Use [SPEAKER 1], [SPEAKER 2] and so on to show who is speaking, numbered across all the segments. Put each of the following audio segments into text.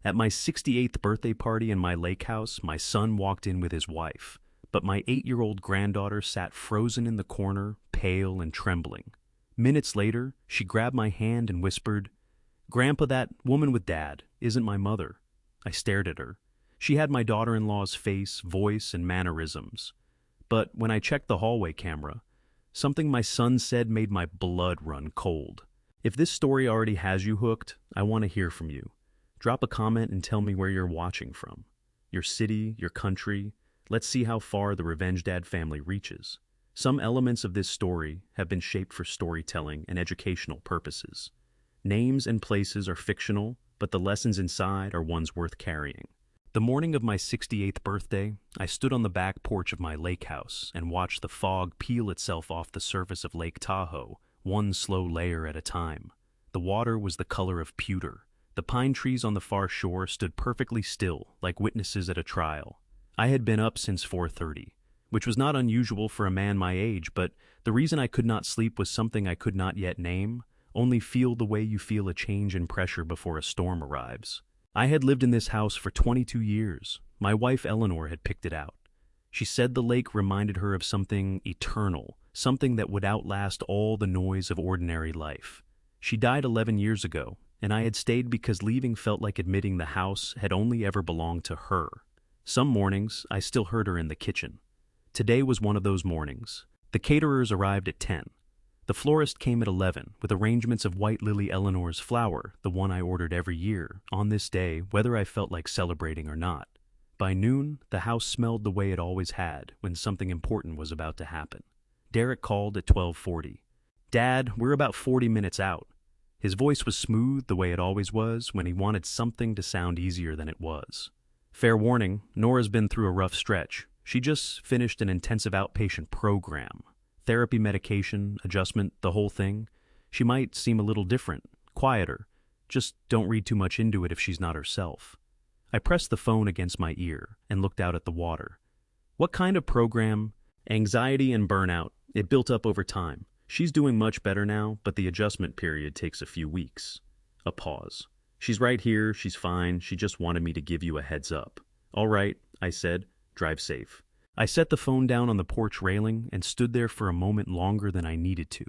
[SPEAKER 1] At my 68th birthday party in my lake house, my son walked in with his wife, but my 8-year-old granddaughter sat frozen in the corner, pale and trembling. Minutes later, she grabbed my hand and whispered, "Grandpa, that woman with Dad isn't my mother." I stared at her. She had my daughter-in-law's face, voice, and mannerisms. But when I checked the hallway camera, something my son said made my blood run cold. If this story already has you hooked, I want to hear from you. Drop a comment and tell me where you're watching from. Your city, your country. Let's see how far the Revenge Dad family reaches. Some elements of this story have been shaped for storytelling and educational purposes. Names and places are fictional, but the lessons inside are ones worth carrying. The morning of my 68th birthday, I stood on the back porch of my lake house and watched the fog peel itself off the surface of Lake Tahoe, one slow layer at a time. The water was the color of pewter. The pine trees on the far shore stood perfectly still, like witnesses at a trial. I had been up since 4:30, which was not unusual for a man my age, but the reason I could not sleep was something I could not yet name, only feel the way you feel a change in pressure before a storm arrives. I had lived in this house for 22 years. My wife Eleanor had picked it out. She said the lake reminded her of something eternal, something that would outlast all the noise of ordinary life. She died 11 years ago, and I had stayed because leaving felt like admitting the house had only ever belonged to her. Some mornings, I still heard her in the kitchen. Today was one of those mornings. The caterers arrived at 10. The florist came at 11, with arrangements of white lily Eleanor's flower, the one I ordered every year, on this day, whether I felt like celebrating or not. By noon, the house smelled the way it always had when something important was about to happen. Derek called at 12:40. "Dad, we're about 40 minutes out." His voice was smooth the way it always was when he wanted something to sound easier than it was. "Fair warning, Nora's been through a rough stretch. She just finished an intensive outpatient program. Therapy, medication, adjustment, the whole thing. She might seem a little different, quieter. Just don't read too much into it if she's not herself." I pressed the phone against my ear and looked out at the water. "What kind of program?" "Anxiety and burnout. It built up over time. She's doing much better now, but the adjustment period takes a few weeks." A pause. "She's right here, she's fine, she just wanted me to give you a heads up." "All right," I said. "Drive safe." I set the phone down on the porch railing and stood there for a moment longer than I needed to.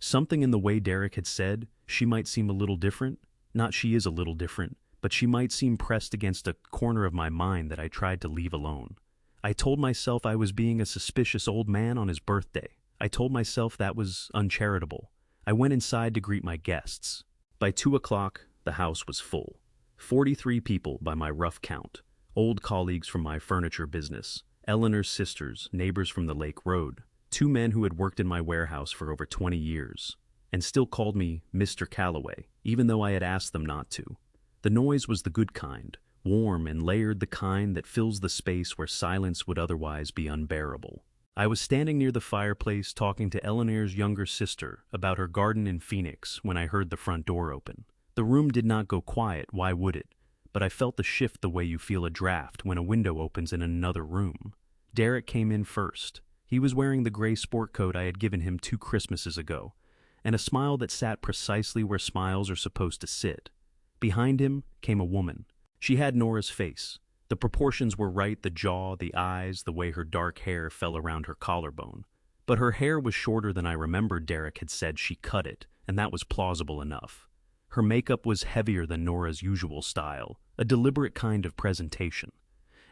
[SPEAKER 1] Something in the way Derek had said, she might seem a little different. Not she is a little different, but she might seem pressed against a corner of my mind that I tried to leave alone. I told myself I was being a suspicious old man on his birthday. I told myself that was uncharitable. I went inside to greet my guests. By 2 o'clock, the house was full. 43 people by my rough count. Old colleagues from my furniture business. Eleanor's sisters, neighbors from the Lake Road. 2 men who had worked in my warehouse for over 20 years. And still called me Mr. Calloway, even though I had asked them not to. The noise was the good kind. Warm and layered, the kind that fills the space where silence would otherwise be unbearable. I was standing near the fireplace talking to Eleanor's younger sister about her garden in Phoenix when I heard the front door open. The room did not go quiet, why would it? But I felt the shift the way you feel a draft when a window opens in another room. Derek came in first. He was wearing the gray sport coat I had given him 2 Christmases ago, and a smile that sat precisely where smiles are supposed to sit. Behind him came a woman. She had Nora's face. The proportions were right, the jaw, the eyes, the way her dark hair fell around her collarbone. But her hair was shorter than I remembered Derek had said she cut it, and that was plausible enough. Her makeup was heavier than Nora's usual style, a deliberate kind of presentation.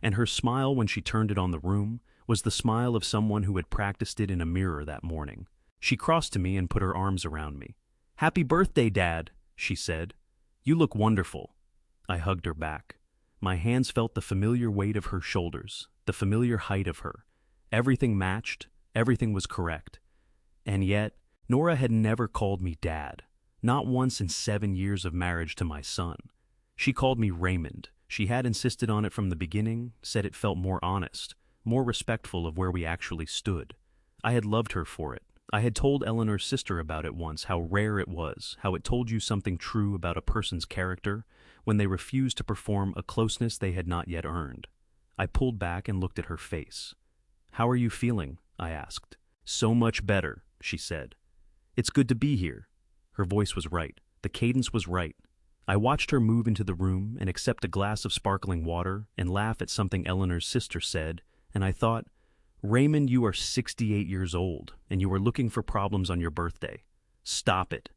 [SPEAKER 1] And her smile when she turned it on the room was the smile of someone who had practiced it in a mirror that morning. She crossed to me and put her arms around me. "Happy birthday, Dad," she said. "You look wonderful." I hugged her back. My hands felt the familiar weight of her shoulders, the familiar height of her. Everything matched, everything was correct. And yet, Nora had never called me Dad. Not once in 7 years of marriage to my son. She called me Raymond. She had insisted on it from the beginning, said it felt more honest, more respectful of where we actually stood. I had loved her for it. I had told Eleanor's sister about it once, how rare it was, how it told you something true about a person's character when they refused to perform a closeness they had not yet earned. I pulled back and looked at her face. "How are you feeling?" I asked. "So much better," she said. "It's good to be here." Her voice was right. The cadence was right. I watched her move into the room and accept a glass of sparkling water and laugh at something Eleanor's sister said, and I thought, Raymond, you are 68 years old, and you are looking for problems on your birthday. Stop it.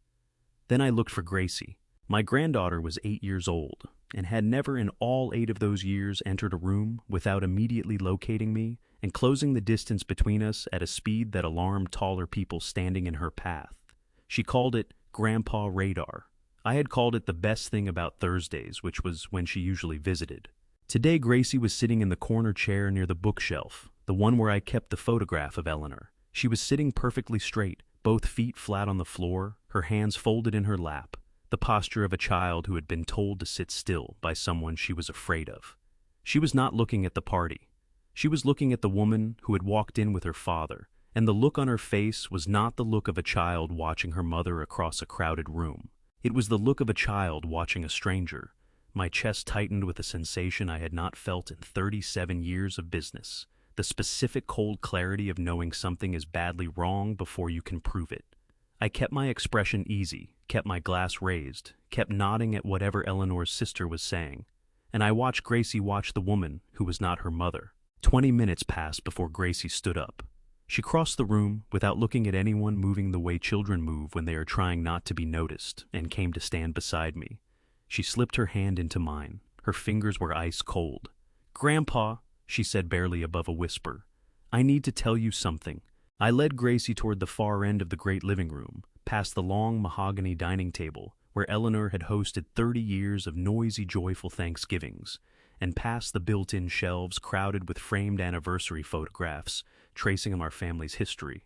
[SPEAKER 1] Then I looked for Gracie. My granddaughter was 8 years old, and had never in all 8 of those years entered a room without immediately locating me and closing the distance between us at a speed that alarmed taller people standing in her path. She called it Grandpa Radar. I had called it the best thing about Thursdays, which was when she usually visited. Today Gracie was sitting in the corner chair near the bookshelf, the one where I kept the photograph of Eleanor. She was sitting perfectly straight, both feet flat on the floor, her hands folded in her lap, the posture of a child who had been told to sit still by someone she was afraid of. She was not looking at the party. She was looking at the woman who had walked in with her father, and the look on her face was not the look of a child watching her mother across a crowded room. It was the look of a child watching a stranger. My chest tightened with a sensation I had not felt in 37 years of business, the specific cold clarity of knowing something is badly wrong before you can prove it. I kept my expression easy, kept my glass raised, kept nodding at whatever Eleanor's sister was saying, and I watched Gracie watch the woman who was not her mother. 20 minutes passed before Gracie stood up. She crossed the room without looking at anyone, moving the way children move when they are trying not to be noticed, and came to stand beside me. She slipped her hand into mine. Her fingers were ice cold. "Grandpa," she said barely above a whisper, "I need to tell you something." I led Gracie toward the far end of the great living room, past the long mahogany dining table, where Eleanor had hosted 30 years of noisy, joyful Thanksgivings, and past the built-in shelves crowded with framed anniversary photographs tracing our family's history.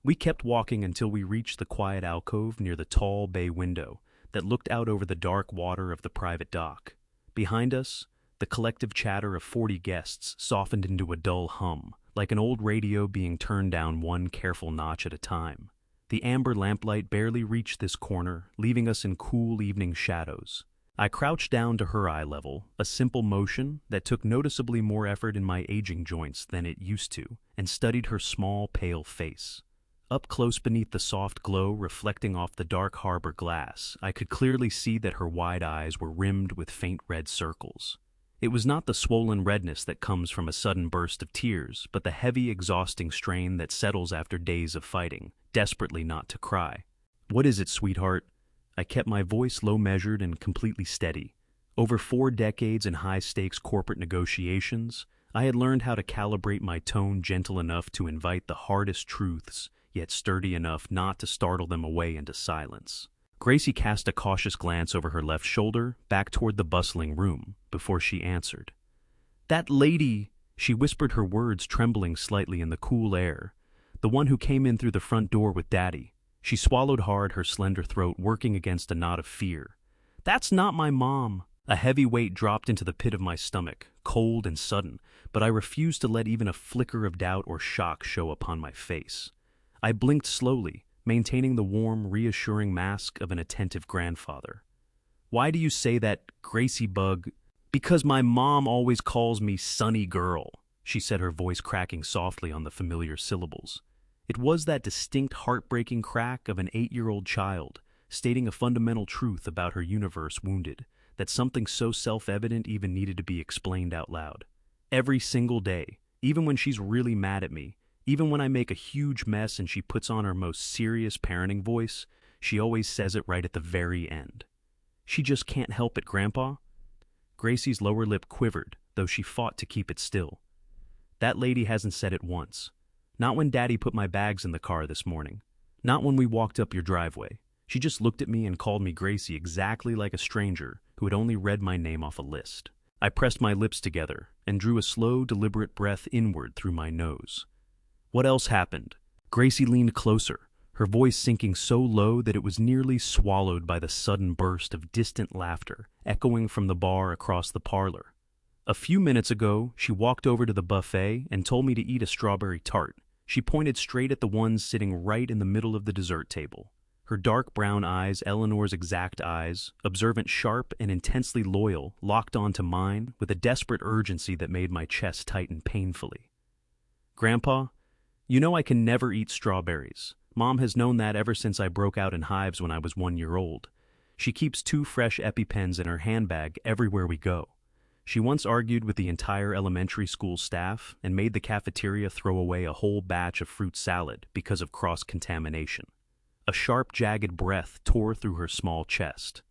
[SPEAKER 1] We kept walking until we reached the quiet alcove near the tall bay window that looked out over the dark water of the private dock. Behind us, the collective chatter of 40 guests softened into a dull hum, like an old radio being turned down one careful notch at a time. The amber lamplight barely reached this corner, leaving us in cool evening shadows. I crouched down to her eye level, a simple motion that took noticeably more effort in my aging joints than it used to, and studied her small, pale face. Up close beneath the soft glow reflecting off the dark harbor glass, I could clearly see that her wide eyes were rimmed with faint red circles. It was not the swollen redness that comes from a sudden burst of tears, but the heavy, exhausting strain that settles after days of fighting, desperately not to cry. "What is it, sweetheart?" I kept my voice low-measured and completely steady. Over 4 decades in high-stakes corporate negotiations, I had learned how to calibrate my tone gentle enough to invite the hardest truths, yet sturdy enough not to startle them away into silence. Gracie cast a cautious glance over her left shoulder, back toward the bustling room, before she answered. "That lady," she whispered, her words trembling slightly in the cool air, "the one who came in through the front door with Daddy." She swallowed hard, her slender throat working against a knot of fear. "That's not my mom." A heavy weight dropped into the pit of my stomach, cold and sudden, but I refused to let even a flicker of doubt or shock show upon my face. I blinked slowly, maintaining the warm, reassuring mask of an attentive grandfather. "Why do you say that, Gracie Bug?" "Because my mom always calls me Sunny Girl," she said, her voice cracking softly on the familiar syllables. It was that distinct, heartbreaking crack of an 8-year-old child, stating a fundamental truth about her universe wounded, that something so self-evident even needed to be explained out loud. Every single day, even when she's really mad at me, even when I make a huge mess and she puts on her most serious parenting voice, she always says it right at the very end. "She just can't help it, Grandpa." Gracie's lower lip quivered, though she fought to keep it still. "That lady hasn't said it once. Not when Daddy put my bags in the car this morning. Not when we walked up your driveway. She just looked at me and called me Gracie exactly like a stranger who had only read my name off a list." I pressed my lips together and drew a slow, deliberate breath inward through my nose. "What else happened?" Gracie leaned closer, her voice sinking so low that it was nearly swallowed by the sudden burst of distant laughter echoing from the bar across the parlor. "A few minutes ago, she walked over to the buffet and told me to eat a strawberry tart. She pointed straight at the one sitting right in the middle of the dessert table. Her dark brown eyes, Eleanor's exact eyes, observant, sharp, and intensely loyal, locked onto mine with a desperate urgency that made my chest tighten painfully. "Grandpa, you know I can never eat strawberries. Mom has known that ever since I broke out in hives when I was 1 year old. She keeps 2 fresh EpiPens in her handbag everywhere we go. She once argued with the entire elementary school staff and made the cafeteria throw away a whole batch of fruit salad because of cross-contamination. A sharp, jagged breath tore through her small chest.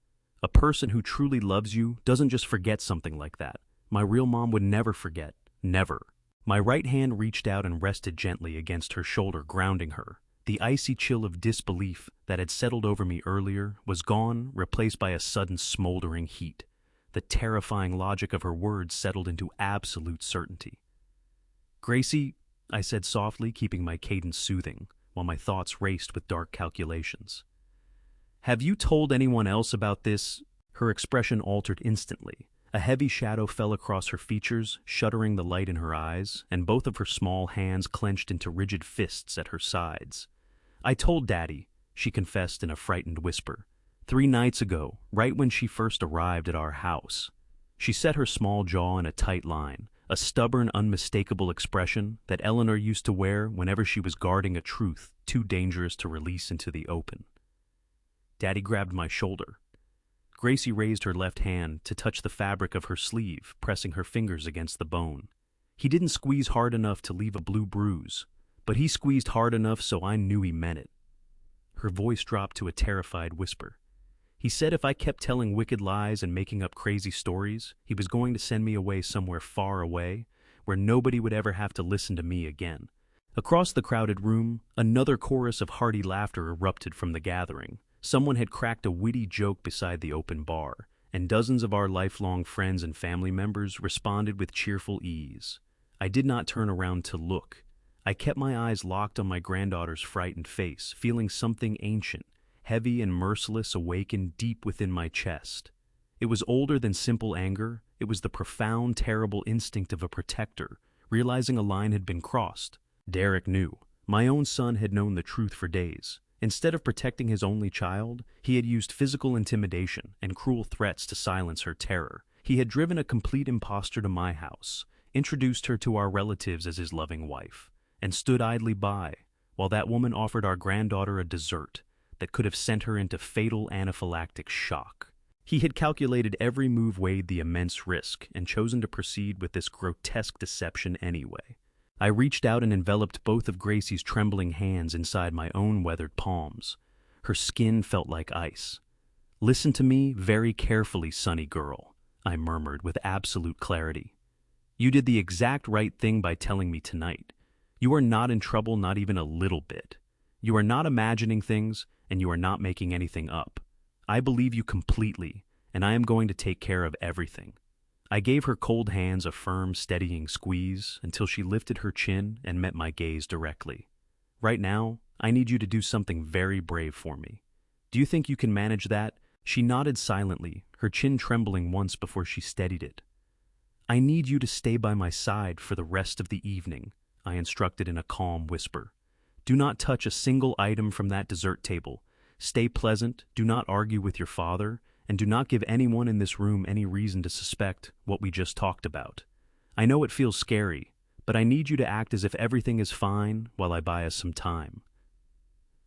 [SPEAKER 1] A person who truly loves you doesn't just forget something like that. My real mom would never forget. Never. My right hand reached out and rested gently against her shoulder, grounding her. The icy chill of disbelief that had settled over me earlier was gone, replaced by a sudden smoldering heat. The terrifying logic of her words settled into absolute certainty. "Gracie," I said softly, keeping my cadence soothing, while my thoughts raced with dark calculations. "Have you told anyone else about this?" Her expression altered instantly. A heavy shadow fell across her features, shuttering the light in her eyes, and both of her small hands clenched into rigid fists at her sides. "I told Daddy," she confessed in a frightened whisper. "3 nights ago, right when she first arrived at our house." She set her small jaw in a tight line, a stubborn, unmistakable expression that Eleanor used to wear whenever she was guarding a truth too dangerous to release into the open. Daddy grabbed my shoulder. Gracie raised her left hand to touch the fabric of her sleeve, pressing her fingers against the bone. He didn't squeeze hard enough to leave a blue bruise, but he squeezed hard enough so I knew he meant it. Her voice dropped to a terrified whisper. He said if I kept telling wicked lies and making up crazy stories, he was going to send me away somewhere far away, where nobody would ever have to listen to me again. Across the crowded room, another chorus of hearty laughter erupted from the gathering. Someone had cracked a witty joke beside the open bar, and dozens of our lifelong friends and family members responded with cheerful ease. I did not turn around to look. I kept my eyes locked on my granddaughter's frightened face, feeling something ancient, heavy and merciless awaken deep within my chest. It was older than simple anger. It was the profound, terrible instinct of a protector, realizing a line had been crossed. Derek knew. My own son had known the truth for days. Instead of protecting his only child, he had used physical intimidation and cruel threats to silence her terror. He had driven a complete imposter to my house, introduced her to our relatives as his loving wife, and stood idly by while that woman offered our granddaughter a dessert that could have sent her into fatal anaphylactic shock. He had calculated every move, weighed the immense risk, and chosen to proceed with this grotesque deception anyway. I reached out and enveloped both of Gracie's trembling hands inside my own weathered palms. Her skin felt like ice. "Listen to me very carefully, Sunny girl," I murmured with absolute clarity. "You did the exact right thing by telling me tonight. You are not in trouble, not even a little bit. You are not imagining things, and you are not making anything up. I believe you completely, and I am going to take care of everything." I gave her cold hands a firm, steadying squeeze until she lifted her chin and met my gaze directly. "Right now, I need you to do something very brave for me. Do you think you can manage that?" She nodded silently, her chin trembling once before she steadied it. "I need you to stay by my side for the rest of the evening," I instructed in a calm whisper. "Do not touch a single item from that dessert table. Stay pleasant, do not argue with your father, and do not give anyone in this room any reason to suspect what we just talked about. I know it feels scary, but I need you to act as if everything is fine while I buy us some time."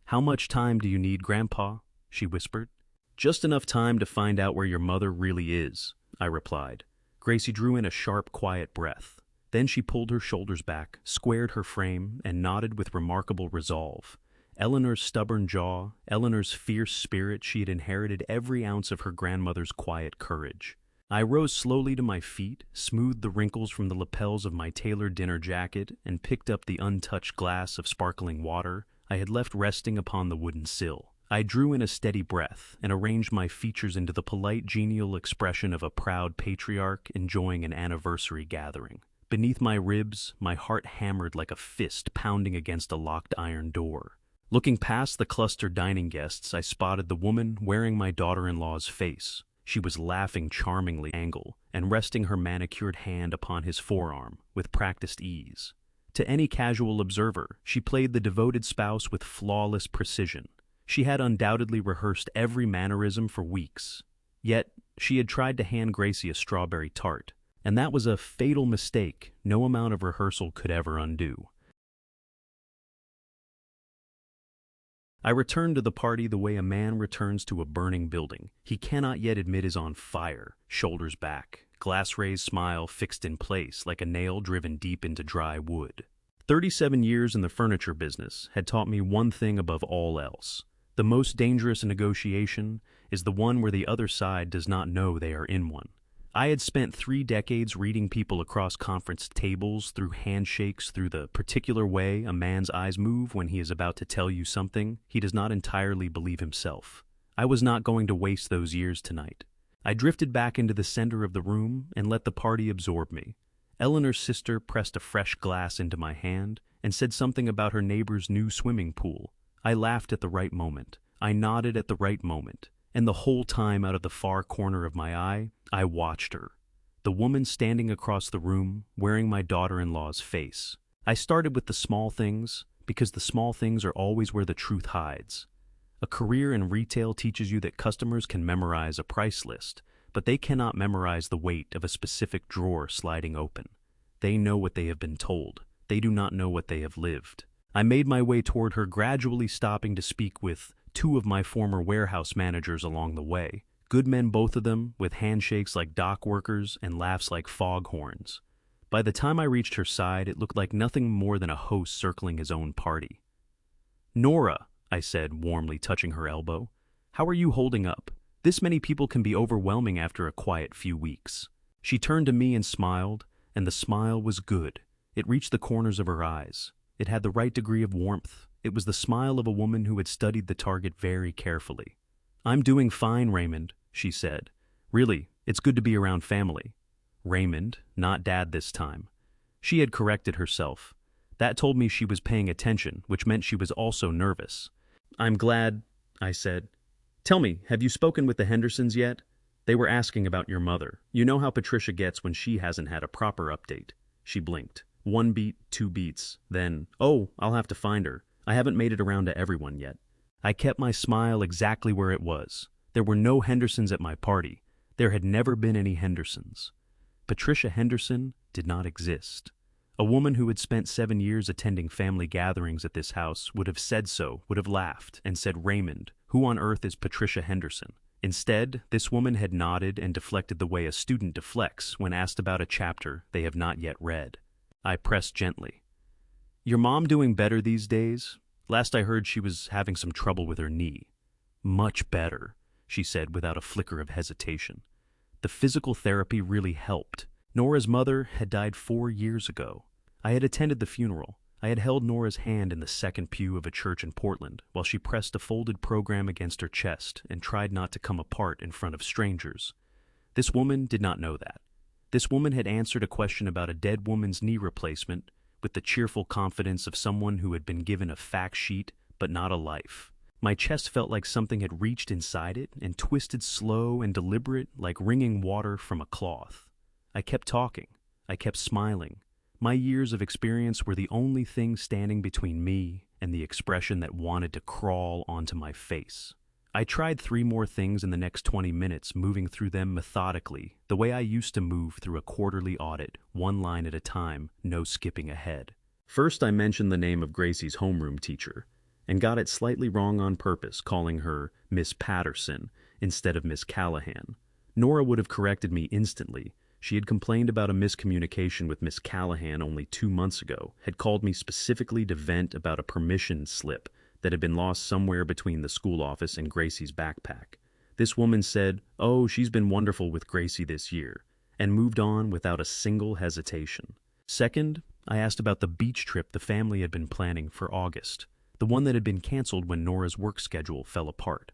[SPEAKER 1] "How much time do you need, Grandpa?" she whispered. "Just enough time to find out where your mother really is," I replied. Gracie drew in a sharp, quiet breath. Then she pulled her shoulders back, squared her frame, and nodded with remarkable resolve. Eleanor's stubborn jaw, Eleanor's fierce spirit, she had inherited every ounce of her grandmother's quiet courage. I rose slowly to my feet, smoothed the wrinkles from the lapels of my tailored dinner jacket, and picked up the untouched glass of sparkling water I had left resting upon the wooden sill. I drew in a steady breath and arranged my features into the polite, genial expression of a proud patriarch enjoying an anniversary gathering. Beneath my ribs, my heart hammered like a fist pounding against a locked iron door. Looking past the clustered dining guests, I spotted the woman wearing my daughter-in-law's face. She was laughing charmingly angle and resting her manicured hand upon his forearm with practiced ease. To any casual observer, she played the devoted spouse with flawless precision. She had undoubtedly rehearsed every mannerism for weeks. Yet, she had tried to hand Gracie a strawberry tart, and that was a fatal mistake no amount of rehearsal could ever undo. I returned to the party the way a man returns to a burning building. He cannot yet admit is on fire, shoulders back, glass-raised smile fixed in place like a nail driven deep into dry wood. 37 years in the furniture business had taught me one thing above all else. The most dangerous negotiation is the one where the other side does not know they are in one. I had spent 3 decades reading people across conference tables through handshakes through the particular way a man's eyes move when he is about to tell you something he does not entirely believe himself. I was not going to waste those years tonight. I drifted back into the center of the room and let the party absorb me. Eleanor's sister pressed a fresh glass into my hand and said something about her neighbor's new swimming pool. I laughed at the right moment. I nodded at the right moment. And the whole time out of the far corner of my eye, I watched her. The woman standing across the room, wearing my daughter-in-law's face. I started with the small things, because the small things are always where the truth hides. A career in retail teaches you that customers can memorize a price list, but they cannot memorize the weight of a specific drawer sliding open. They know what they have been told. They do not know what they have lived. I made my way toward her, gradually stopping to speak with 2 of my former warehouse managers along the way. Good men, both of them, with handshakes like dock workers and laughs like foghorns. By the time I reached her side, it looked like nothing more than a host circling his own party. "Nora," I said, warmly touching her elbow, "how are you holding up? This many people can be overwhelming after a quiet few weeks." She turned to me and smiled, and the smile was good. It reached the corners of her eyes. It had the right degree of warmth. It was the smile of a woman who had studied the target very carefully. "I'm doing fine, Raymond," she said. "Really, it's good to be around family." Raymond, not Dad this time. She had corrected herself. That told me she was paying attention, which meant she was also nervous. "I'm glad," I said. "Tell me, have you spoken with the Hendersons yet? They were asking about your mother. You know how Patricia gets when she hasn't had a proper update." She blinked. 1 beat, 2 beats. Then, "Oh, I'll have to find her. I haven't made it around to everyone yet." I kept my smile exactly where it was. There were no Hendersons at my party. There had never been any Hendersons. Patricia Henderson did not exist. A woman who had spent 7 years attending family gatherings at this house would have said so, would have laughed, and said, "Raymond, who on earth is Patricia Henderson?" Instead, this woman had nodded and deflected the way a student deflects when asked about a chapter they have not yet read. I pressed gently. "Your mom doing better these days? Last I heard she was having some trouble with her knee." "Much better," she said without a flicker of hesitation. The physical therapy really helped. Nora's mother had died 4 years ago. I had attended the funeral. I had held Nora's hand in the second pew of a church in Portland while she pressed a folded program against her chest and tried not to come apart in front of strangers. This woman did not know that. This woman had answered a question about a dead woman's knee replacement with the cheerful confidence of someone who had been given a fact sheet but not a life. My chest felt like something had reached inside it and twisted slow and deliberate like wringing water from a cloth. I kept talking. I kept smiling. My years of experience were the only thing standing between me and the expression that wanted to crawl onto my face. I tried 3 more things in the next 20 minutes, moving through them methodically, the way I used to move through a quarterly audit, 1 line at a time, no skipping ahead. First, I mentioned the name of Gracie's homeroom teacher, and got it slightly wrong on purpose, calling her Miss Patterson instead of Miss Callahan. Nora would have corrected me instantly. She had complained about a miscommunication with Miss Callahan only 2 months ago, had called me specifically to vent about a permission slip that had been lost somewhere between the school office and Gracie's backpack. This woman said, "Oh, she's been wonderful with Gracie this year," and moved on without a single hesitation. Second, I asked about the beach trip the family had been planning for August, the one that had been canceled when Nora's work schedule fell apart.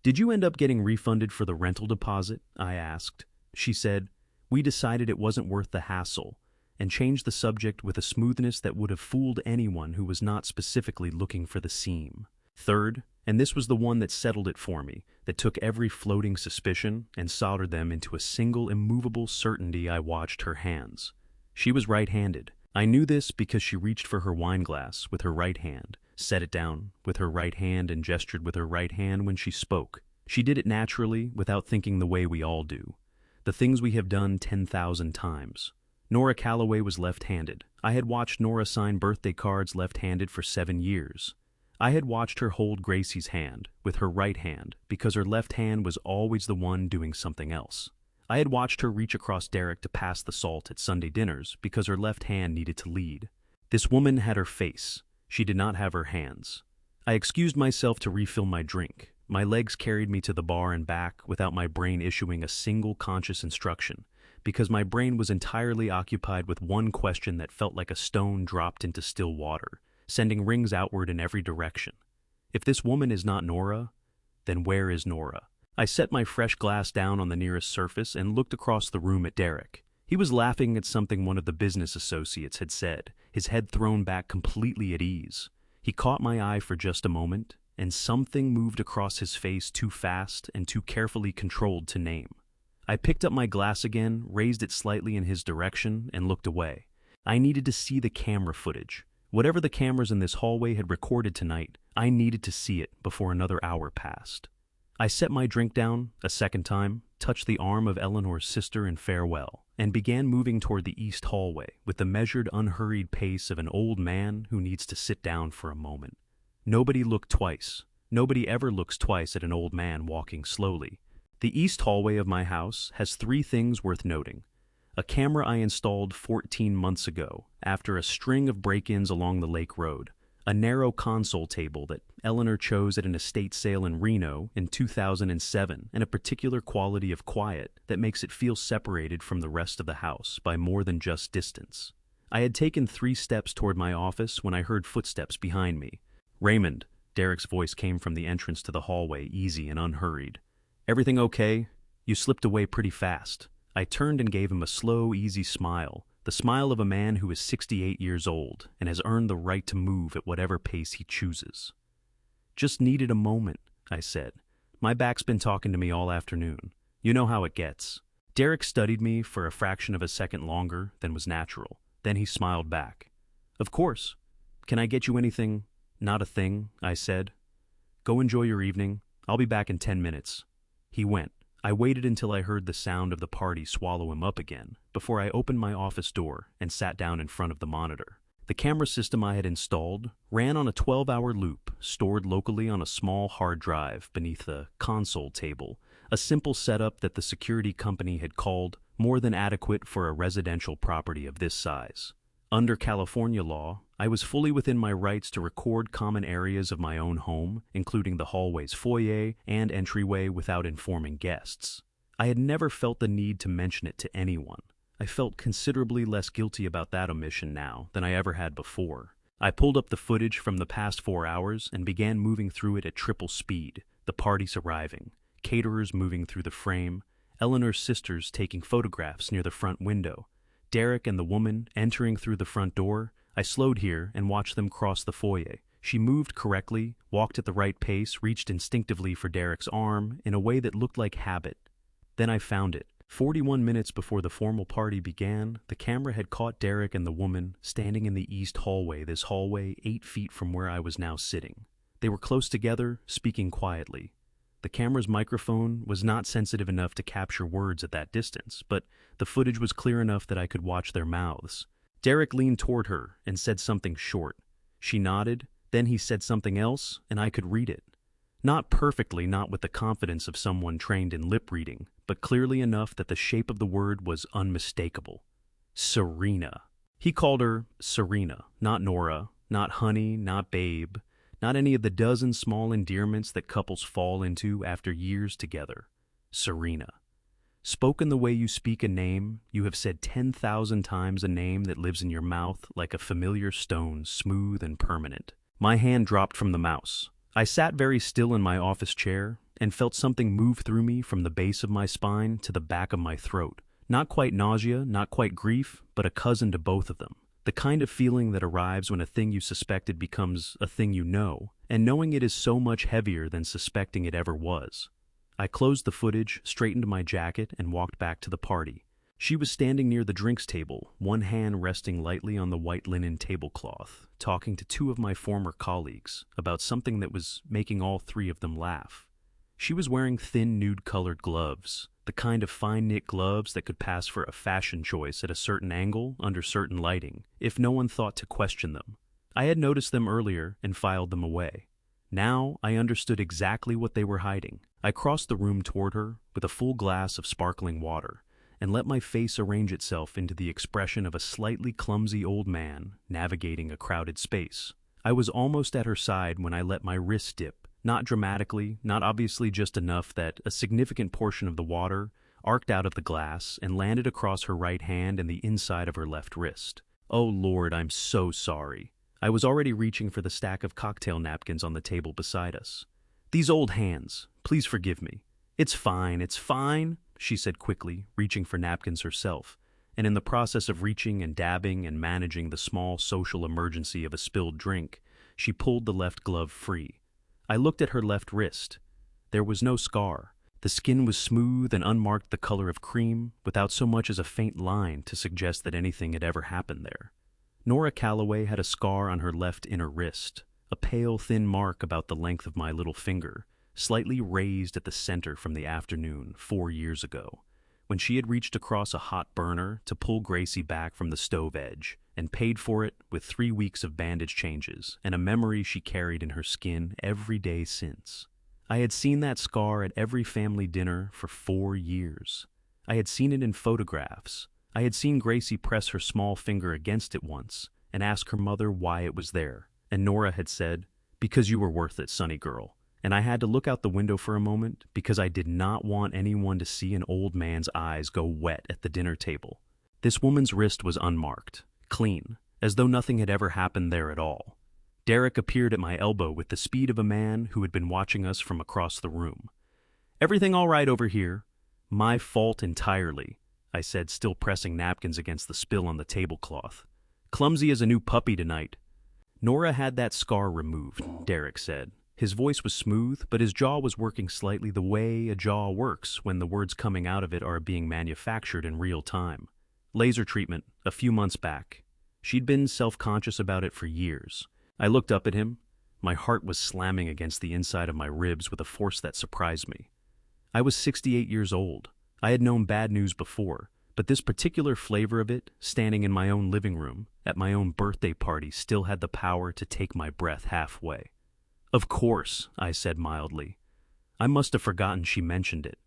[SPEAKER 1] "Did you end up getting refunded for the rental deposit?" I asked. She said, "We decided it wasn't worth the hassle," and changed the subject with a smoothness that would have fooled anyone who was not specifically looking for the seam. Third, and this was the one that settled it for me, that took every floating suspicion and soldered them into a single immovable certainty, I watched her hands. She was right-handed. I knew this because she reached for her wine glass with her right hand, set it down with her right hand, and gestured with her right hand when she spoke. She did it naturally, without thinking the way we all do. The things we have done 10,000 times. Nora Calloway was left-handed. I had watched Nora sign birthday cards left-handed for 7 years. I had watched her hold Gracie's hand with her right hand because her left hand was always the one doing something else. I had watched her reach across Derek to pass the salt at Sunday dinners because her left hand needed to lead. This woman had her face. She did not have her hands. I excused myself to refill my drink. My legs carried me to the bar and back without my brain issuing a single conscious instruction, because my brain was entirely occupied with one question that felt like a stone dropped into still water, sending rings outward in every direction. If this woman is not Nora, then where is Nora? I set my fresh glass down on the nearest surface and looked across the room at Derek. He was laughing at something one of the business associates had said, his head thrown back completely at ease. He caught my eye for just a moment, and something moved across his face too fast and too carefully controlled to name. I picked up my glass again, raised it slightly in his direction, and looked away. I needed to see the camera footage. Whatever the cameras in this hallway had recorded tonight, I needed to see it before another hour passed. I set my drink down a second time, touched the arm of Eleanor's sister in farewell, and began moving toward the east hallway with the measured, unhurried pace of an old man who needs to sit down for a moment. Nobody looked twice. Nobody ever looks twice at an old man walking slowly. The east hallway of my house has 3 things worth noting. A camera I installed 14 months ago after a string of break-ins along the Lake Road. A narrow console table that Eleanor chose at an estate sale in Reno in 2007, and a particular quality of quiet that makes it feel separated from the rest of the house by more than just distance. I had taken 3 steps toward my office when I heard footsteps behind me. "Raymond," Derek's voice came from the entrance to the hallway, easy and unhurried. "Everything okay? You slipped away pretty fast." I turned and gave him a slow, easy smile. The smile of a man who is 68 years old and has earned the right to move at whatever pace he chooses. "Just needed a moment," I said. "My back's been talking to me all afternoon. You know how it gets." Derek studied me for a fraction of a second longer than was natural. Then he smiled back. "Of course. Can I get you anything?" "Not a thing," I said. "Go enjoy your evening. I'll be back in 10 minutes. He went. I waited until I heard the sound of the party swallow him up again before I opened my office door and sat down in front of the monitor. The camera system I had installed ran on a 12-hour loop stored locally on a small hard drive beneath the console table, a simple setup that the security company had called more than adequate for a residential property of this size. Under California law, I was fully within my rights to record common areas of my own home, including the hallway's foyer and entryway, without informing guests. I had never felt the need to mention it to anyone. I felt considerably less guilty about that omission now than I ever had before. I pulled up the footage from the past 4 hours and began moving through it at triple speed, the parties arriving, caterers moving through the frame, Eleanor's sisters taking photographs near the front window, Derek and the woman entering through the front door. I slowed here and watched them cross the foyer. She moved correctly, walked at the right pace, reached instinctively for Derek's arm in a way that looked like habit. Then I found it. 41 minutes before the formal party began, the camera had caught Derek and the woman standing in the east hallway, this hallway 8 feet from where I was now sitting. They were close together, speaking quietly. The camera's microphone was not sensitive enough to capture words at that distance, but the footage was clear enough that I could watch their mouths. Derek leaned toward her and said something short. She nodded, then he said something else, and I could read it. Not perfectly, not with the confidence of someone trained in lip reading, but clearly enough that the shape of the word was unmistakable. Serena. He called her Serena, not Nora, not honey, not babe, not any of the dozen small endearments that couples fall into after years together. Serena. Spoken the way you speak a name, you have said 10,000 times a name that lives in your mouth like a familiar stone, smooth and permanent. My hand dropped from the mouse. I sat very still in my office chair and felt something move through me from the base of my spine to the back of my throat. Not quite nausea, not quite grief, but a cousin to both of them. The kind of feeling that arrives when a thing you suspected becomes a thing you know, and knowing it is so much heavier than suspecting it ever was. I closed the footage, straightened my jacket, and walked back to the party. She was standing near the drinks table, one hand resting lightly on the white linen tablecloth, talking to 2 of my former colleagues about something that was making all 3 of them laugh. She was wearing thin nude-colored gloves, the kind of fine-knit gloves that could pass for a fashion choice at a certain angle under certain lighting, if no one thought to question them. I had noticed them earlier and filed them away. Now I understood exactly what they were hiding. I crossed the room toward her with a full glass of sparkling water and let my face arrange itself into the expression of a slightly clumsy old man navigating a crowded space. I was almost at her side when I let my wrist dip, not dramatically, not obviously, just enough that a significant portion of the water arced out of the glass and landed across her right hand and the inside of her left wrist. Oh Lord, I'm so sorry. I was already reaching for the stack of cocktail napkins on the table beside us. These old hands, please forgive me. It's fine, she said quickly, reaching for napkins herself, and in the process of reaching and dabbing and managing the small social emergency of a spilled drink, she pulled the left glove free. I looked at her left wrist. There was no scar. The skin was smooth and unmarked, the color of cream, without so much as a faint line to suggest that anything had ever happened there. Nora Calloway had a scar on her left inner wrist, a pale, thin mark about the length of my little finger, slightly raised at the center from the afternoon 4 years ago, when she had reached across a hot burner to pull Gracie back from the stove edge, and paid for it with 3 weeks of bandage changes and a memory she carried in her skin every day since. I had seen that scar at every family dinner for 4 years. I had seen it in photographs. I had seen Gracie press her small finger against it once and ask her mother why it was there. And Nora had said, "Because you were worth it, Sonny girl." And I had to look out the window for a moment because I did not want anyone to see an old man's eyes go wet at the dinner table. This woman's wrist was unmarked, clean, as though nothing had ever happened there at all. Derek appeared at my elbow with the speed of a man who had been watching us from across the room. "Everything all right over here?" "My fault entirely," I said, still pressing napkins against the spill on the tablecloth. "Clumsy as a new puppy tonight." "Nora had that scar removed," Derek said. His voice was smooth, but his jaw was working slightly the way a jaw works when the words coming out of it are being manufactured in real time. "Laser treatment, a few months back." She'd been self-conscious about it for years. I looked up at him. My heart was slamming against the inside of my ribs with a force that surprised me. I was 68 years old. I had known bad news before, but this particular flavor of it, standing in my own living room, at my own birthday party, still had the power to take my breath halfway. "Of course," I said mildly. I must have forgotten she mentioned it.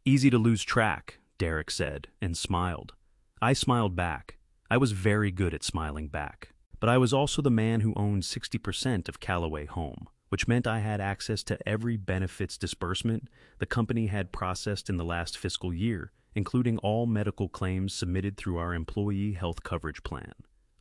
[SPEAKER 1] "Easy to lose track," Derek said, and smiled. I smiled back. I was very good at smiling back. But I was also the man who owned 60% of Calloway Home, which meant I had access to every benefits disbursement the company had processed in the last fiscal year, including all medical claims submitted through our employee health coverage plan.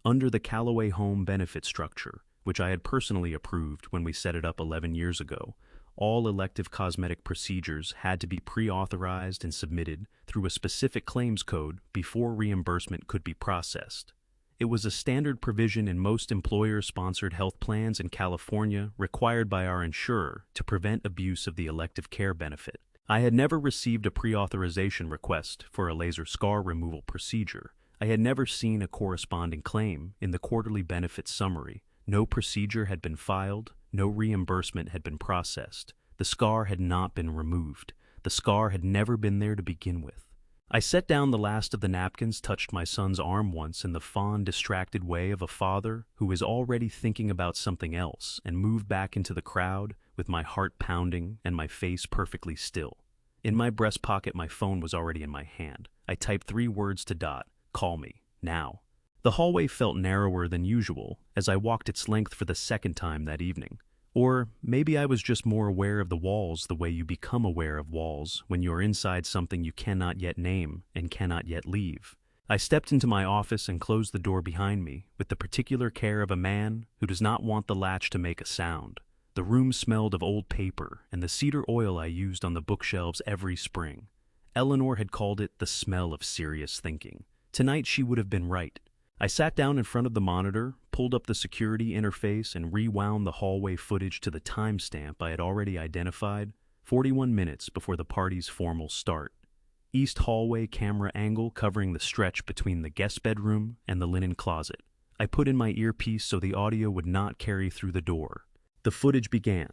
[SPEAKER 1] Under the Calloway Home benefit structure, which I had personally approved when we set it up 11 years ago, all elective cosmetic procedures had to be pre-authorized and submitted through a specific claims code before reimbursement could be processed. It was a standard provision in most employer-sponsored health plans in California required by our insurer to prevent abuse of the elective care benefit. I had never received a pre-authorization request for a laser scar removal procedure. I had never seen a corresponding claim in the quarterly benefits summary. No procedure had been filed, no reimbursement had been processed. The scar had not been removed. The scar had never been there to begin with. I set down the last of the napkins, touched my son's arm once in the fond, distracted way of a father who is already thinking about something else, and moved back into the crowd with my heart pounding and my face perfectly still. In my breast pocket, my phone was already in my hand. I typed 3 words to Dot. "Call me, now." The hallway felt narrower than usual as I walked its length for the second time that evening. Or maybe I was just more aware of the walls the way you become aware of walls when you're inside something you cannot yet name and cannot yet leave. I stepped into my office and closed the door behind me with the particular care of a man who does not want the latch to make a sound. The room smelled of old paper and the cedar oil I used on the bookshelves every spring. Eleanor had called it the smell of serious thinking. Tonight she would have been right. I sat down in front of the monitor, pulled up the security interface, and rewound the hallway footage to the timestamp I had already identified, 41 minutes before the party's formal start. East hallway camera angle covering the stretch between the guest bedroom and the linen closet. I put in my earpiece so the audio would not carry through the door. The footage began.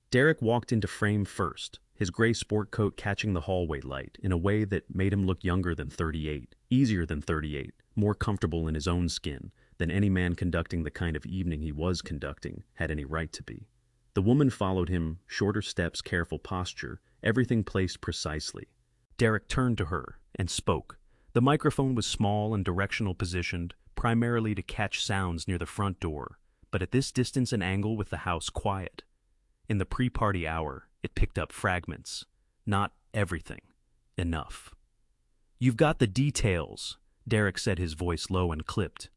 [SPEAKER 1] Derek walked into frame first, his gray sport coat catching the hallway light in a way that made him look younger than 38, easier than 38, more comfortable in his own skin than any man conducting the kind of evening he was conducting had any right to be. The woman followed him, shorter steps, careful posture, everything placed precisely. Derek turned to her and spoke. The microphone was small and directional positioned, primarily to catch sounds near the front door, but at this distance and angle with the house quiet. In the pre-party hour, it picked up fragments. Not everything. Enough. "You've got the details," Derek said, his voice low and clipped.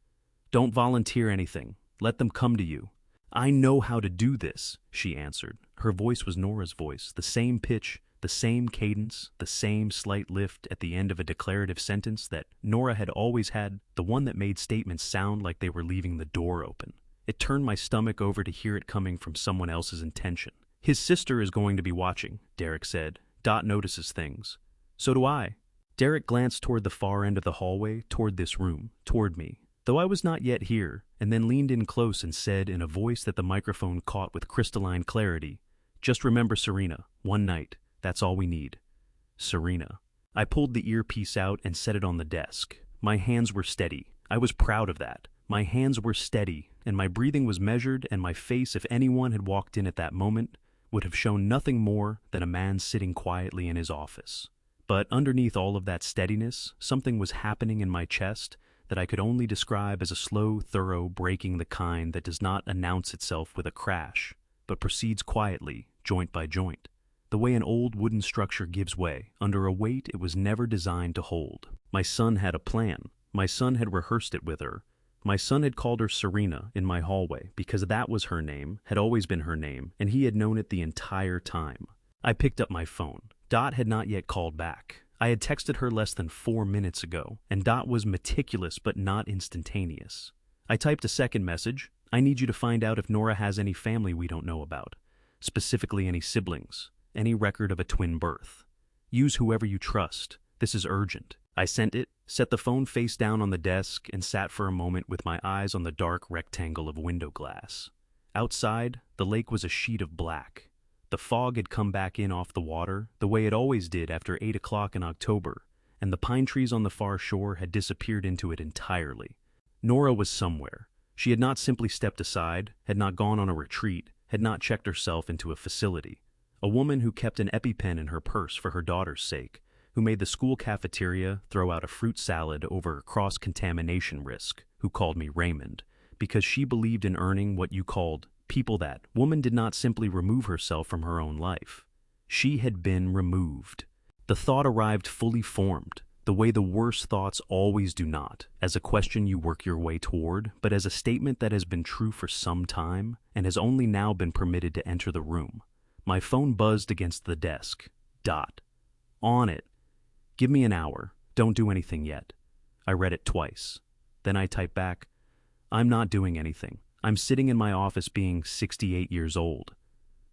[SPEAKER 1] "Don't volunteer anything. Let them come to you." "I know how to do this," she answered. Her voice was Nora's voice, the same pitch, the same cadence, the same slight lift at the end of a declarative sentence that Nora had always had, the one that made statements sound like they were leaving the door open. It turned my stomach over to hear it coming from someone else's intention. "His sister is going to be watching," Derek said. "Dot notices things." "So do I." Derek glanced toward the far end of the hallway, toward this room, toward me, though I was not yet here, and then leaned in close and said in a voice that the microphone caught with crystalline clarity, "Just remember, Serena, one night. That's all we need." Serena. I pulled the earpiece out and set it on the desk. My hands were steady. I was proud of that. My hands were steady, and my breathing was measured, and my face, if anyone had walked in at that moment, would have shown nothing more than a man sitting quietly in his office. But underneath all of that steadiness, something was happening in my chest that I could only describe as a slow, thorough breaking, the kind that does not announce itself with a crash, but proceeds quietly, joint by joint. The way an old wooden structure gives way under a weight it was never designed to hold. My son had a plan. My son had rehearsed it with her. My son had called her Serena in my hallway because that was her name, had always been her name, and he had known it the entire time. I picked up my phone. Dot had not yet called back. I had texted her less than 4 minutes ago, and Dot was meticulous but not instantaneous. I typed a second message. "I need you to find out if Nora has any family we don't know about, specifically any siblings, any record of a twin birth. Use whoever you trust. This is urgent." I sent it, set the phone face down on the desk, and sat for a moment with my eyes on the dark rectangle of window glass. Outside, the lake was a sheet of black. The fog had come back in off the water, the way it always did after 8 o'clock in October, and the pine trees on the far shore had disappeared into it entirely. Nora was somewhere. She had not simply stepped aside, had not gone on a retreat, had not checked herself into a facility. A woman who kept an EpiPen in her purse for her daughter's sake, who made the school cafeteria throw out a fruit salad over cross-contamination risk, who called me Raymond, because she believed in earning what you called people. That woman did not simply remove herself from her own life. She had been removed. The thought arrived fully formed, the way the worst thoughts always do not, as a question you work your way toward, but as a statement that has been true for some time and has only now been permitted to enter the room. My phone buzzed against the desk. Dot. On it. "Give me an hour. Don't do anything yet." I read it twice. Then I typed back, "I'm not doing anything. I'm sitting in my office being 68 years old.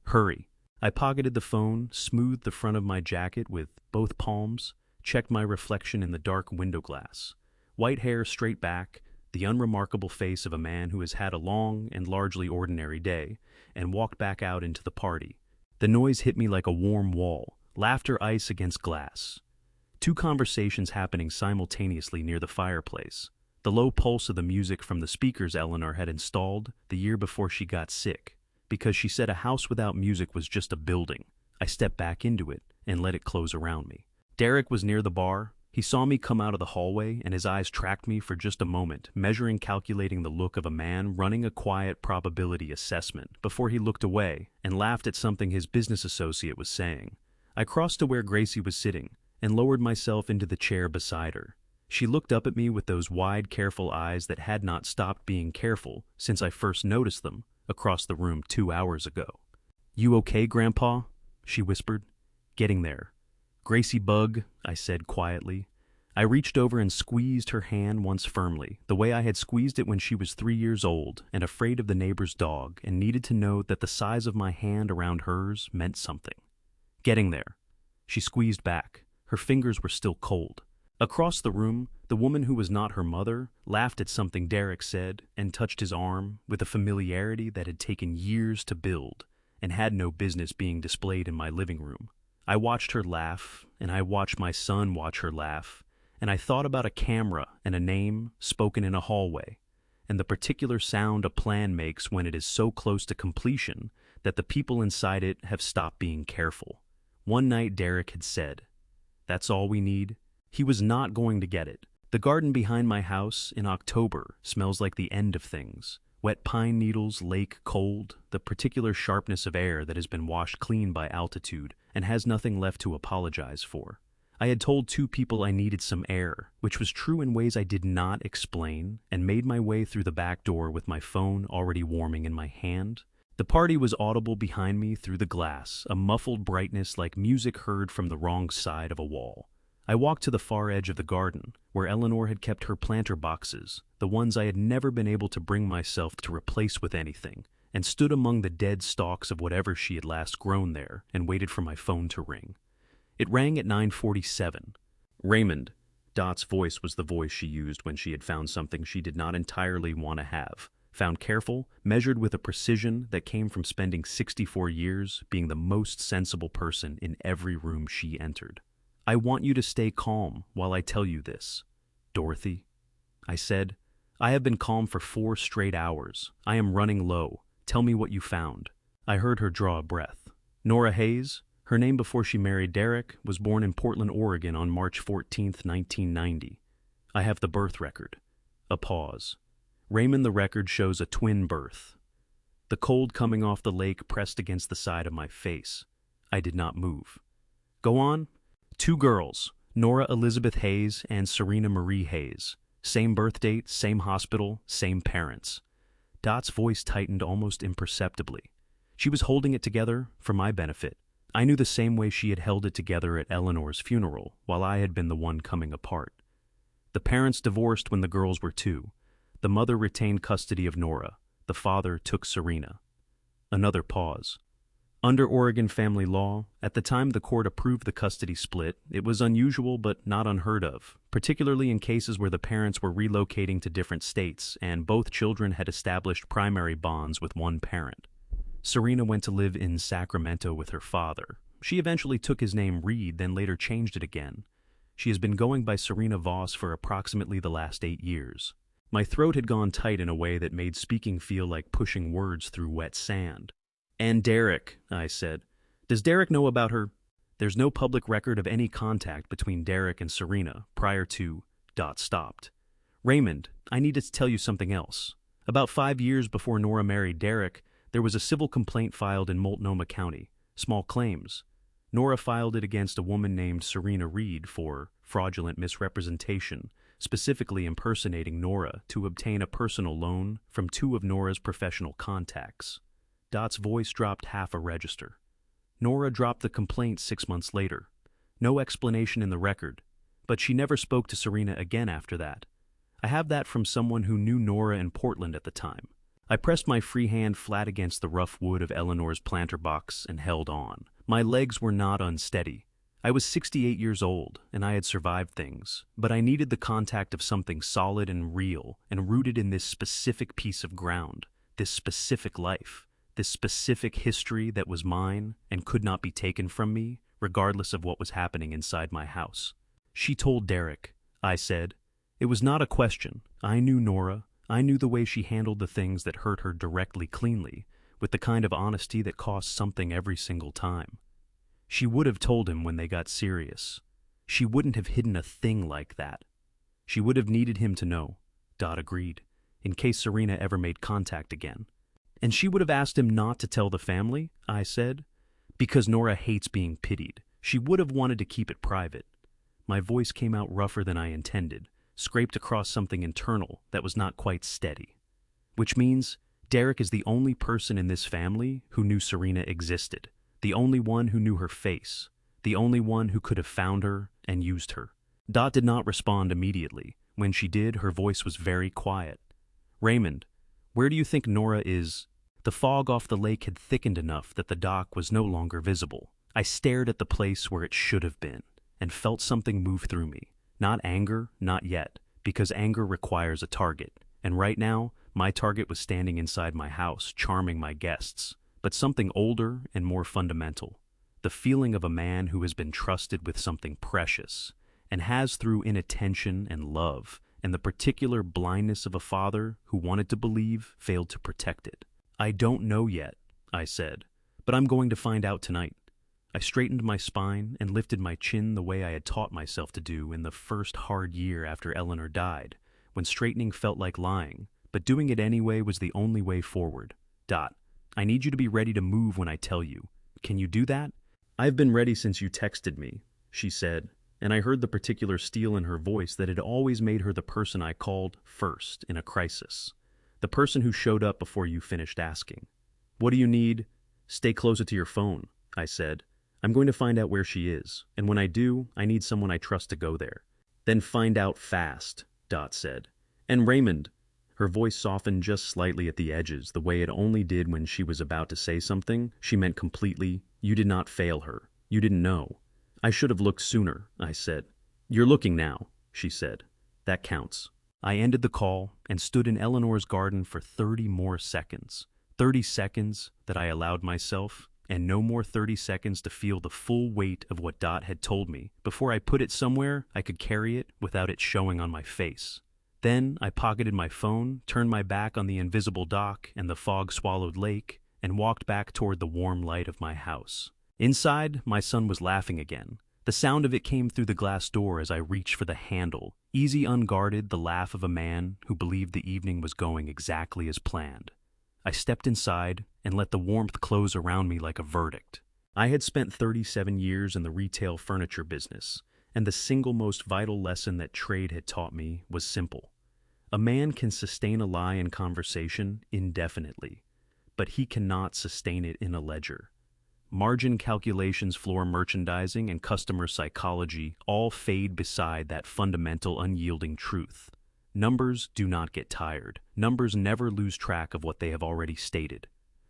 [SPEAKER 1] Hurry." I pocketed the phone, smoothed the front of my jacket with both palms, checked my reflection in the dark window glass. White hair straight back, the unremarkable face of a man who has had a long and largely ordinary day, and walked back out into the party. The noise hit me like a warm wall, laughter ice against glass. 2 conversations happening simultaneously near the fireplace. The low pulse of the music from the speakers Eleanor had installed the year before she got sick, because she said a house without music was just a building. I stepped back into it and let it close around me. Derek was near the bar. He saw me come out of the hallway, and his eyes tracked me for just a moment, measuring, calculating the look of a man running a quiet probability assessment before he looked away and laughed at something his business associate was saying. I crossed to where Gracie was sitting and lowered myself into the chair beside her. She looked up at me with those wide, careful eyes that had not stopped being careful since I first noticed them across the room 2 hours ago. "You okay, Grandpa?" she whispered. "Getting there." "Gracie Bug," I said quietly. I reached over and squeezed her hand once firmly, the way I had squeezed it when she was 3 years old and afraid of the neighbor's dog and needed to know that the size of my hand around hers meant something. "Getting there." She squeezed back. Her fingers were still cold. Across the room, the woman who was not her mother laughed at something Derek said and touched his arm with a familiarity that had taken years to build and had no business being displayed in my living room. I watched her laugh, and I watched my son watch her laugh, and I thought about a camera and a name spoken in a hallway, and the particular sound a plan makes when it is so close to completion that the people inside it have stopped being careful. One night Derek had said, "That's all we need." He was not going to get it. The garden behind my house in October smells like the end of things. Wet pine needles, lake cold, the particular sharpness of air that has been washed clean by altitude and has nothing left to apologize for. I had told 2 people I needed some air, which was true in ways I did not explain, and made my way through the back door with my phone already warming in my hand. The party was audible behind me through the glass, a muffled brightness like music heard from the wrong side of a wall. I walked to the far edge of the garden, where Eleanor had kept her planter boxes, the ones I had never been able to bring myself to replace with anything, and stood among the dead stalks of whatever she had last grown there and waited for my phone to ring. It rang at 9:47. Raymond. Dot's voice was the voice she used when she had found something she did not entirely want to have. Found careful, measured with a precision that came from spending 64 years being the most sensible person in every room she entered. "I want you to stay calm while I tell you this, Dorothy," I said. "I have been calm for 4 straight hours. I am running low. Tell me what you found." I heard her draw a breath. Nora Hayes, her name before she married Derek, was born in Portland, Oregon on March 14, 1990. I have the birth record. A pause. Raymond, the record shows a twin birth. The cold coming off the lake pressed against the side of my face. I did not move. "Go on." 2 girls, Nora Elizabeth Hayes and Serena Marie Hayes. Same birth date, same hospital, same parents. Dot's voice tightened almost imperceptibly. She was holding it together for my benefit. I knew the same way she had held it together at Eleanor's funeral, while I had been the one coming apart. The parents divorced when the girls were 2. The mother retained custody of Nora. The father took Serena. Another pause. Under Oregon family law, at the time the court approved the custody split, it was unusual but not unheard of, particularly in cases where the parents were relocating to different states and both children had established primary bonds with one parent. Serena went to live in Sacramento with her father. She eventually took his name Reed, then later changed it again. She has been going by Serena Voss for approximately the last 8 years. My throat had gone tight in a way that made speaking feel like pushing words through wet sand. "And Derek," I said. "Does Derek know about her?" There's no public record of any contact between Derek and Serena prior to... Dot stopped. "Raymond, I need to tell you something else. About 5 years before Nora married Derek, there was a civil complaint filed in Multnomah County. Small claims. Nora filed it against a woman named Serena Reed for fraudulent misrepresentation, specifically impersonating Nora to obtain a personal loan from 2 of Nora's professional contacts." Dot's voice dropped half a register. "Nora dropped the complaint 6 months later. No explanation in the record, but she never spoke to Serena again after that. I have that from someone who knew Nora in Portland at the time." I pressed my free hand flat against the rough wood of Eleanor's planter box and held on. My legs were not unsteady. I was 68 years old, and I had survived things, but I needed the contact of something solid and real and rooted in this specific piece of ground, this specific life. This specific history that was mine and could not be taken from me, regardless of what was happening inside my house. "She told Derek," I said. It was not a question. I knew Nora. I knew the way she handled the things that hurt her directly cleanly, with the kind of honesty that costs something every single time. She would have told him when they got serious. She wouldn't have hidden a thing like that. She would have needed him to know, Dot agreed, in case Serena ever made contact again. "And she would have asked him not to tell the family," I said, "because Nora hates being pitied. She would have wanted to keep it private." My voice came out rougher than I intended, scraped across something internal that was not quite steady. "Which means Derek is the only person in this family who knew Serena existed, the only one who knew her face, the only one who could have found her and used her." Dot did not respond immediately. When she did, her voice was very quiet. "Raymond, where do you think Nora is?" The fog off the lake had thickened enough that the dock was no longer visible. I stared at the place where it should have been, and felt something move through me. Not anger, not yet, because anger requires a target, and right now, my target was standing inside my house, charming my guests, but something older and more fundamental. The feeling of a man who has been trusted with something precious, and has through inattention and love, and the particular blindness of a father who wanted to believe, failed to protect it. "I don't know yet," I said. But I'm going to find out tonight. I straightened my spine and lifted my chin the way I had taught myself to do in the first hard year after Eleanor died, when straightening felt like lying, but doing it anyway was the only way forward. I need you to be ready to move when I tell you. Can you do that? I've been ready since you texted me, she said, and I heard the particular steel in her voice that had always made her the person I called first in a crisis. The person who showed up before you finished asking. What do you need? Stay closer to your phone, I said. I'm going to find out where she is, and when I do, I need someone I trust to go there. Then find out fast, Dot said. And Raymond. Her voice softened just slightly at the edges, the way it only did when she was about to say something. She meant completely, you did not fail her. You didn't know. I should have looked sooner, I said. You're looking now, she said. That counts. I ended the call and stood in Eleanor's garden for 30 more seconds. 30 seconds that I allowed myself, and no more 30 seconds to feel the full weight of what Dot had told me before I put it somewhere I could carry it without it showing on my face. Then I pocketed my phone, turned my back on the invisible dock and the fog-swallowed lake, and walked back toward the warm light of my house. Inside, my son was laughing again. The sound of it came through the glass door as I reached for the handle, easy unguarded, the laugh of a man who believed the evening was going exactly as planned. I stepped inside and let the warmth close around me like a verdict. I had spent 37 years in the retail furniture business, and the single most vital lesson that trade had taught me was simple. A man can sustain a lie in conversation indefinitely, but he cannot sustain it in a ledger. Margin calculations, floor merchandising, and customer psychology all fade beside that fundamental unyielding truth. Numbers do not get tired. Numbers never lose track of what they have already stated.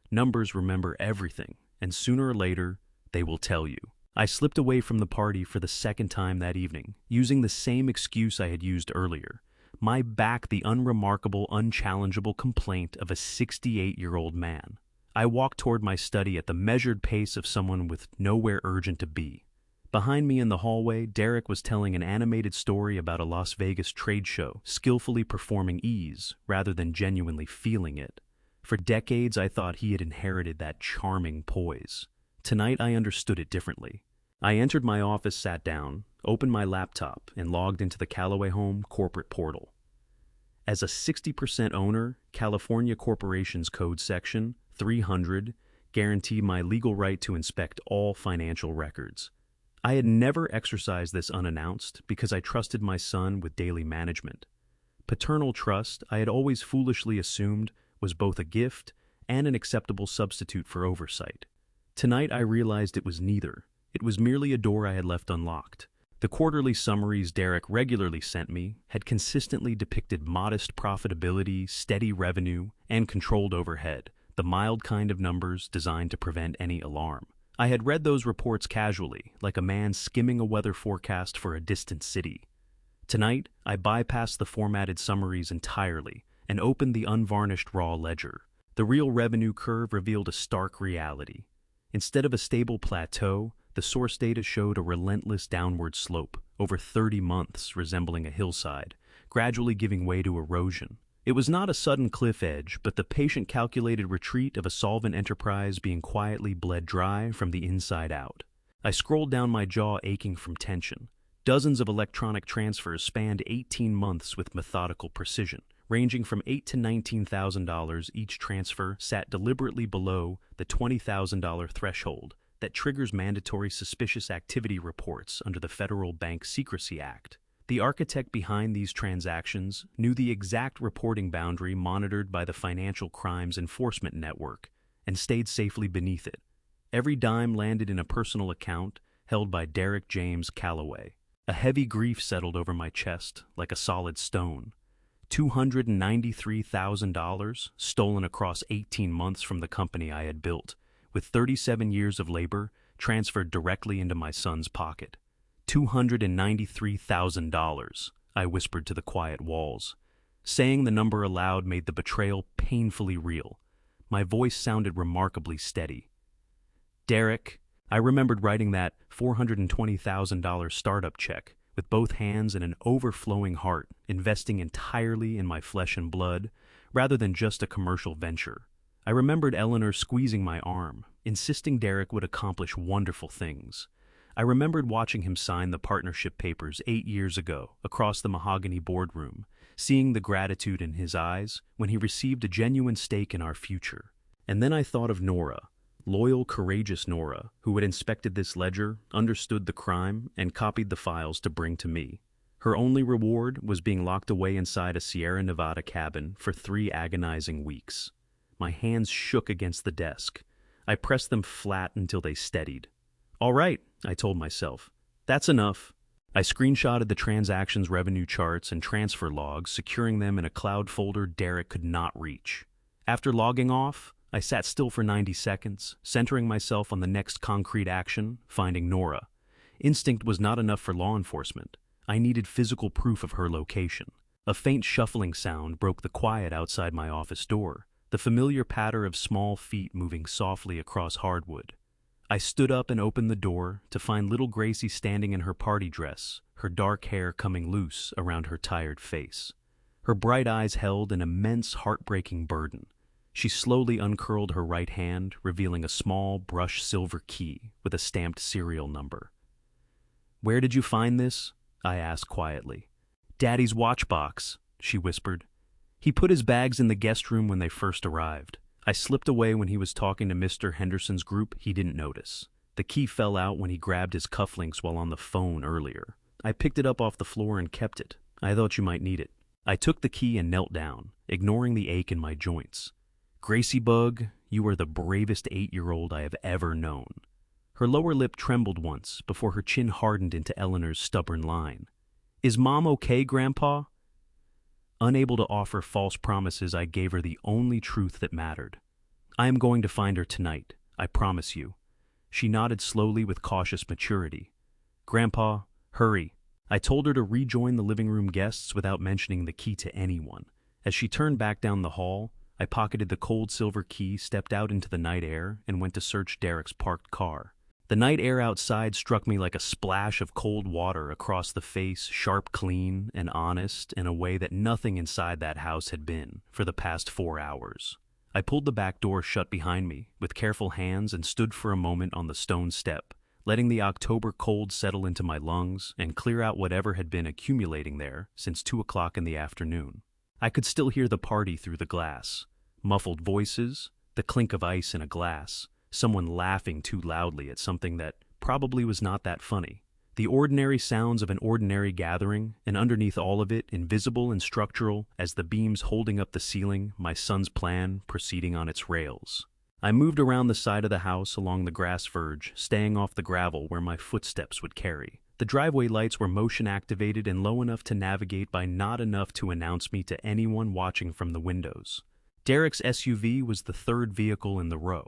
[SPEAKER 1] Numbers remember everything, and sooner or later, they will tell you. I slipped away from the party for the second time that evening, using the same excuse I had used earlier. My back, the unremarkable, unchallengeable complaint of a 68-year-old man. I walked toward my study at the measured pace of someone with nowhere urgent to be. Behind me in the hallway, Derek was telling an animated story about a Las Vegas trade show, skillfully performing ease rather than genuinely feeling it. For decades, I thought he had inherited that charming poise. Tonight, I understood it differently. I entered my office, sat down, opened my laptop, and logged into the Callaway Home corporate portal. As a 60% owner, California Corporations Code Section 300 guaranteed my legal right to inspect all financial records. I had never exercised this unannounced because I trusted my son with daily management. Paternal trust, I had always foolishly assumed, was both a gift and an acceptable substitute for oversight. Tonight I realized it was neither. It was merely a door I had left unlocked. The quarterly summaries Derek regularly sent me had consistently depicted modest profitability, steady revenue, and controlled overhead, the mild kind of numbers designed to prevent any alarm. I had read those reports casually, like a man skimming a weather forecast for a distant city. Tonight, I bypassed the formatted summaries entirely and opened the unvarnished raw ledger. The real revenue curve revealed a stark reality. Instead of a stable plateau, the source data showed a relentless downward slope, over 30 months resembling a hillside, gradually giving way to erosion. It was not a sudden cliff edge, but the patient calculated retreat of a solvent enterprise being quietly bled dry from the inside out. I scrolled down, my jaw aching from tension. Dozens of electronic transfers spanned 18 months with methodical precision, ranging from $8,000 to $19,000. Each transfer sat deliberately below the $20,000 threshold that triggers mandatory suspicious activity reports under the Federal Bank Secrecy Act. The architect behind these transactions knew the exact reporting boundary monitored by the Financial Crimes Enforcement Network and stayed safely beneath it. Every dime landed in a personal account held by Derek James Callaway. A heavy grief settled over my chest like a solid stone. $293,000 stolen across 18 months from the company I had built, with 37 years of labor transferred directly into my son's pocket. $293,000, I whispered to the quiet walls. Saying the number aloud made the betrayal painfully real. My voice sounded remarkably steady. Derek, I remembered writing that $420,000 startup check with both hands and an overflowing heart, investing entirely in my flesh and blood, rather than just a commercial venture. I remembered Eleanor squeezing my arm, insisting Derek would accomplish wonderful things. I remembered watching him sign the partnership papers 8 years ago across the mahogany boardroom, seeing the gratitude in his eyes when he received a genuine stake in our future. And then I thought of Nora, loyal, courageous Nora, who had inspected this ledger, understood the crime, and copied the files to bring to me. Her only reward was being locked away inside a Sierra Nevada cabin for 3 agonizing weeks. My hands shook against the desk. I pressed them flat until they steadied. "All right," I told myself. "That's enough." I screenshotted the transactions revenue charts and transfer logs, securing them in a cloud folder Derek could not reach. After logging off, I sat still for 90 seconds, centering myself on the next concrete action, finding Nora. Instinct was not enough for law enforcement. I needed physical proof of her location. A faint shuffling sound broke the quiet outside my office door, the familiar patter of small feet moving softly across hardwood. I stood up and opened the door to find little Gracie standing in her party dress, her dark hair coming loose around her tired face. Her bright eyes held an immense, heartbreaking burden. She slowly uncurled her right hand, revealing a small, brushed silver key with a stamped serial number. "Where did you find this?" I asked quietly. "Daddy's watch box," she whispered. "He put his bags in the guest room when they first arrived. I slipped away when he was talking to Mr. Henderson's group. He didn't notice. The key fell out when he grabbed his cufflinks while on the phone earlier. I picked it up off the floor and kept it. I thought you might need it." I took the key and knelt down, ignoring the ache in my joints. "Gracie Bug, you are the bravest 8-year-old I have ever known." Her lower lip trembled once before her chin hardened into Eleanor's stubborn line. "Is Mom okay, Grandpa?" Unable to offer false promises, I gave her the only truth that mattered. "I am going to find her tonight, I promise you." She nodded slowly with cautious maturity. "Grandpa, hurry." I told her to rejoin the living room guests without mentioning the key to anyone. As she turned back down the hall, I pocketed the cold silver key, stepped out into the night air, and went to search Derek's parked car. The night air outside struck me like a splash of cold water across the face, sharp, clean, and honest, in a way that nothing inside that house had been for the past 4 hours. I pulled the back door shut behind me with careful hands and stood for a moment on the stone step, letting the October cold settle into my lungs and clear out whatever had been accumulating there since 2 o'clock in the afternoon. I could still hear the party through the glass. Muffled voices, the clink of ice in a glass, someone laughing too loudly at something that probably was not that funny. The ordinary sounds of an ordinary gathering, and underneath all of it, invisible and structural, as the beams holding up the ceiling, my son's plan proceeding on its rails. I moved around the side of the house along the grass verge, staying off the gravel where my footsteps would carry. The driveway lights were motion-activated and low enough to navigate by, not enough to announce me to anyone watching from the windows. Derek's SUV was the third vehicle in the row.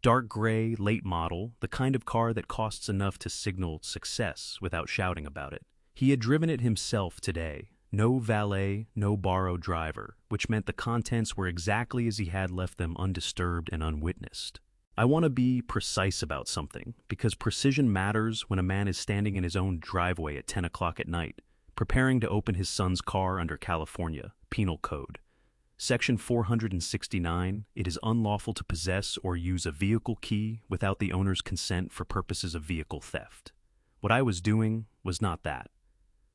[SPEAKER 1] Dark gray, late model, the kind of car that costs enough to signal success without shouting about it. He had driven it himself today. No valet, no borrowed driver, which meant the contents were exactly as he had left them, undisturbed and unwitnessed. I want to be precise about something, because precision matters when a man is standing in his own driveway at 10 o'clock at night, preparing to open his son's car under California Penal Code. Section 469, it is unlawful to possess or use a vehicle key without the owner's consent for purposes of vehicle theft. What I was doing was not that.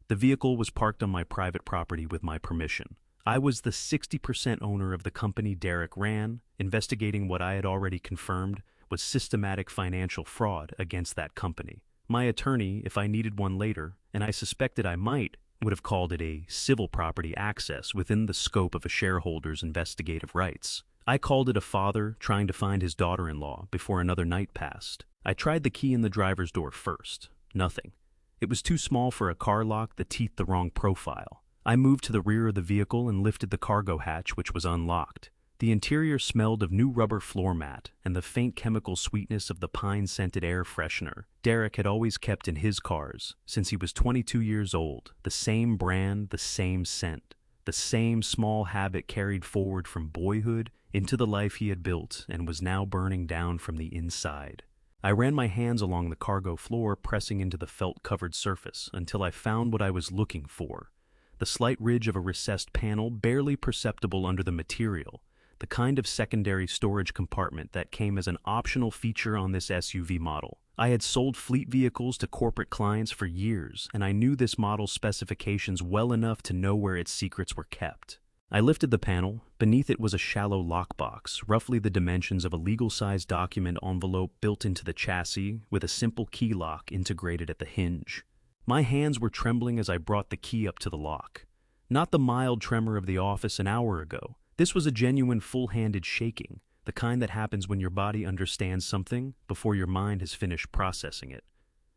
[SPEAKER 1] The vehicle was parked on my private property with my permission. I was the 60% owner of the company Derek ran, investigating what I had already confirmed was systematic financial fraud against that company. My attorney, if I needed one later, and I suspected I might, would have called it a civil property access within the scope of a shareholder's investigative rights. I called it a father trying to find his daughter-in-law before another night passed. I tried the key in the driver's door first. Nothing. It was too small for a car lock, the teeth the wrong profile. I moved to the rear of the vehicle and lifted the cargo hatch, which was unlocked. The interior smelled of new rubber floor mat and the faint chemical sweetness of the pine-scented air freshener Derek had always kept in his cars since he was 22 years old. The same brand, the same scent, the same small habit carried forward from boyhood into the life he had built and was now burning down from the inside. I ran my hands along the cargo floor, pressing into the felt-covered surface until I found what I was looking for. The slight ridge of a recessed panel, barely perceptible under the material, the kind of secondary storage compartment that came as an optional feature on this SUV model. I had sold fleet vehicles to corporate clients for years, and I knew this model's specifications well enough to know where its secrets were kept. I lifted the panel. Beneath it was a shallow lockbox, roughly the dimensions of a legal-sized document envelope built into the chassis, with a simple key lock integrated at the hinge. My hands were trembling as I brought the key up to the lock. Not the mild tremor of the office an hour ago. This was a genuine full-handed shaking, the kind that happens when your body understands something before your mind has finished processing it.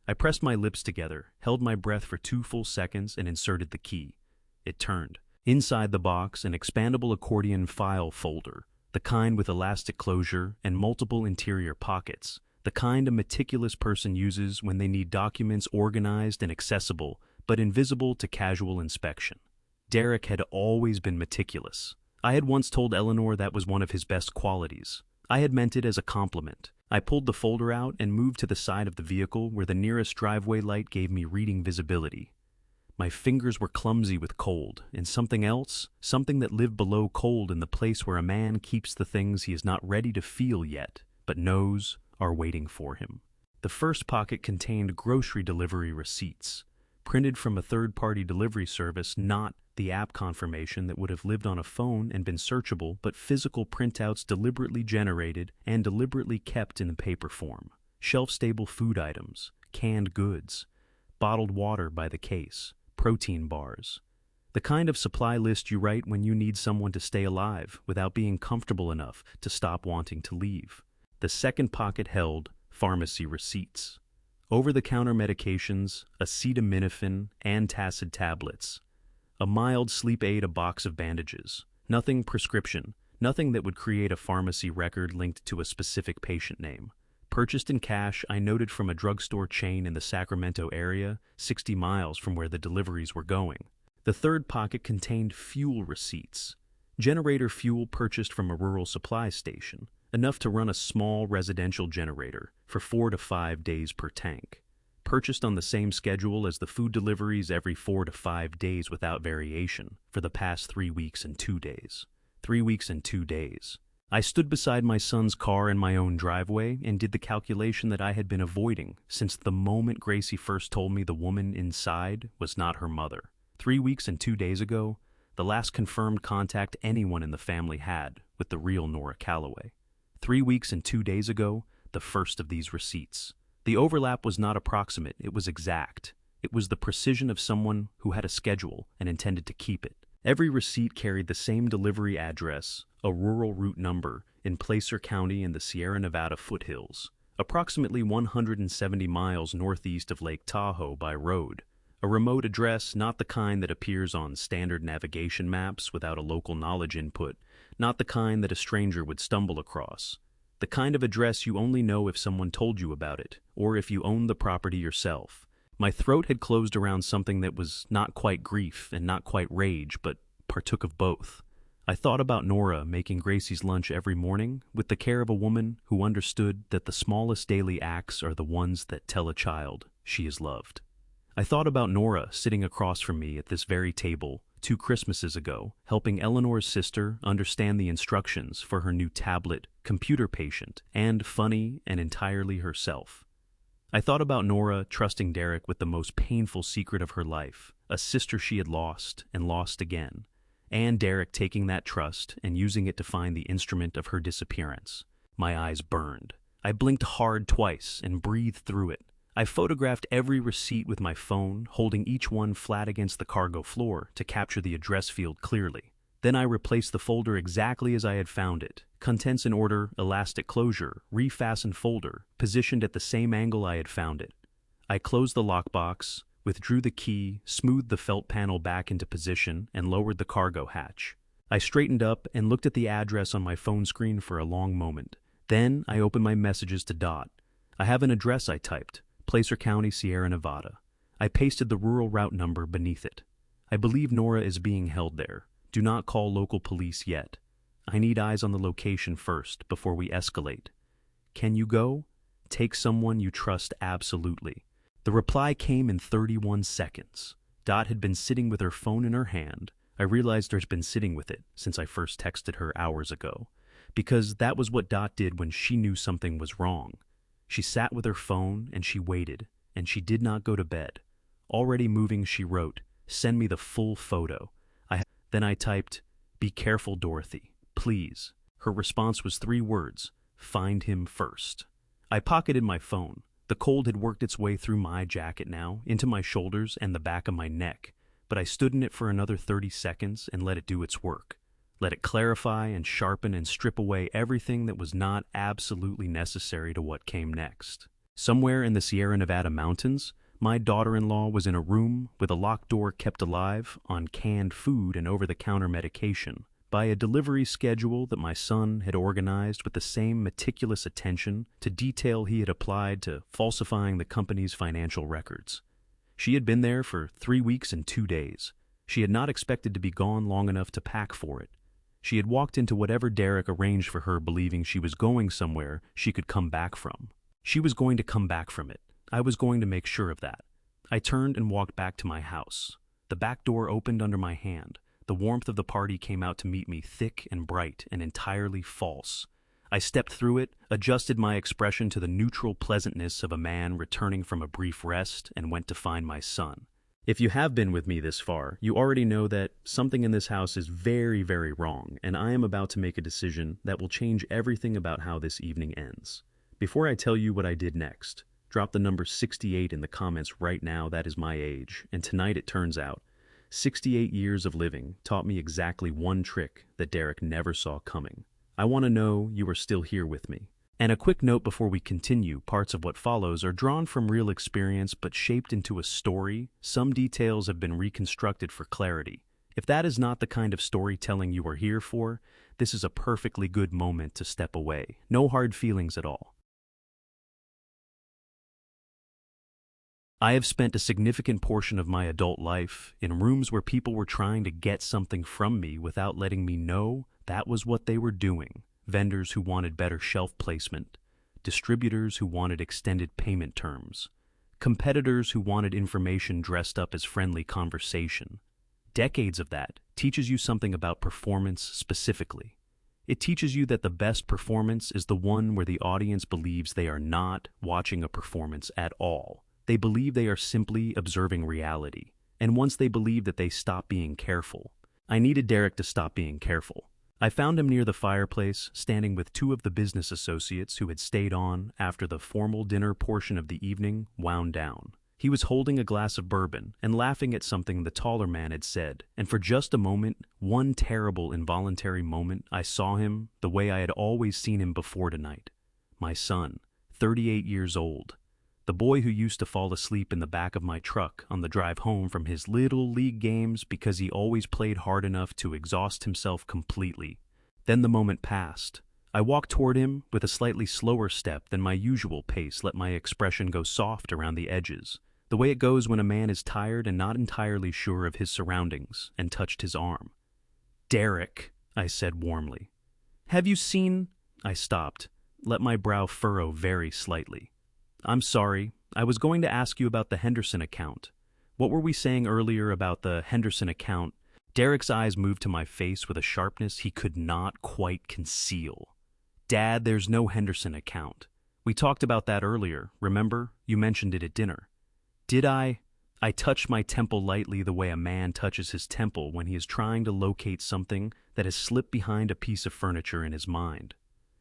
[SPEAKER 1] I pressed my lips together, held my breath for 2 full seconds, and inserted the key. It turned. Inside the box, an expandable accordion file folder, the kind with elastic closure and multiple interior pockets, the kind a meticulous person uses when they need documents organized and accessible, but invisible to casual inspection. Derek had always been meticulous. I had once told Eleanor that was one of his best qualities. I had meant it as a compliment. I pulled the folder out and moved to the side of the vehicle where the nearest driveway light gave me reading visibility. My fingers were clumsy with cold, and something else, something that lived below cold in the place where a man keeps the things he is not ready to feel yet, but knows are waiting for him. The first pocket contained grocery delivery receipts, printed from a third-party delivery service, not the app confirmation that would have lived on a phone and been searchable, but physical printouts deliberately generated and deliberately kept in paper form. Shelf-stable food items, canned goods, bottled water by the case, protein bars. The kind of supply list you write when you need someone to stay alive without being comfortable enough to stop wanting to leave. The second pocket held pharmacy receipts. Over-the-counter medications, acetaminophen, antacid tablets. A mild sleep aid, a box of bandages. Nothing prescription, nothing that would create a pharmacy record linked to a specific patient name. Purchased in cash, I noted, from a drugstore chain in the Sacramento area, 60 miles from where the deliveries were going. The third pocket contained fuel receipts. Generator fuel purchased from a rural supply station, enough to run a small residential generator for 4 to 5 days per tank. Purchased on the same schedule as the food deliveries, every 4 to 5 days without variation, for the past 3 weeks and 2 days. 3 weeks and 2 days. I stood beside my son's car in my own driveway and did the calculation that I had been avoiding since the moment Gracie first told me the woman inside was not her mother. 3 weeks and 2 days ago, the last confirmed contact anyone in the family had with the real Nora Calloway. 3 weeks and 2 days ago, the first of these receipts. The overlap was not approximate, it was exact. It was the precision of someone who had a schedule and intended to keep it. Every receipt carried the same delivery address, a rural route number, in Placer County in the Sierra Nevada foothills, approximately 170 miles northeast of Lake Tahoe by road. A remote address, not the kind that appears on standard navigation maps without a local knowledge input, not the kind that a stranger would stumble across. The kind of address you only know if someone told you about it, or if you own the property yourself. My throat had closed around something that was not quite grief and not quite rage, but partook of both. I thought about Nora making Gracie's lunch every morning with the care of a woman who understood that the smallest daily acts are the ones that tell a child she is loved. I thought about Nora sitting across from me at this very table 2 Christmases ago, helping Eleanor's sister understand the instructions for her new tablet computer patient, and funny and entirely herself. I thought about Nora trusting Derek with the most painful secret of her life, a sister she had lost and lost again, and Derek taking that trust and using it to find the instrument of her disappearance. My eyes burned. I blinked hard twice and breathed through it. I photographed every receipt with my phone, holding each one flat against the cargo floor to capture the address field clearly. Then I replaced the folder exactly as I had found it. Contents in order, elastic closure, refastened folder, positioned at the same angle I had found it. I closed the lockbox, withdrew the key, smoothed the felt panel back into position, and lowered the cargo hatch. I straightened up and looked at the address on my phone screen for a long moment. Then I opened my messages to Dot. I have an address, I typed. Placer County, Sierra Nevada. I pasted the rural route number beneath it. I believe Nora is being held there. Do not call local police yet. I need eyes on the location first before we escalate. Can you go? Take someone you trust absolutely. The reply came in 31 seconds. Dot had been sitting with her phone in her hand, I realized there's been sitting with it since I first texted her hours ago, because that was what Dot did when she knew something was wrong. She sat with her phone and she waited, and she did not go to bed. Already moving, she wrote, "Send me the full photo." Then I typed, "Be careful, Dorothy, please." Her response was 3 words, "Find him first." I pocketed my phone. The cold had worked its way through my jacket now, into my shoulders and the back of my neck, but I stood in it for another 30 seconds and let it do its work. Let it clarify and sharpen and strip away everything that was not absolutely necessary to what came next. Somewhere in the Sierra Nevada mountains, my daughter-in-law was in a room with a locked door kept alive on canned food and over-the-counter medication by a delivery schedule that my son had organized with the same meticulous attention to detail he had applied to falsifying the company's financial records. She had been there for 3 weeks and 2 days. She had not expected to be gone long enough to pack for it. She had walked into whatever Derek arranged for her believing she was going somewhere she could come back from. She was going to come back from it. I was going to make sure of that. I turned and walked back to my house. The back door opened under my hand. The warmth of the party came out to meet me, thick and bright and entirely false. I stepped through it, adjusted my expression to the neutral pleasantness of a man returning from a brief rest, and went to find my son. If you have been with me this far, you already know that something in this house is very, very wrong, and I am about to make a decision that will change everything about how this evening ends. Before I tell you what I did next, drop the number 68 in the comments right now. That is my age, and tonight it turns out 68 years of living taught me exactly one trick that Derek never saw coming. I want to know you are still here with me. And a quick note before we continue, parts of what follows are drawn from real experience but shaped into a story. Some details have been reconstructed for clarity. If that is not the kind of storytelling you are here for, this is a perfectly good moment to step away. No hard feelings at all. I have spent a significant portion of my adult life in rooms where people were trying to get something from me without letting me know that was what they were doing. Vendors who wanted better shelf placement, distributors who wanted extended payment terms, competitors who wanted information dressed up as friendly conversation. Decades of that teaches you something about performance specifically. It teaches you that the best performance is the one where the audience believes they are not watching a performance at all. They believe they are simply observing reality. And once they believe that, they stop being careful. I needed Derek to stop being careful. I found him near the fireplace, standing with 2 of the business associates who had stayed on after the formal dinner portion of the evening wound down. He was holding a glass of bourbon and laughing at something the taller man had said, and for just a moment, one terrible involuntary moment, I saw him the way I had always seen him before tonight. My son, 38 years old. The boy who used to fall asleep in the back of my truck on the drive home from his little league games because he always played hard enough to exhaust himself completely. Then the moment passed. I walked toward him with a slightly slower step than my usual pace, let my expression go soft around the edges, the way it goes when a man is tired and not entirely sure of his surroundings, and touched his arm. "Derek," I said warmly. "Have you seen—" I stopped, let my brow furrow very slightly. "I'm sorry, I was going to ask you about the Henderson account. What were we saying earlier about the Henderson account?" Derek's eyes moved to my face with a sharpness he could not quite conceal. "Dad, there's no Henderson account. We talked about that earlier, remember? You mentioned it at dinner." "Did I?" I touched my temple lightly the way a man touches his temple when he is trying to locate something that has slipped behind a piece of furniture in his mind.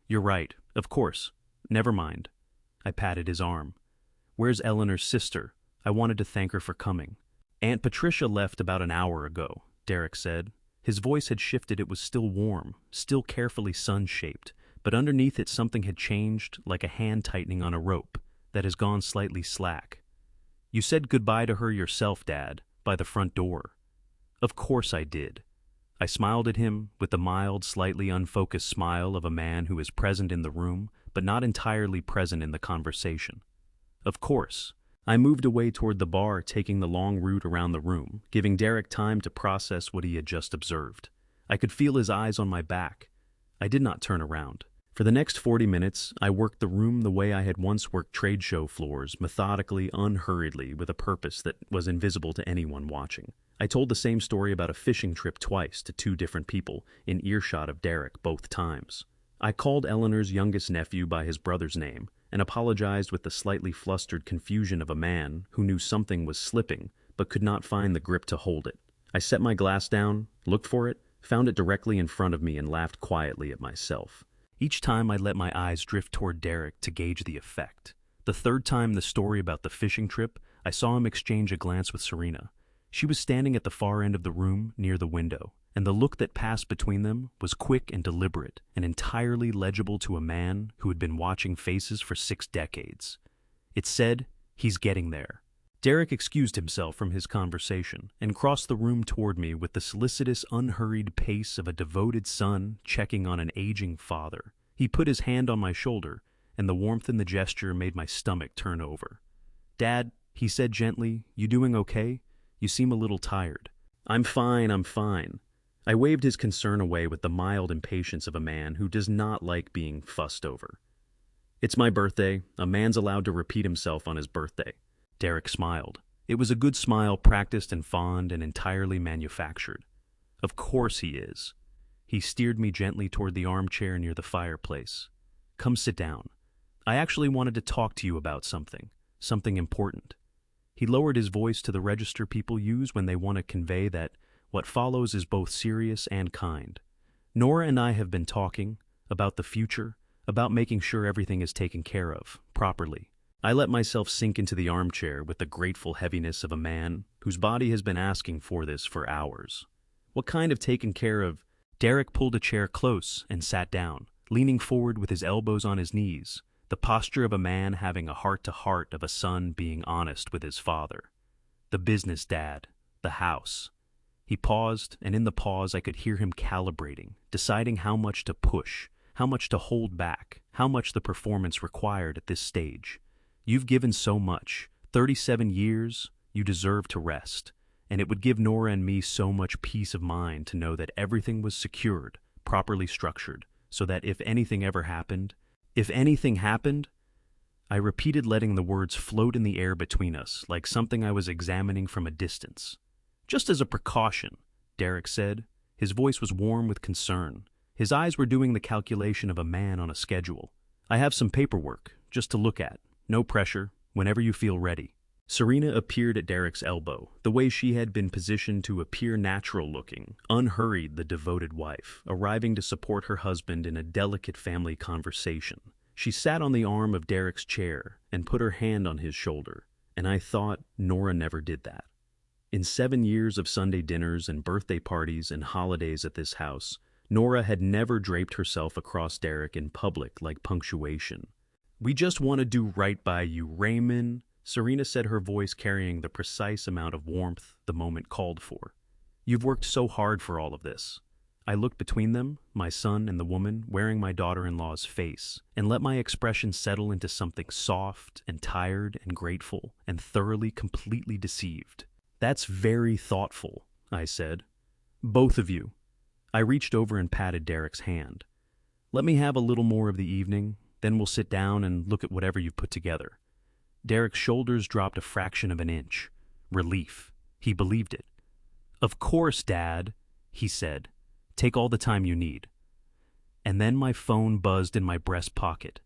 [SPEAKER 1] "You're right, of course. Never mind." I patted his arm. "Where's Eleanor's sister? I wanted to thank her for coming." "Aunt Patricia left about an hour ago," Derek said. His voice had shifted. It was still warm, still carefully sun-shaped, but underneath it something had changed, like a hand tightening on a rope that has gone slightly slack. "You said goodbye to her yourself, Dad, by the front door." "Of course I did." I smiled at him with the mild, slightly unfocused smile of a man who is present in the room, but not entirely present in the conversation. "Of course." I moved away toward the bar, taking the long route around the room, giving Derek time to process what he had just observed. I could feel his eyes on my back. I did not turn around. For the next 40 minutes, I worked the room the way I had once worked trade show floors, methodically, unhurriedly, with a purpose that was invisible to anyone watching. I told the same story about a fishing trip twice to two different people, in earshot of Derek both times. I called Eleanor's youngest nephew by his brother's name and apologized with the slightly flustered confusion of a man who knew something was slipping but could not find the grip to hold it. I set my glass down, looked for it, found it directly in front of me, and laughed quietly at myself. Each time I let my eyes drift toward Derek to gauge the effect. The third time the story about the fishing trip, I saw him exchange a glance with Serena. She was standing at the far end of the room near the window, and the look that passed between them was quick and deliberate and entirely legible to a man who had been watching faces for 6 decades. It said, "He's getting there." Derek excused himself from his conversation and crossed the room toward me with the solicitous, unhurried pace of a devoted son checking on an aging father. He put his hand on my shoulder, and the warmth in the gesture made my stomach turn over. "Dad," he said gently, "you doing okay? You seem a little tired." I'm fine. I waved his concern away with the mild impatience of a man who does not like being fussed over. "It's my birthday. A man's allowed to repeat himself on his birthday." Derek smiled. It was a good smile, practiced and fond and entirely manufactured. "Of course he is." He steered me gently toward the armchair near the fireplace. "Come sit down. I actually wanted to talk to you about something important." He lowered his voice to the register people use when they want to convey that what follows is both serious and kind. "Nora and I have been talking about the future, about making sure everything is taken care of, properly." I let myself sink into the armchair with the grateful heaviness of a man whose body has been asking for this for hours. "What kind of taken care of?" Derek pulled a chair close and sat down, leaning forward with his elbows on his knees, the posture of a man having a heart-to-heart of a son being honest with his father. "The business, Dad. The house." He paused, and in the pause I could hear him calibrating, deciding how much to push, how much to hold back, how much the performance required at this stage. "You've given so much. 37 years, you deserve to rest. And it would give Nora and me so much peace of mind to know that everything was secured, properly structured, so that if anything happened, I repeated, letting the words float in the air between us, like something I was examining from a distance. "Just as a precaution," Derek said. His voice was warm with concern. His eyes were doing the calculation of a man on a schedule. "I have some paperwork, just to look at. No pressure, whenever you feel ready." Serena appeared at Derek's elbow, the way she had been positioned to appear natural-looking, unhurried, the devoted wife, arriving to support her husband in a delicate family conversation. She sat on the arm of Derek's chair and put her hand on his shoulder, and I thought Nora never did that. In 7 years of Sunday dinners and birthday parties and holidays at this house, Nora had never draped herself across Derek in public like punctuation. "We just want to do right by you, Raymond," Serena said, her voice carrying the precise amount of warmth the moment called for. "You've worked so hard for all of this." I looked between them, my son and the woman wearing my daughter-in-law's face, and let my expression settle into something soft and tired and grateful and thoroughly, completely deceived. "That's very thoughtful," I said. "Both of you." I reached over and patted Derek's hand. "Let me have a little more of the evening, then we'll sit down and look at whatever you've put together." Derek's shoulders dropped a fraction of an inch. Relief. He believed it. "Of course, Dad," he said. "Take all the time you need." And then my phone buzzed in my breast pocket.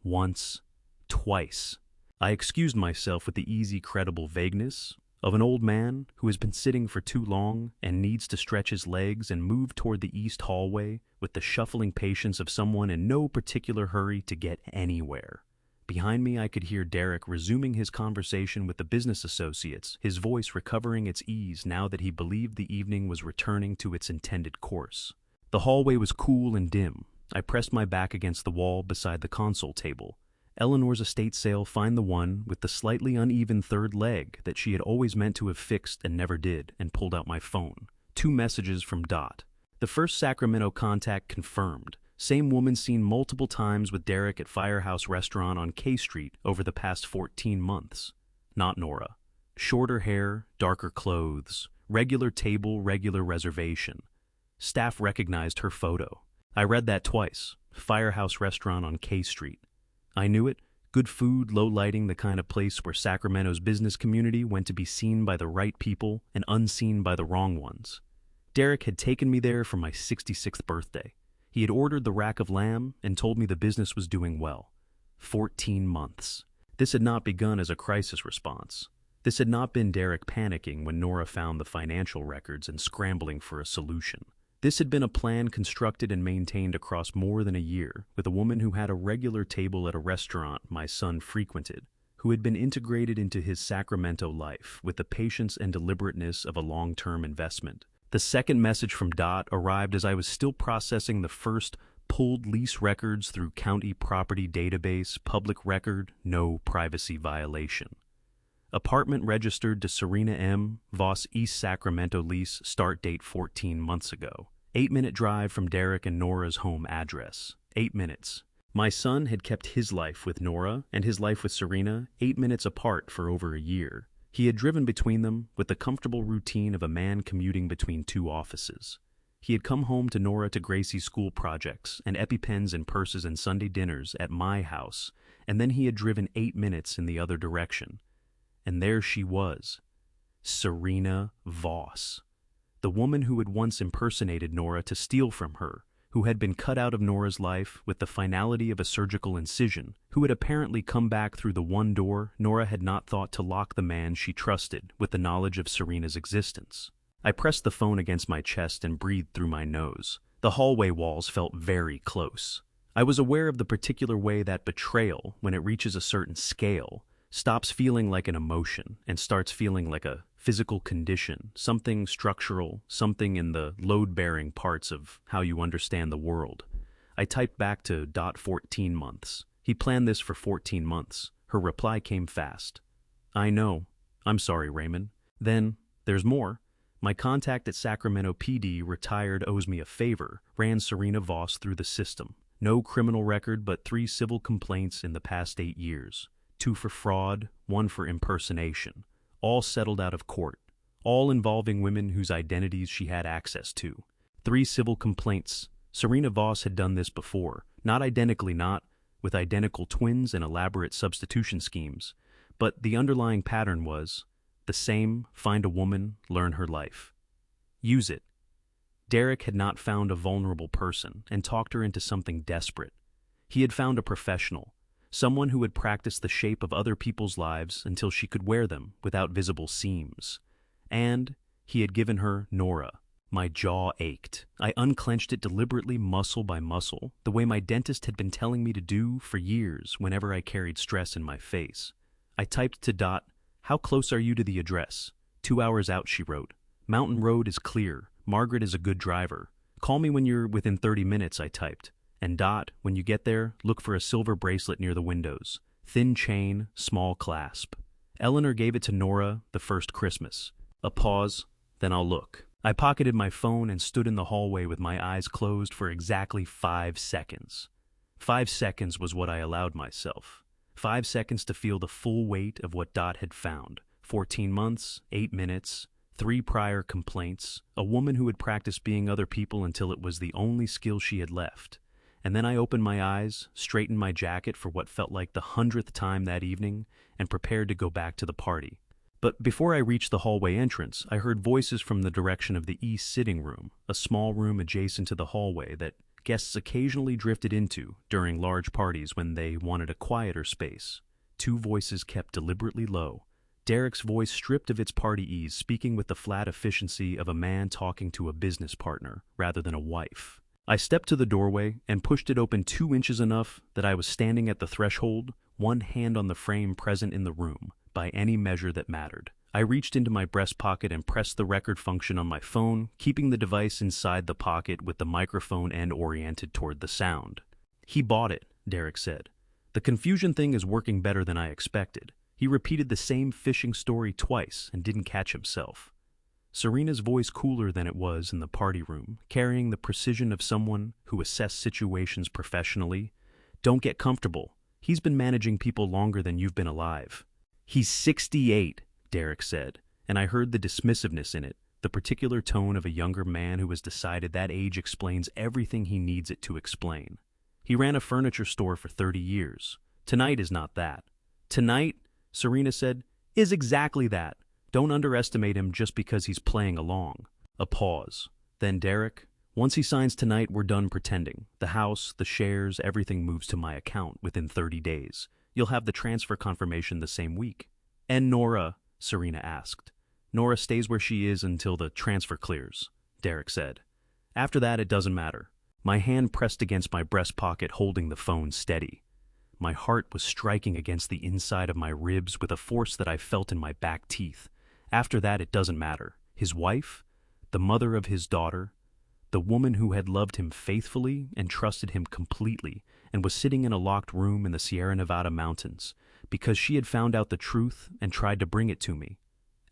[SPEAKER 1] Once, twice. I excused myself with the easy, credible vagueness of an old man who has been sitting for too long and needs to stretch his legs, and moved toward the east hallway with the shuffling patience of someone in no particular hurry to get anywhere. Behind me, I could hear Derek resuming his conversation with the business associates, his voice recovering its ease now that he believed the evening was returning to its intended course. The hallway was cool and dim. I pressed my back against the wall beside the console table. Eleanor's estate sale, find the one with the slightly uneven third leg that she had always meant to have fixed and never did, and pulled out my phone. 2 messages from Dot. The first Sacramento contact confirmed. Same woman seen multiple times with Derek at Firehouse Restaurant on K Street over the past 14 months. Not Nora. Shorter hair, darker clothes, regular table, regular reservation. Staff recognized her photo. I read that twice. Firehouse Restaurant on K Street. I knew it Good food, low lighting, the kind of place where Sacramento's business community went to be seen by the right people and unseen by the wrong ones. Derek had taken me there for my 66th birthday. He had ordered the rack of lamb and told me the business was doing well. 14 months. This had not begun as a crisis response. This had not been Derek panicking when Nora found the financial records and scrambling for a solution. This had been a plan constructed and maintained across more than a year, with a woman who had a regular table at a restaurant my son frequented, who had been integrated into his Sacramento life with the patience and deliberateness of a long-term investment. The second message from Dot arrived as I was still processing the first pulled lease records through county property database, public record, no privacy violation. Apartment registered to Serena M., Voss, East Sacramento lease, start date 14 months ago. 8-minute drive from Derek and Nora's home address. 8 minutes. My son had kept his life with Nora and his life with Serena 8 minutes apart for over a year. He had driven between them with the comfortable routine of a man commuting between two offices. He had come home to Nora to Gracie's school projects and EpiPens and purses and Sunday dinners at my house, and then he had driven 8 minutes in the other direction. And there she was, Serena Voss, the woman who had once impersonated Nora to steal from her, who had been cut out of Nora's life with the finality of a surgical incision, who had apparently come back through the one door Nora had not thought to lock the man she trusted with the knowledge of Serena's existence. I pressed the phone against my chest and breathed through my nose. The hallway walls felt very close. I was aware of the particular way that betrayal, when it reaches a certain scale, stops feeling like an emotion and starts feeling like a physical condition, something structural, something in the load-bearing parts of how you understand the world. I typed back to Dot 14 months. He planned this for 14 months. Her reply came fast. I know. I'm sorry, Raymond. Then, there's more. My contact at Sacramento PD, retired, owes me a favor, ran Serena Voss through the system. No criminal record, but 3 civil complaints in the past 8 years. 2 for fraud, 1 for impersonation, all settled out of court, all involving women whose identities she had access to. 3 civil complaints. Serena Voss had done this before, not identically, not with identical twins and elaborate substitution schemes, but the underlying pattern was the same: find a woman, learn her life. Use it. Derek had not found a vulnerable person and talked her into something desperate. He had found a professional, someone who had practiced the shape of other people's lives until she could wear them without visible seams. And he had given her Nora. My jaw ached. I unclenched it deliberately, muscle by muscle, the way my dentist had been telling me to do for years whenever I carried stress in my face. I typed to Dot, "How close are you to the address?" 2 hours out, she wrote. "Mountain Road is clear. Margaret is a good driver. Call me when you're within 30 minutes, I typed. And Dot, when you get there, look for a silver bracelet near the windows. Thin chain, small clasp. Eleanor gave it to Nora the first Christmas. A pause, then I'll look. I pocketed my phone and stood in the hallway with my eyes closed for exactly 5 seconds. 5 seconds was what I allowed myself. 5 seconds to feel the full weight of what Dot had found. 14 months, 8 minutes, 3 prior complaints, a woman who had practiced being other people until it was the only skill she had left. And then I opened my eyes, straightened my jacket for what felt like the 100th time that evening, and prepared to go back to the party. But before I reached the hallway entrance, I heard voices from the direction of the east sitting room, a small room adjacent to the hallway that guests occasionally drifted into during large parties when they wanted a quieter space. 2 voices kept deliberately low. Derek's voice stripped of its party ease, speaking with the flat efficiency of a man talking to a business partner rather than a wife. I stepped to the doorway and pushed it open 2 inches, enough that I was standing at the threshold, one hand on the frame present in the room, by any measure that mattered. I reached into my breast pocket and pressed the record function on my phone, keeping the device inside the pocket with the microphone end oriented toward the sound. "He bought it," Derek said. "The confusion thing is working better than I expected." He repeated the same phishing story twice and didn't catch himself. Serena's voice cooler than it was in the party room, carrying the precision of someone who assessed situations professionally. "Don't get comfortable. He's been managing people longer than you've been alive." "He's 68, Derek said, and I heard the dismissiveness in it, the particular tone of a younger man who has decided that age explains everything he needs it to explain. He ran a furniture store for 30 years. Tonight is not that. Tonight, Serena said, is exactly that. Don't underestimate him just because he's playing along. A pause. Then Derek, once he signs tonight, we're done pretending. The house, the shares, everything moves to my account within 30 days. You'll have the transfer confirmation the same week. And Nora, Serena asked. Nora stays where she is until the transfer clears, Derek said. After that, it doesn't matter. My hand pressed against my breast pocket, holding the phone steady. My heart was striking against the inside of my ribs with a force that I felt in my back teeth. After that, it doesn't matter. His wife, the mother of his daughter, the woman who had loved him faithfully and trusted him completely and was sitting in a locked room in the Sierra Nevada mountains because she had found out the truth and tried to bring it to me.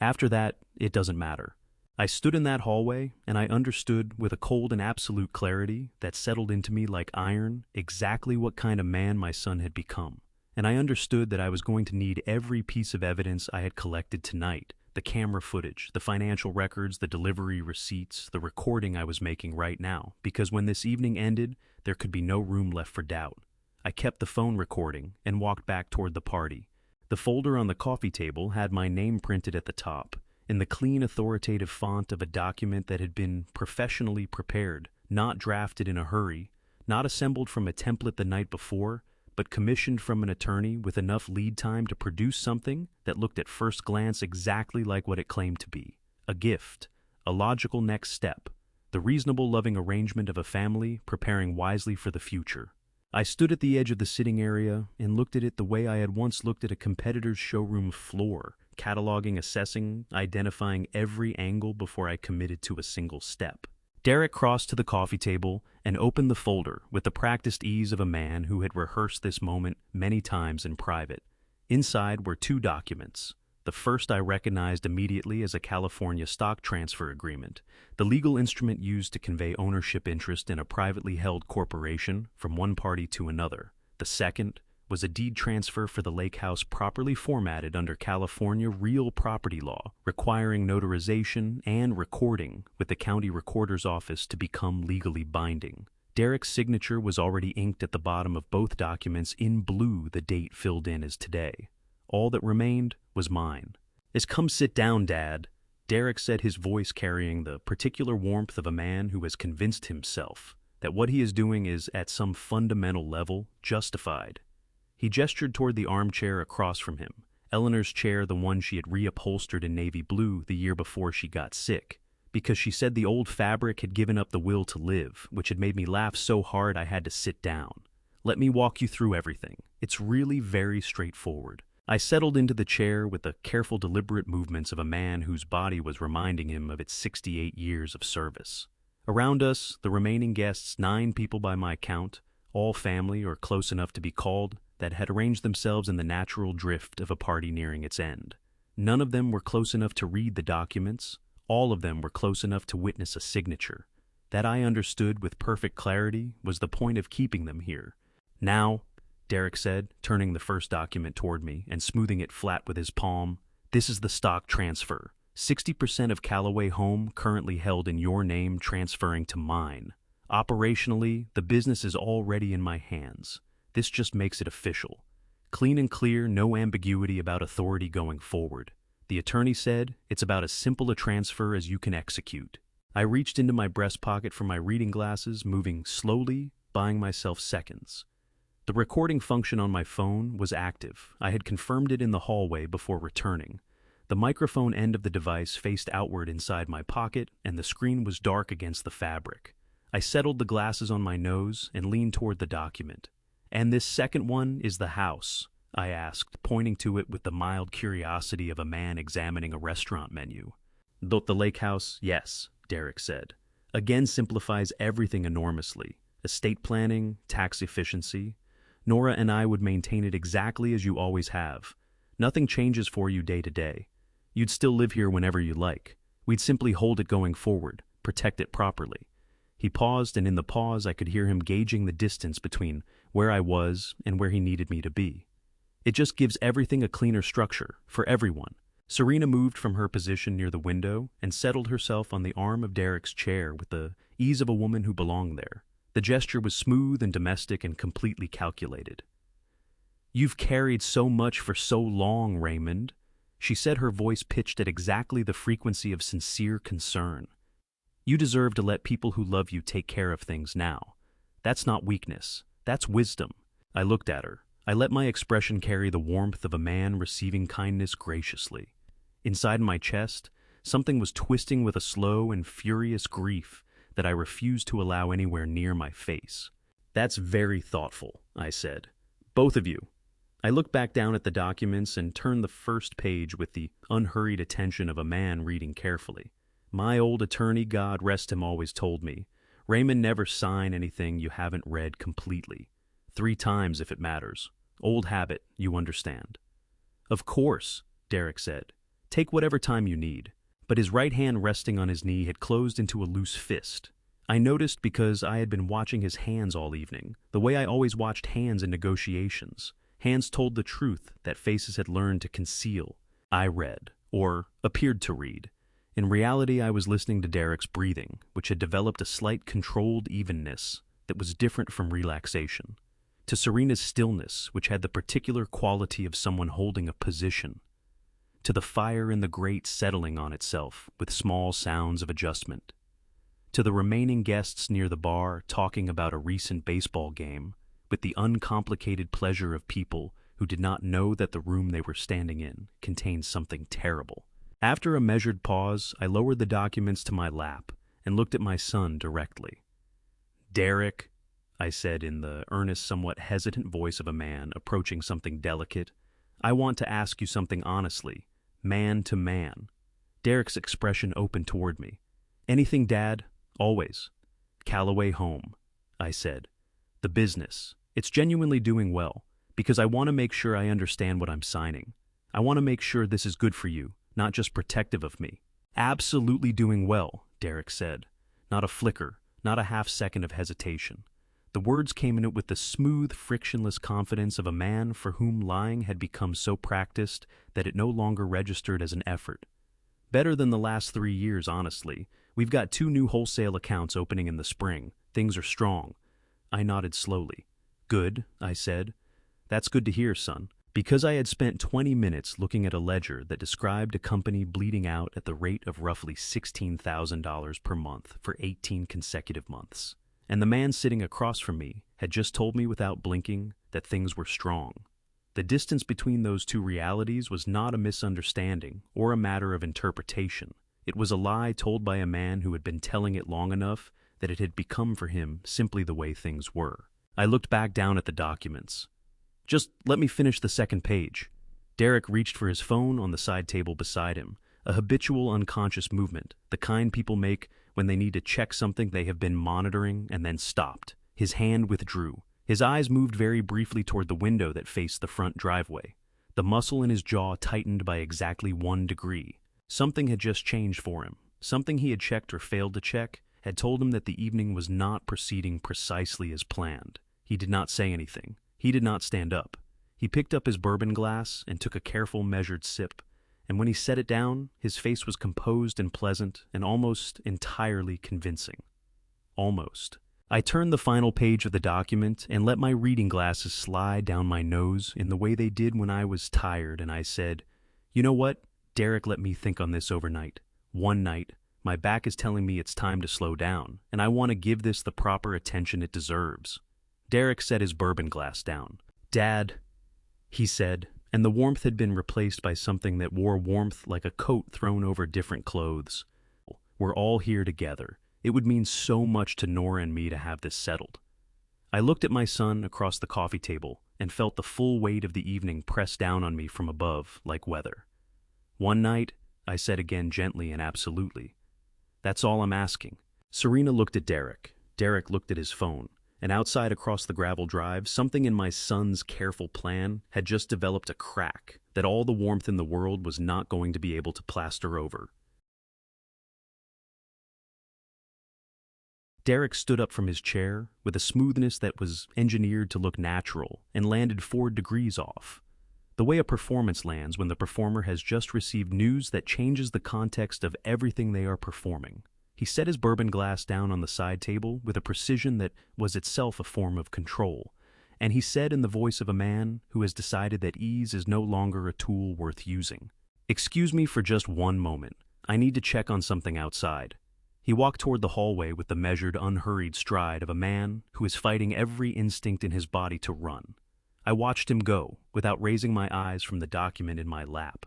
[SPEAKER 1] After that, it doesn't matter. I stood in that hallway, and I understood with a cold and absolute clarity that settled into me like iron exactly what kind of man my son had become. And I understood that I was going to need every piece of evidence I had collected tonight, the camera footage, the financial records, the delivery receipts, the recording I was making right now, because when this evening ended, there could be no room left for doubt. I kept the phone recording and walked back toward the party. The folder on the coffee table had my name printed at the top, in the clean, authoritative font of a document that had been professionally prepared, not drafted in a hurry, not assembled from a template the night before, but commissioned from an attorney with enough lead time to produce something that looked at first glance exactly like what it claimed to be. A gift, a logical next step, the reasonable, loving arrangement of a family preparing wisely for the future. I stood at the edge of the sitting area and looked at it the way I had once looked at a competitor's showroom floor, cataloging, assessing, identifying every angle before I committed to a single step. Derek crossed to the coffee table and opened the folder with the practiced ease of a man who had rehearsed this moment many times in private. Inside were two documents. The first I recognized immediately as a California stock transfer agreement, the legal instrument used to convey ownership interest in a privately held corporation from one party to another. The second was a deed transfer for the lake house properly formatted under California real property law, requiring notarization and recording with the county recorder's office to become legally binding. Derek's signature was already inked at the bottom of both documents in blue, the date filled in as today. All that remained was mine. Come sit down, Dad," Derek said, his voice carrying the particular warmth of a man who has convinced himself that what he is doing is, at some fundamental level, justified. He gestured toward the armchair across from him, Eleanor's chair, the one she had reupholstered in navy blue the year before she got sick, because she said the old fabric had given up the will to live, which had made me laugh so hard I had to sit down. "Let me walk you through everything. It's really very straightforward." I settled into the chair with the careful, deliberate movements of a man whose body was reminding him of its 68 years of service. Around us, the remaining guests, 9 people by my count, all family or close enough to be called, that had arranged themselves in the natural drift of a party nearing its end. None of them were close enough to read the documents. All of them were close enough to witness a signature. That I understood with perfect clarity was the point of keeping them here. "Now," Derek said, turning the first document toward me and smoothing it flat with his palm, "this is the stock transfer. 60% of Callaway Home currently held in your name transferring to mine. Operationally, the business is already in my hands. This just makes it official. Clean and clear, no ambiguity about authority going forward. The attorney said it's about as simple a transfer as you can execute." I reached into my breast pocket for my reading glasses, moving slowly, buying myself seconds. The recording function on my phone was active. I had confirmed it in the hallway before returning. The microphone end of the device faced outward inside my pocket, and the screen was dark against the fabric. I settled the glasses on my nose and leaned toward the document. "And this second one is the house?" I asked, pointing to it with the mild curiosity of a man examining a restaurant menu. "The lake house, yes," Derek said. "Again simplifies everything enormously. Estate planning, tax efficiency. Nora and I would maintain it exactly as you always have. Nothing changes for you day to day. You'd still live here whenever you like. We'd simply hold it going forward, protect it properly." He paused, and in the pause I could hear him gauging the distance between where I was and where he needed me to be. "It just gives everything a cleaner structure, for everyone." Serena moved from her position near the window and settled herself on the arm of Derek's chair with the ease of a woman who belonged there. The gesture was smooth and domestic and completely calculated. You've carried so much for so long, Raymond. She said, her voice pitched at exactly the frequency of sincere concern. You deserve to let people who love you take care of things now. That's not weakness. That's wisdom. I looked at her. I let my expression carry the warmth of a man receiving kindness graciously. Inside my chest, something was twisting with a slow and furious grief that I refused to allow anywhere near my face. That's very thoughtful, I said. Both of you. I looked back down at the documents and turned the first page with the unhurried attention of a man reading carefully. My old attorney, God rest him, always told me, Raymond, never sign anything you haven't read completely. 3 times if it matters. Old habit, you understand. Of course, Derek said. Take whatever time you need. But his right hand resting on his knee had closed into a loose fist. I noticed because I had been watching his hands all evening, the way I always watched hands in negotiations. Hands told the truth that faces had learned to conceal. I read, or appeared to read. In reality, I was listening to Derek's breathing, which had developed a slight controlled evenness that was different from relaxation. To Serena's stillness, which had the particular quality of someone holding a position. To the fire in the grate settling on itself with small sounds of adjustment. To the remaining guests near the bar talking about a recent baseball game, with the uncomplicated pleasure of people who did not know that the room they were standing in contained something terrible. After a measured pause, I lowered the documents to my lap and looked at my son directly. Derek, I said in the earnest, somewhat hesitant voice of a man approaching something delicate, I want to ask you something honestly, man to man. Derek's expression opened toward me. Anything, Dad? Always. Callaway home, I said. The business. It's genuinely doing well, because I want to make sure I understand what I'm signing. I want to make sure this is good for you, not just protective of me. Absolutely doing well, Derek said. Not a flicker, not a half second of hesitation. The words came in it with the smooth, frictionless confidence of a man for whom lying had become so practiced that it no longer registered as an effort. Better than the last 3 years, honestly. We've got 2 new wholesale accounts opening in the spring. Things are strong. I nodded slowly. Good, I said. That's good to hear, son. Because I had spent 20 minutes looking at a ledger that described a company bleeding out at the rate of roughly $16,000 per month for 18 consecutive months. And the man sitting across from me had just told me without blinking that things were strong. The distance between those 2 realities was not a misunderstanding or a matter of interpretation. It was a lie told by a man who had been telling it long enough that it had become for him simply the way things were. I looked back down at the documents. Just let me finish the second page. Derek reached for his phone on the side table beside him, a habitual unconscious movement, the kind people make when they need to check something they have been monitoring and then stopped. His hand withdrew. His eyes moved very briefly toward the window that faced the front driveway. The muscle in his jaw tightened by exactly 1 degree. Something had just changed for him. Something he had checked or failed to check had told him that the evening was not proceeding precisely as planned. He did not say anything. He did not stand up. He picked up his bourbon glass and took a careful, measured sip. And when he set it down, his face was composed and pleasant and almost entirely convincing. Almost. I turned the final page of the document and let my reading glasses slide down my nose in the way they did when I was tired, and I said, You know what? Derek let me think on this overnight. One night, my back is telling me it's time to slow down, and I want to give this the proper attention it deserves. Derek set his bourbon glass down. Dad, he said, and the warmth had been replaced by something that wore warmth like a coat thrown over different clothes. We're all here together. It would mean so much to Nora and me to have this settled. I looked at my son across the coffee table and felt the full weight of the evening press down on me from above like weather. One night, I said again gently and absolutely. That's all I'm asking. Serena looked at Derek. Derek looked at his phone. And outside across the gravel drive, something in my son's careful plan had just developed a crack that all the warmth in the world was not going to be able to plaster over. Derek stood up from his chair with a smoothness that was engineered to look natural and landed 4 degrees off. The way a performance lands when the performer has just received news that changes the context of everything they are performing. He set his bourbon glass down on the side table with a precision that was itself a form of control, and he said in the voice of a man who has decided that ease is no longer a tool worth using, "Excuse me for just one moment. I need to check on something outside." He walked toward the hallway with the measured, unhurried stride of a man who is fighting every instinct in his body to run. I watched him go, without raising my eyes from the document in my lap.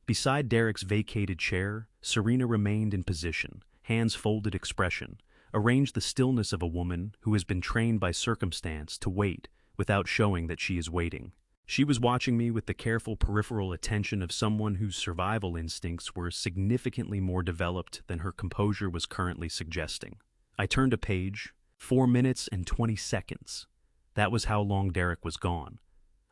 [SPEAKER 1] Beside Derek's vacated chair, Serena remained in position, hands folded expression, arranged the stillness of a woman who has been trained by circumstance to wait without showing that she is waiting. She was watching me with the careful peripheral attention of someone whose survival instincts were significantly more developed than her composure was currently suggesting. I turned a page. 4 minutes and 20 seconds. That was how long Derek was gone.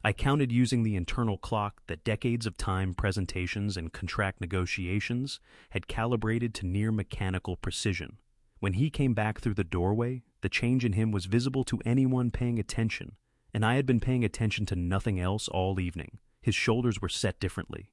[SPEAKER 1] I counted using the internal clock that decades of time presentations and contract negotiations had calibrated to near mechanical precision. When he came back through the doorway, the change in him was visible to anyone paying attention, and I had been paying attention to nothing else all evening. His shoulders were set differently.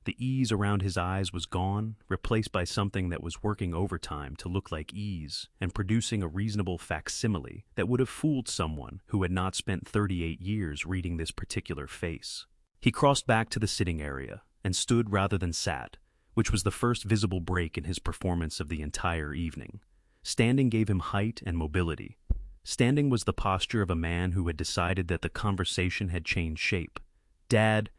[SPEAKER 1] The ease around his eyes was gone, replaced by something that was working overtime to look like ease and producing a reasonable facsimile that would have fooled someone who had not spent 38 years reading this particular face. He crossed back to the sitting area and stood rather than sat, which was the first visible break in his performance of the entire evening. Standing gave him height and mobility. Standing was the posture of a man who had decided that the conversation had changed shape. "Dad,"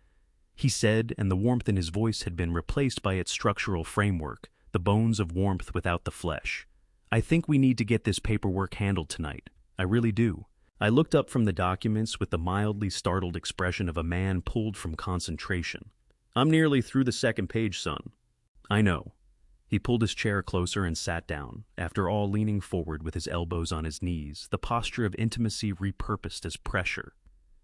[SPEAKER 1] he said, and the warmth in his voice had been replaced by its structural framework, the bones of warmth without the flesh. "I think we need to get this paperwork handled tonight. I really do." I looked up from the documents with the mildly startled expression of a man pulled from concentration. "I'm nearly through the second page, son." "I know." He pulled his chair closer and sat down, after all leaning forward with his elbows on his knees, the posture of intimacy repurposed as pressure.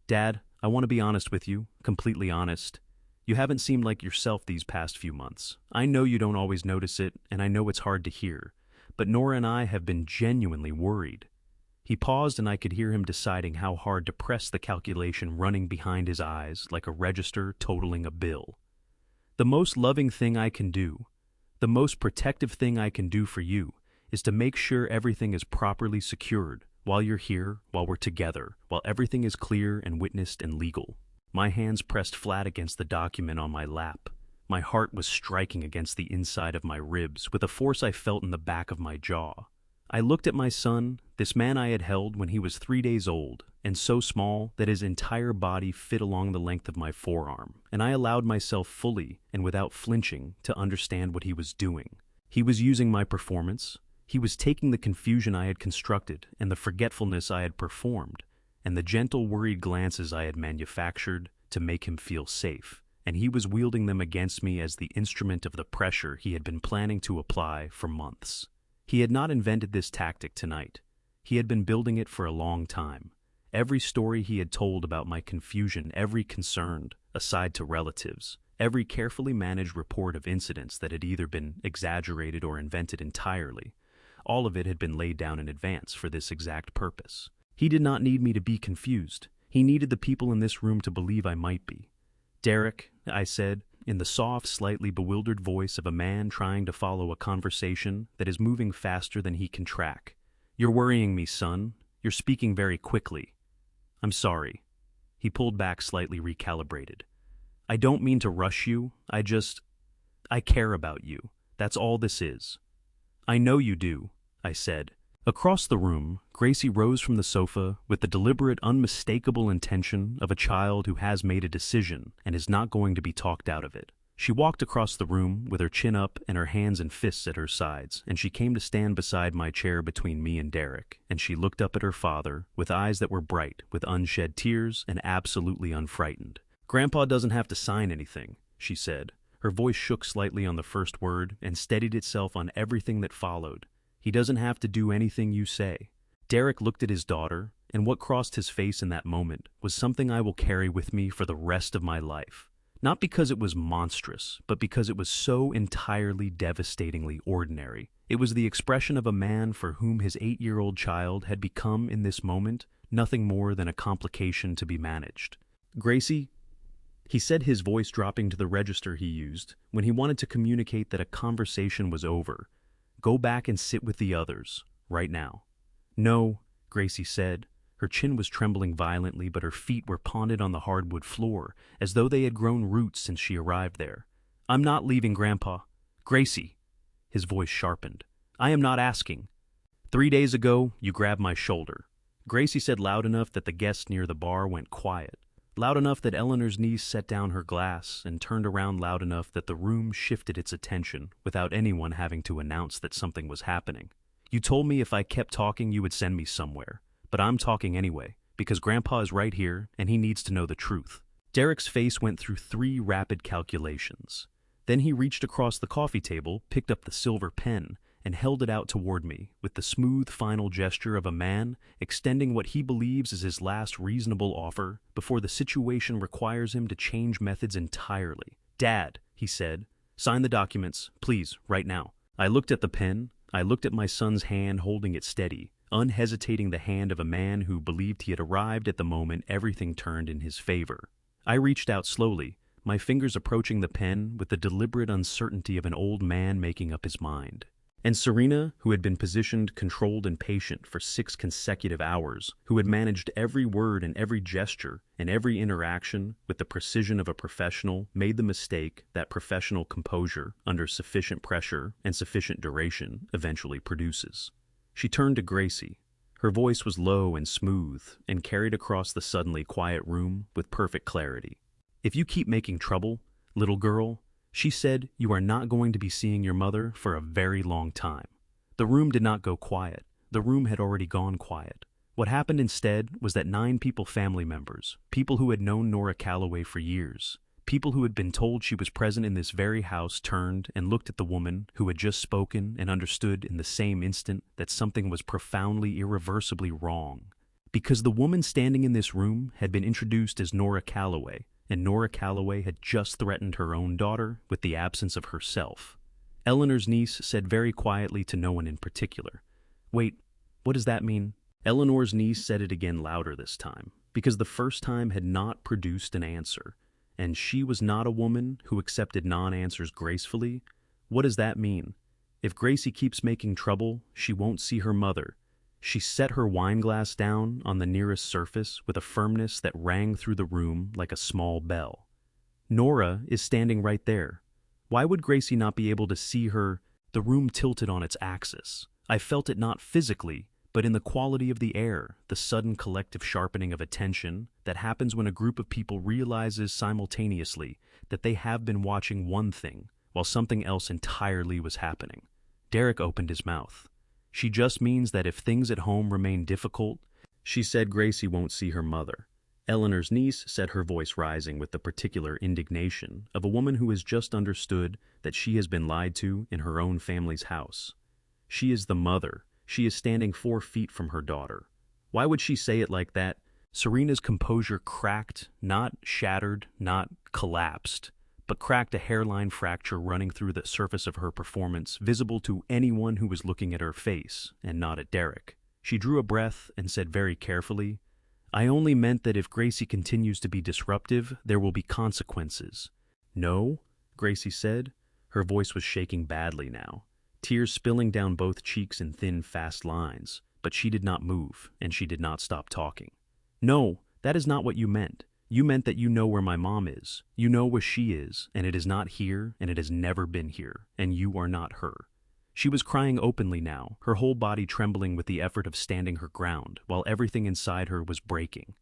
[SPEAKER 1] "Dad, I want to be honest with you, completely honest. You haven't seemed like yourself these past few months. I know you don't always notice it, and I know it's hard to hear, but Nora and I have been genuinely worried." He paused, and I could hear him deciding how hard to press the calculation running behind his eyes like a register totaling a bill. "The most loving thing I can do, the most protective thing I can do for you, is to make sure everything is properly secured while you're here, while we're together, while everything is clear and witnessed and legal." My hands pressed flat against the document on my lap. My heart was striking against the inside of my ribs with a force I felt in the back of my jaw. I looked at my son, this man I had held when he was 3 days old, and so small that his entire body fit along the length of my forearm, and I allowed myself fully and without flinching to understand what he was doing. He was using my performance. He was taking the confusion I had constructed and the forgetfulness I had performed, and the gentle, worried glances I had manufactured to make him feel safe, and he was wielding them against me as the instrument of the pressure he had been planning to apply for months. He had not invented this tactic tonight. He had been building it for a long time. Every story he had told about my confusion, every concern, aside to relatives, every carefully managed report of incidents that had either been exaggerated or invented entirely, all of it had been laid down in advance for this exact purpose. He did not need me to be confused. He needed the people in this room to believe I might be. "Derek," I said, in the soft, slightly bewildered voice of a man trying to follow a conversation that is moving faster than he can track. "You're worrying me, son. You're speaking very quickly." "I'm sorry." He pulled back slightly recalibrated. "I don't mean to rush you. I care about you. That's all this is." "I know you do," I said. Across the room, Gracie rose from the sofa with the deliberate, unmistakable intention of a child who has made a decision and is not going to be talked out of it. She walked across the room with her chin up and her hands and fists at her sides, and she came to stand beside my chair between me and Derek, and she looked up at her father with eyes that were bright with unshed tears and absolutely unfrightened. "Grandpa doesn't have to sign anything," she said. Her voice shook slightly on the first word and steadied itself on everything that followed. "He doesn't have to do anything you say." Derek looked at his daughter, and what crossed his face in that moment was something I will carry with me for the rest of my life. Not because it was monstrous, but because it was so entirely devastatingly ordinary. It was the expression of a man for whom his 8-year-old child had become, in this moment, nothing more than a complication to be managed. "Gracie," he said, his voice dropping to the register he used when he wanted to communicate that a conversation was over, "go back and sit with the others, right now." "No," Gracie said, Her chin was trembling violently, but her feet were ponded on the hardwood floor, as though they had grown roots since she arrived there. "I'm not leaving, Grandpa." "Gracie." His voice sharpened. "I am not asking. 3 days ago, you grabbed my shoulder." Gracie said loud enough that the guests near the bar went quiet, loud enough that Eleanor's niece set down her glass and turned around loud enough that the room shifted its attention without anyone having to announce that something was happening. "You told me if I kept talking you would send me somewhere, but I'm talking anyway, because Grandpa is right here and he needs to know the truth." Derek's face went through 3 rapid calculations. Then he reached across the coffee table, picked up the silver pen, and held it out toward me with the smooth final gesture of a man extending what he believes is his last reasonable offer before the situation requires him to change methods entirely. "Dad," he said, "sign the documents, please, right now." I looked at the pen. I looked at my son's hand holding it steady, unhesitating the hand of a man who believed he had arrived at the moment everything turned in his favor. I reached out slowly, my fingers approaching the pen with the deliberate uncertainty of an old man making up his mind. And Serena, who had been positioned, controlled, and patient for 6 consecutive hours, who had managed every word and every gesture and every interaction with the precision of a professional, made the mistake that professional composure, under sufficient pressure and sufficient duration, eventually produces. She turned to Gracie. Her voice was low and smooth and carried across the suddenly quiet room with perfect clarity. "If you keep making trouble, little girl," she said, "you are not going to be seeing your mother for a very long time." The room did not go quiet. The room had already gone quiet. What happened instead was that 9 family members, people who had known Nora Calloway for years, people who had been told she was present in this very house, turned and looked at the woman who had just spoken and understood in the same instant that something was profoundly, irreversibly wrong. Because the woman standing in this room had been introduced as Nora Calloway, and Nora Calloway had just threatened her own daughter with the absence of herself. Eleanor's niece said very quietly to no one in particular, "Wait, what does that mean?" Eleanor's niece said it again louder this time, because the first time had not produced an answer, and she was not a woman who accepted non-answers gracefully. "What does that mean? If Gracie keeps making trouble, she won't see her mother." She set her wineglass down on the nearest surface with a firmness that rang through the room like a small bell. "Nora is standing right there. Why would Gracie not be able to see her?" The room tilted on its axis. I felt it not physically, but in the quality of the air, the sudden collective sharpening of attention that happens when a group of people realizes simultaneously that they have been watching one thing while something else entirely was happening. Derek opened his mouth. "She just means that if things at home remain difficult," she said, "Gracie won't see her mother." Eleanor's niece said, her voice rising with the particular indignation of a woman who has just understood that she has been lied to in her own family's house. "She is the mother. She is standing 4 feet from her daughter." Why would she say it like that? Serena's composure cracked, not shattered, not collapsed, but cracked, a hairline fracture running through the surface of her performance, visible to anyone who was looking at her face, and not at Derek. She drew a breath and said very carefully, "I only meant that if Gracie continues to be disruptive, there will be consequences." "No," Gracie said. Her voice was shaking badly now, tears spilling down both cheeks in thin, fast lines, but she did not move, and she did not stop talking. "No, that is not what you meant. You meant that you know where my mom is. You know where she is, and it is not here, and it has never been here, and you are not her." She was crying openly now, her whole body trembling with the effort of standing her ground, while everything inside her was breaking.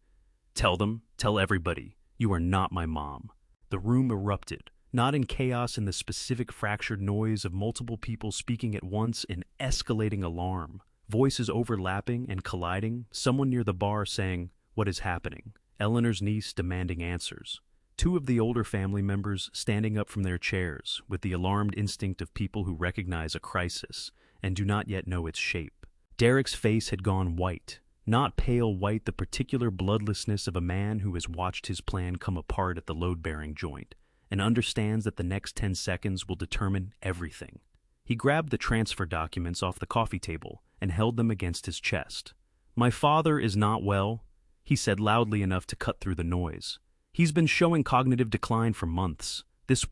[SPEAKER 1] "Tell them, tell everybody, you are not my mom." The room erupted, not in chaos, in the specific fractured noise of multiple people speaking at once in escalating alarm, voices overlapping and colliding, someone near the bar saying, "What is happening?" Eleanor's niece demanding answers. 2 of the older family members standing up from their chairs with the alarmed instinct of people who recognize a crisis and do not yet know its shape. Derek's face had gone white, not pale white, the particular bloodlessness of a man who has watched his plan come apart at the load-bearing joint and understands that the next 10 seconds will determine everything. He grabbed the transfer documents off the coffee table and held them against his chest. "My father is not well," he said loudly enough to cut through the noise. "He's been showing cognitive decline for months.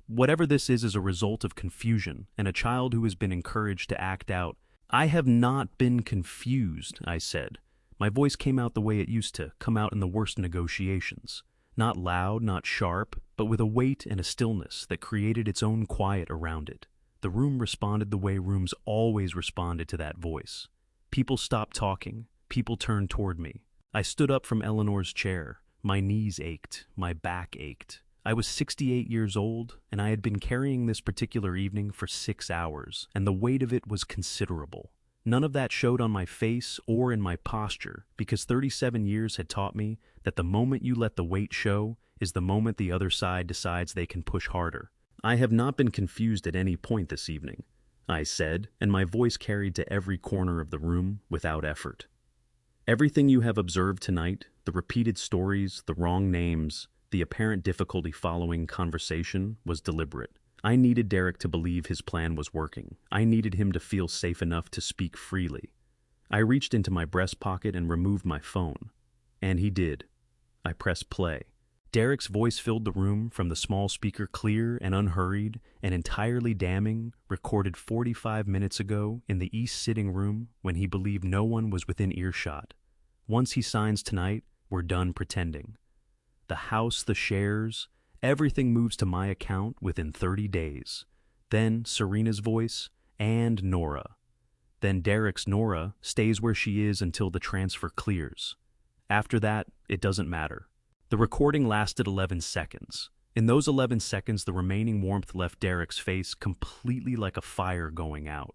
[SPEAKER 1] Whatever this is a result of confusion and a child who has been encouraged to act out." "I have not been confused," I said. My voice came out the way it used to come out in the worst negotiations. Not loud, not sharp, but with a weight and a stillness that created its own quiet around it. The room responded the way rooms always responded to that voice. People stopped talking. People turned toward me. I stood up from Eleanor's chair. My knees ached. My back ached. I was 68 years old, and I had been carrying this particular evening for 6 hours, and the weight of it was considerable. None of that showed on my face or in my posture, because 37 years had taught me that the moment you let the weight show is the moment the other side decides they can push harder. "I have not been confused at any point this evening," I said, and my voice carried to every corner of the room without effort. "Everything you have observed tonight, the repeated stories, the wrong names, the apparent difficulty following conversation, was deliberate. I needed Derek to believe his plan was working. I needed him to feel safe enough to speak freely. I reached into my breast pocket and removed my phone. And he did. I pressed play. Derek's voice filled the room from the small speaker, clear and unhurried and entirely damning, recorded 45 minutes ago in the East sitting room when he believed no one was within earshot. Once he signs tonight, we're done pretending. The house, the shares, everything moves to my account within 30 days. Then Serena's voice and Nora. Then Derek's Nora stays where she is until the transfer clears. After that, it doesn't matter. The recording lasted 11 seconds. In those 11 seconds, the remaining warmth left Derek's face completely like a fire going out.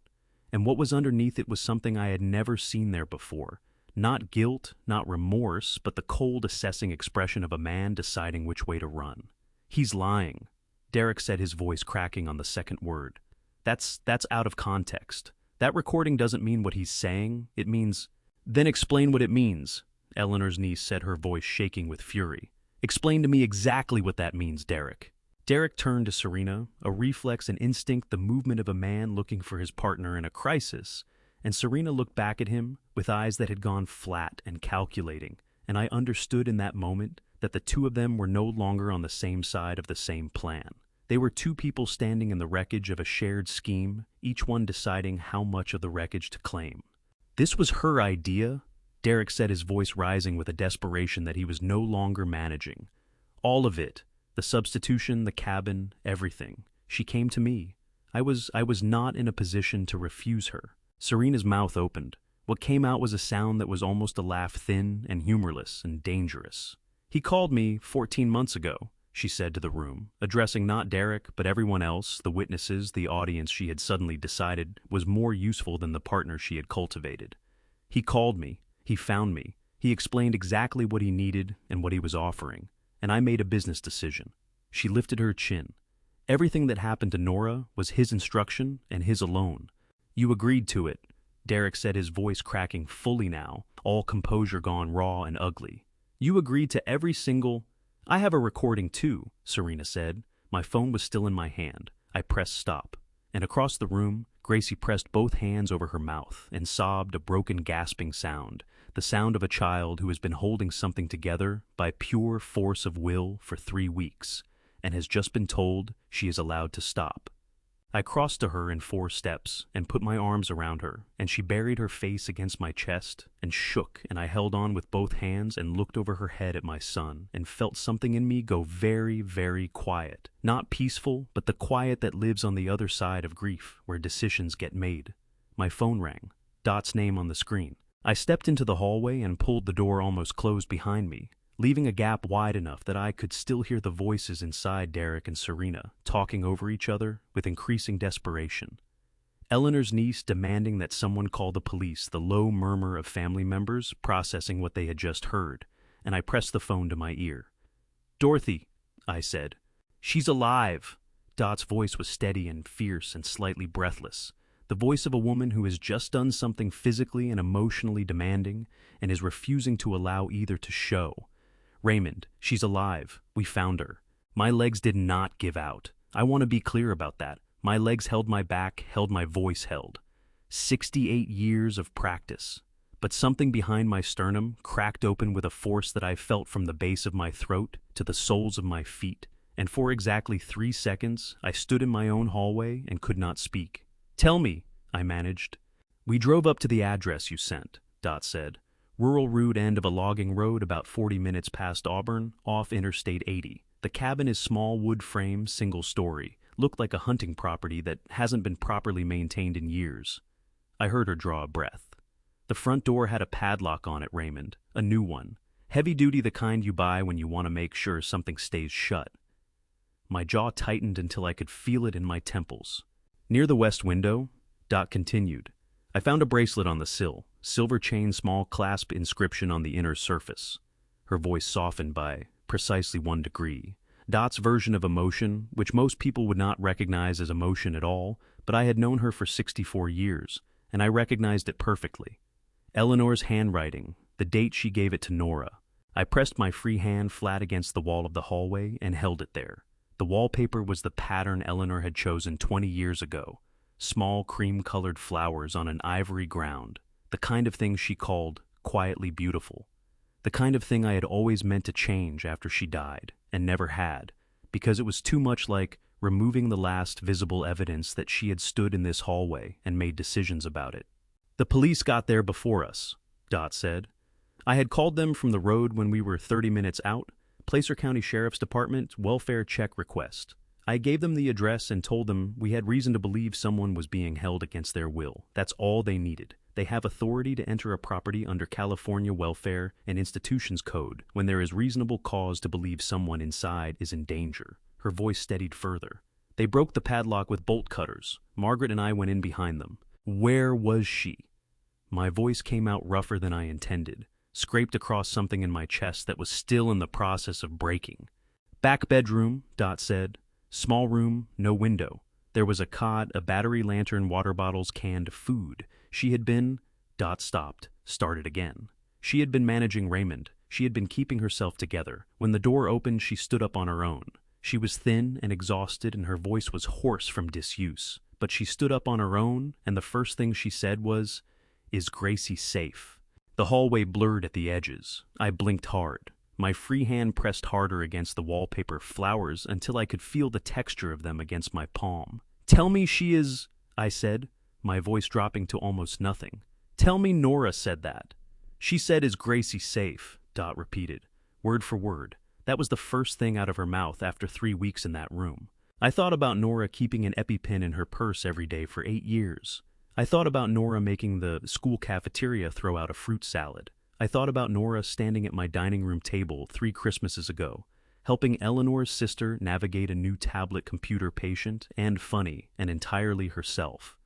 [SPEAKER 1] And what was underneath it was something I had never seen there before. Not guilt, not remorse, but the cold, assessing expression of a man deciding which way to run. "He's lying," Derek said, his voice cracking on the second word. That's out of context. That recording doesn't mean what he's saying. It means..." "Then explain what it means," Eleanor's niece said, her voice shaking with fury. "Explain to me exactly what that means, Derek." Derek turned to Serena, a reflex and instinct, the movement of a man looking for his partner in a crisis, and Serena looked back at him with eyes that had gone flat and calculating, and I understood in that moment that the two of them were no longer on the same side of the same plan. They were two people standing in the wreckage of a shared scheme, each one deciding how much of the wreckage to claim. "This was her idea," Derek said, his voice rising with a desperation that he was no longer managing. "All of it. The substitution, the cabin, everything. She came to me. I was not in a position to refuse her." Serena's mouth opened. What came out was a sound that was almost a laugh, thin and humorless and dangerous. "He called me 14 months ago," she said to the room, addressing not Derek, but everyone else, the witnesses, the audience she had suddenly decided was more useful than the partner she had cultivated. "He called me. He found me. He explained exactly what he needed and what he was offering, and I made a business decision." She lifted her chin. "Everything that happened to Nora was his instruction and his alone. You agreed to it," Derek said, his voice cracking fully now, all composure gone raw and ugly. "You agreed to every single—" "I have a recording too," Serena said. My phone was still in my hand. I pressed stop, and across the room, Gracie pressed both hands over her mouth and sobbed a broken, gasping sound, the sound of a child who has been holding something together by pure force of will for 3 weeks, and has just been told she is allowed to stop. I crossed to her in 4 steps and put my arms around her, and she buried her face against my chest and shook, and I held on with both hands and looked over her head at my son and felt something in me go very, very quiet. Not peaceful, but the quiet that lives on the other side of grief, where decisions get made. My phone rang. Dot's name on the screen. I stepped into the hallway and pulled the door almost closed behind me, leaving a gap wide enough that I could still hear the voices inside Derek and Serena, talking over each other with increasing desperation. Eleanor's niece demanding that someone call the police, the low murmur of family members processing what they had just heard, and I pressed the phone to my ear. "Dorothy," I said. "She's alive." Dot's voice was steady and fierce and slightly breathless, the voice of a woman who has just done something physically and emotionally demanding and is refusing to allow either to show. "Raymond, she's alive. We found her. My legs did not give out. I want to be clear about that. My legs held my back, held my voice held. 68 years of practice. But something behind my sternum cracked open with a force that I felt from the base of my throat to the soles of my feet, and for exactly 3 seconds I stood in my own hallway and could not speak. "Tell me," I managed. "We drove up to the address you sent," Dot said. Rural route end of a logging road about 40 minutes past Auburn, off Interstate 80. The cabin is small wood frame, single story. Looked like a hunting property that hasn't been properly maintained in years. I heard her draw a breath. The front door had a padlock on it, Raymond. A new one. Heavy duty, the kind you buy when you want to make sure something stays shut. My jaw tightened until I could feel it in my temples. Near the west window, Dot continued. I found a bracelet on the sill. Silver chain, small clasp inscription on the inner surface. Her voice softened by precisely 1 degree. Dot's version of emotion, which most people would not recognize as emotion at all, but I had known her for 64 years, and I recognized it perfectly. Eleanor's handwriting, the date she gave it to Nora. I pressed my free hand flat against the wall of the hallway and held it there. The wallpaper was the pattern Eleanor had chosen 20 years ago. Small cream-colored flowers on an ivory ground. The kind of thing she called quietly beautiful. The kind of thing I had always meant to change after she died, and never had, because it was too much like removing the last visible evidence that she had stood in this hallway and made decisions about it. The police got there before us, Dot said. I had called them from the road when we were 30 minutes out. Placer County Sheriff's Department welfare check request. I gave them the address and told them we had reason to believe someone was being held against their will. That's all they needed. They have authority to enter a property under California Welfare and Institutions Code when there is reasonable cause to believe someone inside is in danger. Her voice steadied further. They broke the padlock with bolt cutters. Margaret and I went in behind them. Where was she? My voice came out rougher than I intended, scraped across something in my chest that was still in the process of breaking. Back bedroom, Dot said. Small room, no window. There was a cot, a battery lantern, water bottles, canned food. She had been... Dot stopped, started again. She had been managing Raymond. She had been keeping herself together. When the door opened, she stood up on her own. She was thin and exhausted, and her voice was hoarse from disuse. But she stood up on her own, and the first thing she said was, "Is Gracie safe?" The hallway blurred at the edges. I blinked hard. My free hand pressed harder against the wallpaper flowers until I could feel the texture of them against my palm. "Tell me she is," I said, my voice dropping to almost nothing. "Tell me Nora said that." "She said, 'Is Gracie safe?'" Dot repeated, word for word. That was the first thing out of her mouth after 3 weeks in that room. I thought about Nora keeping an EpiPen in her purse every day for 8 years. I thought about Nora making the school cafeteria throw out a fruit salad. I thought about Nora standing at my dining room table 3 Christmases ago, helping Eleanor's sister navigate a new tablet computer patient and funny and entirely herself.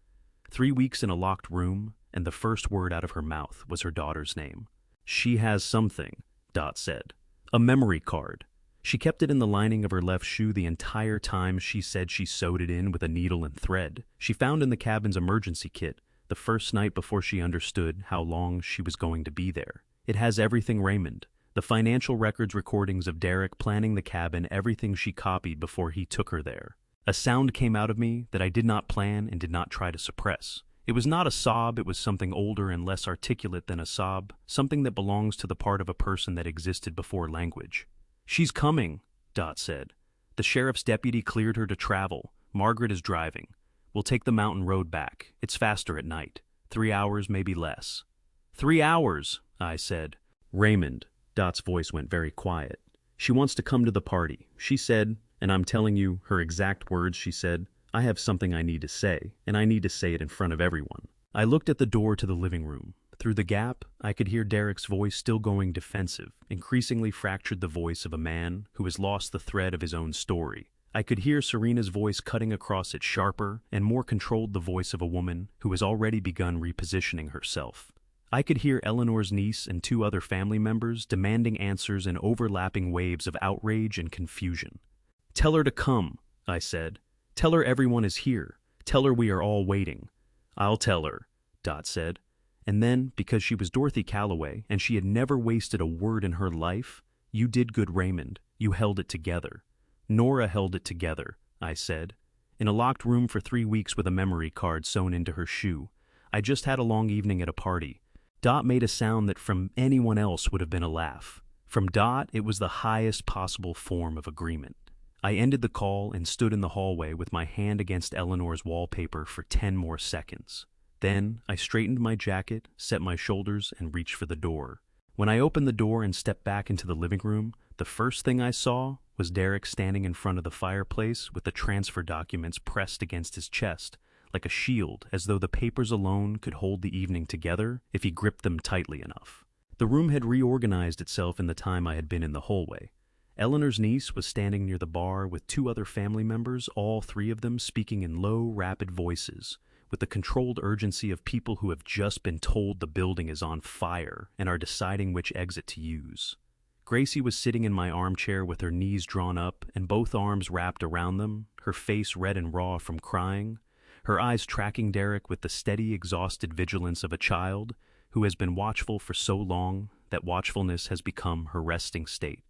[SPEAKER 1] 3 weeks in a locked room, and the first word out of her mouth was her daughter's name. "She has something," Dot said. "A memory card. She kept it in the lining of her left shoe the entire time. She said she sewed it in with a needle and thread. She found in the cabin's emergency kit the first night before she understood how long she was going to be there. It has everything Raymond. The financial records, recordings of Derek planning the cabin, everything she copied before he took her there." A sound came out of me that I did not plan and did not try to suppress. It was not a sob, it was something older and less articulate than a sob, something that belongs to the part of a person that existed before language. "She's coming," Dot said. "The sheriff's deputy cleared her to travel. Margaret is driving. We'll take the mountain road back. It's faster at night. 3 hours, maybe less." 3 hours, I said. "Raymond," Dot's voice went very quiet. "She wants to come to the party. She said, and I'm telling you her exact words, she said, 'I have something I need to say, and I need to say it in front of everyone.'" I looked at the door to the living room. Through the gap, I could hear Derek's voice still going defensive, increasingly fractured, the voice of a man who has lost the thread of his own story. I could hear Serena's voice cutting across it, sharper and more controlled, the voice of a woman who has already begun repositioning herself. I could hear Eleanor's niece and 2 other family members demanding answers in overlapping waves of outrage and confusion. "Tell her to come," I said. "Tell her everyone is here. Tell her we are all waiting." "I'll tell her," Dot said. And then, because she was Dorothy Calloway and she had never wasted a word in her life, "You did good, Raymond. You held it together." "Nora held it together," I said. "In a locked room for 3 weeks with a memory card sewn into her shoe. I just had a long evening at a party." Dot made a sound that from anyone else would have been a laugh. From Dot, it was the highest possible form of agreement. I ended the call and stood in the hallway with my hand against Eleanor's wallpaper for 10 more seconds. Then I straightened my jacket, set my shoulders, and reached for the door. When I opened the door and stepped back into the living room, the first thing I saw was Derek standing in front of the fireplace with the transfer documents pressed against his chest, like a shield, as though the papers alone could hold the evening together if he gripped them tightly enough. The room had reorganized itself in the time I had been in the hallway. Eleanor's niece was standing near the bar with two other family members, all three of them speaking in low, rapid voices, with the controlled urgency of people who have just been told the building is on fire and are deciding which exit to use. Gracie was sitting in my armchair with her knees drawn up and both arms wrapped around them, her face red and raw from crying, her eyes tracking Derek with the steady, exhausted vigilance of a child who has been watchful for so long that watchfulness has become her resting state.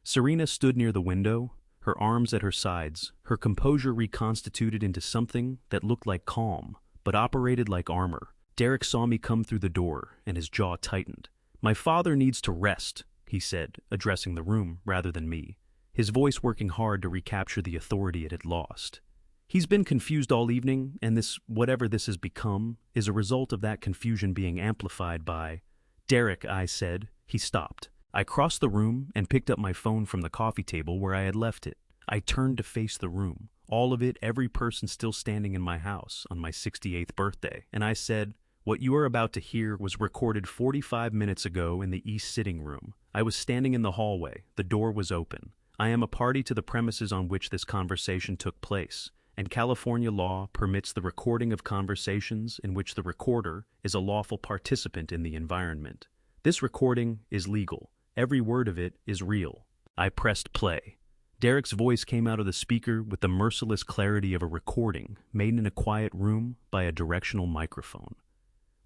[SPEAKER 1] Serena stood near the window, her arms at her sides, her composure reconstituted into something that looked like calm, but operated like armor. Derek saw me come through the door, and his jaw tightened. "My father needs to rest," he said, addressing the room rather than me, his voice working hard to recapture the authority it had lost. "He's been confused all evening, and this, whatever this has become, is a result of that confusion being amplified by—" "Derek," I said. He stopped. I crossed the room and picked up my phone from the coffee table where I had left it. I turned to face the room, all of it, every person still standing in my house on my 68th birthday, and I said, "What you are about to hear was recorded 45 minutes ago in the East sitting room. I was standing in the hallway. The door was open. I am a party to the premises on which this conversation took place, and California law permits the recording of conversations in which the recorder is a lawful participant in the environment. This recording is legal. Every word of it is real." I pressed play. Derek's voice came out of the speaker with the merciless clarity of a recording made in a quiet room by a directional microphone.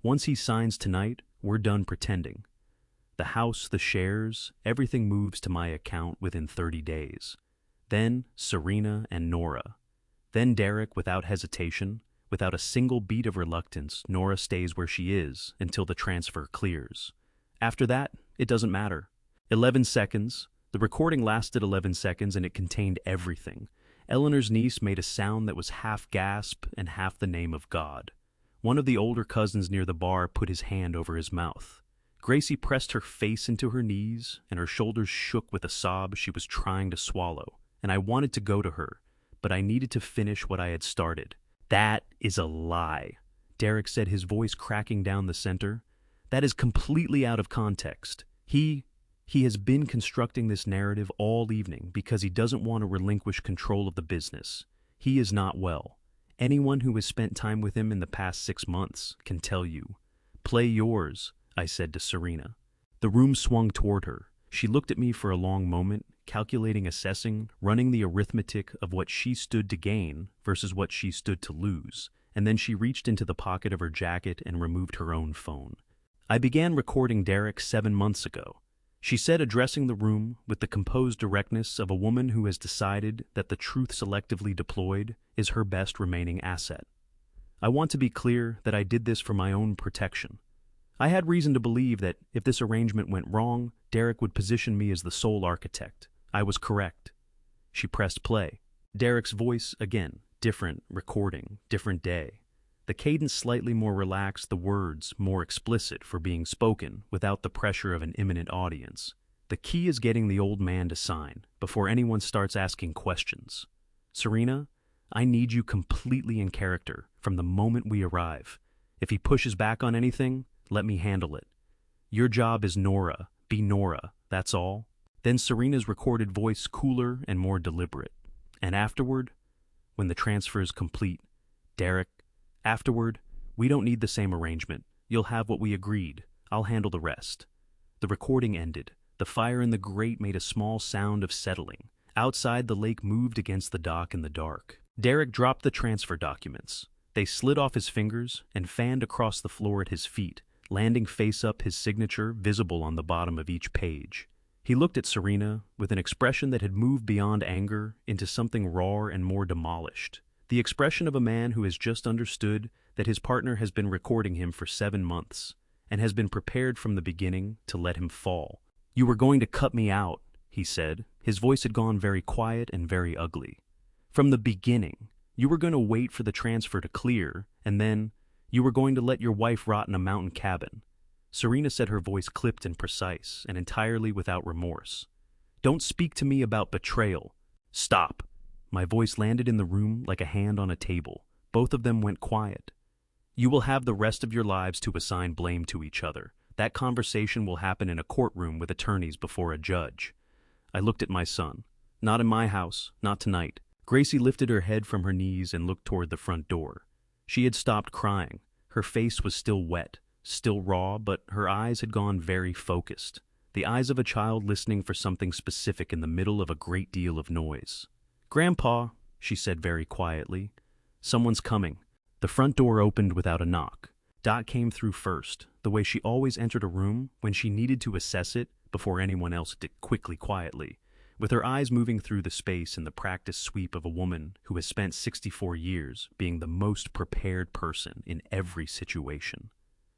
[SPEAKER 1] "Once he signs tonight, we're done pretending. The house, the shares, everything moves to my account within 30 days. Then Serena and Nora. Then Derek, without hesitation, without a single beat of reluctance, Nora stays where she is until the transfer clears. After that, it doesn't matter. 11 seconds. The recording lasted 11 seconds and it contained everything. Eleanor's niece made a sound that was half gasp and half the name of God. One of the older cousins near the bar put his hand over his mouth. Gracie pressed her face into her knees and her shoulders shook with a sob she was trying to swallow, and I wanted to go to her, but I needed to finish what I had started. "That is a lie," Derek said, his voice cracking down the center. "That is completely out of context. He has been constructing this narrative all evening because he doesn't want to relinquish control of the business. He is not well. Anyone who has spent time with him in the past 6 months can tell you. Play yours," I said to Serena. The room swung toward her. She looked at me for a long moment, calculating, assessing, running the arithmetic of what she stood to gain versus what she stood to lose, and then she reached into the pocket of her jacket and removed her own phone. "I began recording Derek 7 months ago," she said, addressing the room with the composed directness of a woman who has decided that the truth selectively deployed is her best remaining asset. "I want to be clear that I did this for my own protection. I had reason to believe that if this arrangement went wrong, Derek would position me as the sole architect. I was correct." She pressed play. Derek's voice, again, different recording, different day. The cadence slightly more relaxed, the words more explicit for being spoken without the pressure of an imminent audience. "The key is getting the old man to sign before anyone starts asking questions. Serena, I need you completely in character from the moment we arrive. If he pushes back on anything, let me handle it. Your job is Nora. Be Nora, that's all." Then Serena's recorded voice cooler and more deliberate. "And afterward, when the transfer is complete, Derek, afterward, we don't need the same arrangement. You'll have what we agreed. I'll handle the rest." The recording ended. The fire in the grate made a small sound of settling. Outside, the lake moved against the dock in the dark. Derek dropped the transfer documents. They slid off his fingers and fanned across the floor at his feet, landing face up, his signature visible on the bottom of each page. He looked at Serena with an expression that had moved beyond anger into something raw and more demolished. The expression of a man who has just understood that his partner has been recording him for 7 months and has been prepared from the beginning to let him fall. "You were going to cut me out," he said. His voice had gone very quiet and very ugly. "From the beginning. You were going to wait for the transfer to clear, and then You were going to let your wife rot in a mountain cabin." Serena said, her voice clipped and precise, and entirely without remorse. "Don't speak to me about betrayal." "Stop." My voice landed in the room like a hand on a table. Both of them went quiet. "You will have the rest of your lives to assign blame to each other. That conversation will happen in a courtroom with attorneys before a judge." I looked at my son. "Not in my house, not tonight." Gracie lifted her head from her knees and looked toward the front door. She had stopped crying. Her face was still wet, still raw, but her eyes had gone very focused. The eyes of a child listening for something specific in the middle of a great deal of noise. "Grandpa," she said very quietly, "someone's coming." The front door opened without a knock. Dot came through first, the way she always entered a room when she needed to assess it before anyone else did, quickly, quietly, with her eyes moving through the space in the practiced sweep of a woman who has spent 64 years being the most prepared person in every situation.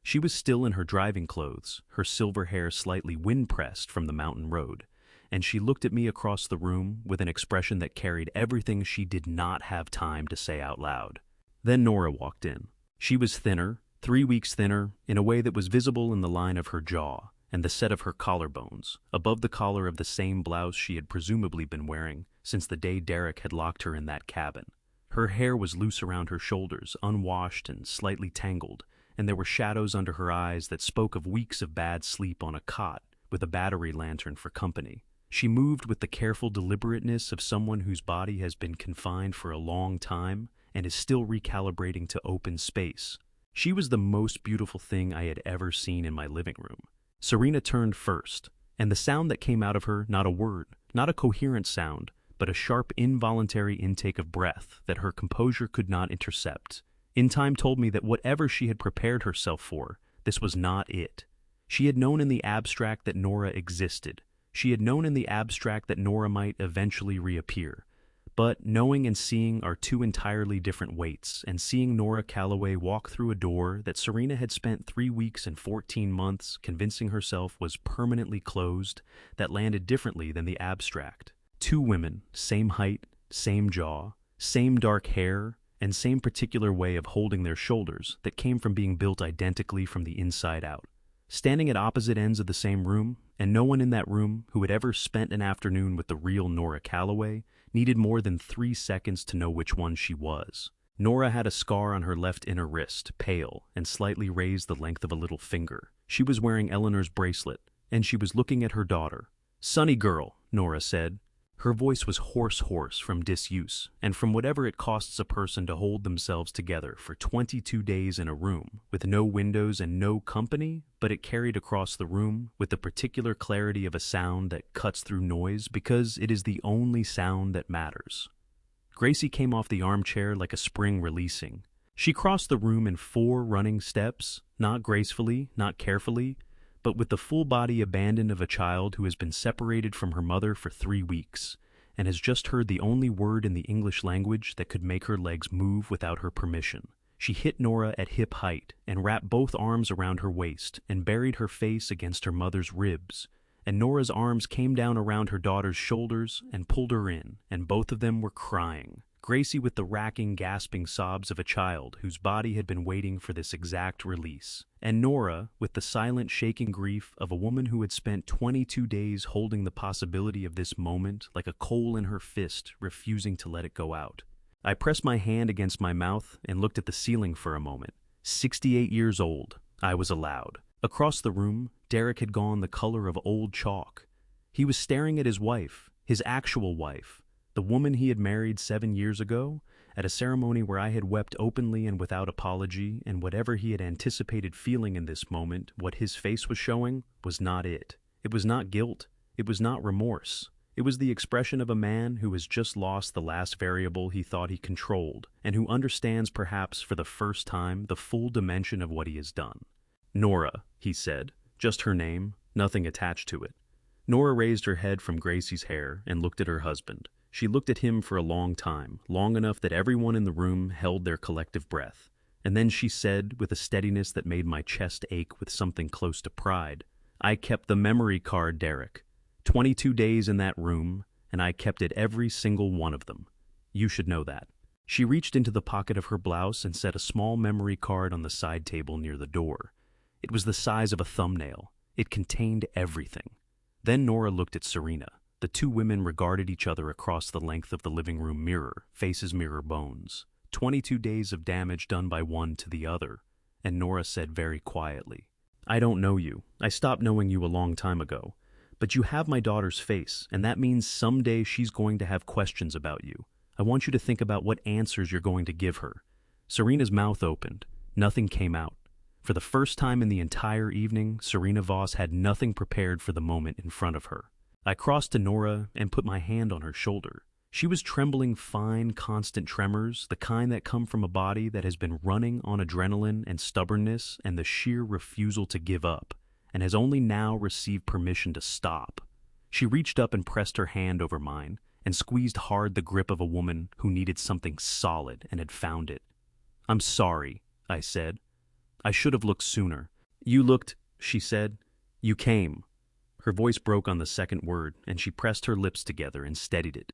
[SPEAKER 1] She was still in her driving clothes, her silver hair slightly wind-pressed from the mountain road, and she looked at me across the room with an expression that carried everything she did not have time to say out loud. Then Nora walked in. She was thinner, 3 weeks thinner, in a way that was visible in the line of her jaw and the set of her collarbones, above the collar of the same blouse she had presumably been wearing since the day Derek had locked her in that cabin. Her hair was loose around her shoulders, unwashed and slightly tangled, and there were shadows under her eyes that spoke of weeks of bad sleep on a cot with a battery lantern for company. She moved with the careful deliberateness of someone whose body has been confined for a long time and is still recalibrating to open space. She was the most beautiful thing I had ever seen in my living room. Serena turned first, and the sound that came out of her, not a word, not a coherent sound, but a sharp involuntary intake of breath that her composure could not intercept, in time told me that whatever she had prepared herself for, this was not it. She had known in the abstract that Nora existed. She had known in the abstract that Nora might eventually reappear. But knowing and seeing are two entirely different weights, and seeing Nora Calloway walk through a door that Serena had spent 3 weeks and 14 months convincing herself was permanently closed, that landed differently than the abstract. Two women, same height, same jaw, same dark hair, and same particular way of holding their shoulders that came from being built identically from the inside out. Standing at opposite ends of the same room, and no one in that room who had ever spent an afternoon with the real Nora Calloway needed more than 3 seconds to know which one she was. Nora had a scar on her left inner wrist, pale, and slightly raised the length of a little finger. She was wearing Eleanor's bracelet, and she was looking at her daughter. "Sunny girl," Nora said. Her voice was hoarse from disuse, and from whatever it costs a person to hold themselves together for 22 days in a room, with no windows and no company, but it carried across the room with the particular clarity of a sound that cuts through noise because it is the only sound that matters. Gracie came off the armchair like a spring releasing. She crossed the room in 4 running steps, not gracefully, not carefully, but with the full-body abandon of a child who has been separated from her mother for 3 weeks, and has just heard the only word in the English language that could make her legs move without her permission. She hit Nora at hip height, and wrapped both arms around her waist, and buried her face against her mother's ribs, and Nora's arms came down around her daughter's shoulders and pulled her in, and both of them were crying. Gracie with the racking, gasping sobs of a child whose body had been waiting for this exact release, and Nora with the silent, shaking grief of a woman who had spent 22 days holding the possibility of this moment like a coal in her fist, refusing to let it go out. I pressed my hand against my mouth and looked at the ceiling for a moment. 68 years old, I was allowed. Across the room, Derek had gone the color of old chalk. He was staring at his wife, his actual wife, the woman he had married 7 years ago, at a ceremony where I had wept openly and without apology, and whatever he had anticipated feeling in this moment, what his face was showing, was not it. It was not guilt. It was not remorse. It was the expression of a man who has just lost the last variable he thought he controlled, and who understands perhaps for the first time the full dimension of what he has done. "Nora," he said, just her name, nothing attached to it. Nora raised her head from Gracie's hair and looked at her husband. She looked at him for a long time, long enough that everyone in the room held their collective breath. And then she said, with a steadiness that made my chest ache with something close to pride, "I kept the memory card, Derek. 22 days in that room, and I kept it every single one of them. You should know that." She reached into the pocket of her blouse and set a small memory card on the side table near the door. It was the size of a thumbnail. It contained everything. Then Nora looked at Serena. The two women regarded each other across the length of the living room mirror, faces mirror bones. 22 days of damage done by one to the other. And Nora said very quietly, "I don't know you. I stopped knowing you a long time ago. But you have my daughter's face, and that means someday she's going to have questions about you. I want you to think about what answers you're going to give her." Serena's mouth opened. Nothing came out. For the first time in the entire evening, Serena Voss had nothing prepared for the moment in front of her. I crossed to Nora and put my hand on her shoulder. She was trembling fine, constant tremors, the kind that come from a body that has been running on adrenaline and stubbornness and the sheer refusal to give up, and has only now received permission to stop. She reached up and pressed her hand over mine, and squeezed hard the grip of a woman who needed something solid and had found it. "I'm sorry," I said. "I should have looked sooner." "You looked," she said. "You came." Her voice broke on the second word, and she pressed her lips together and steadied it.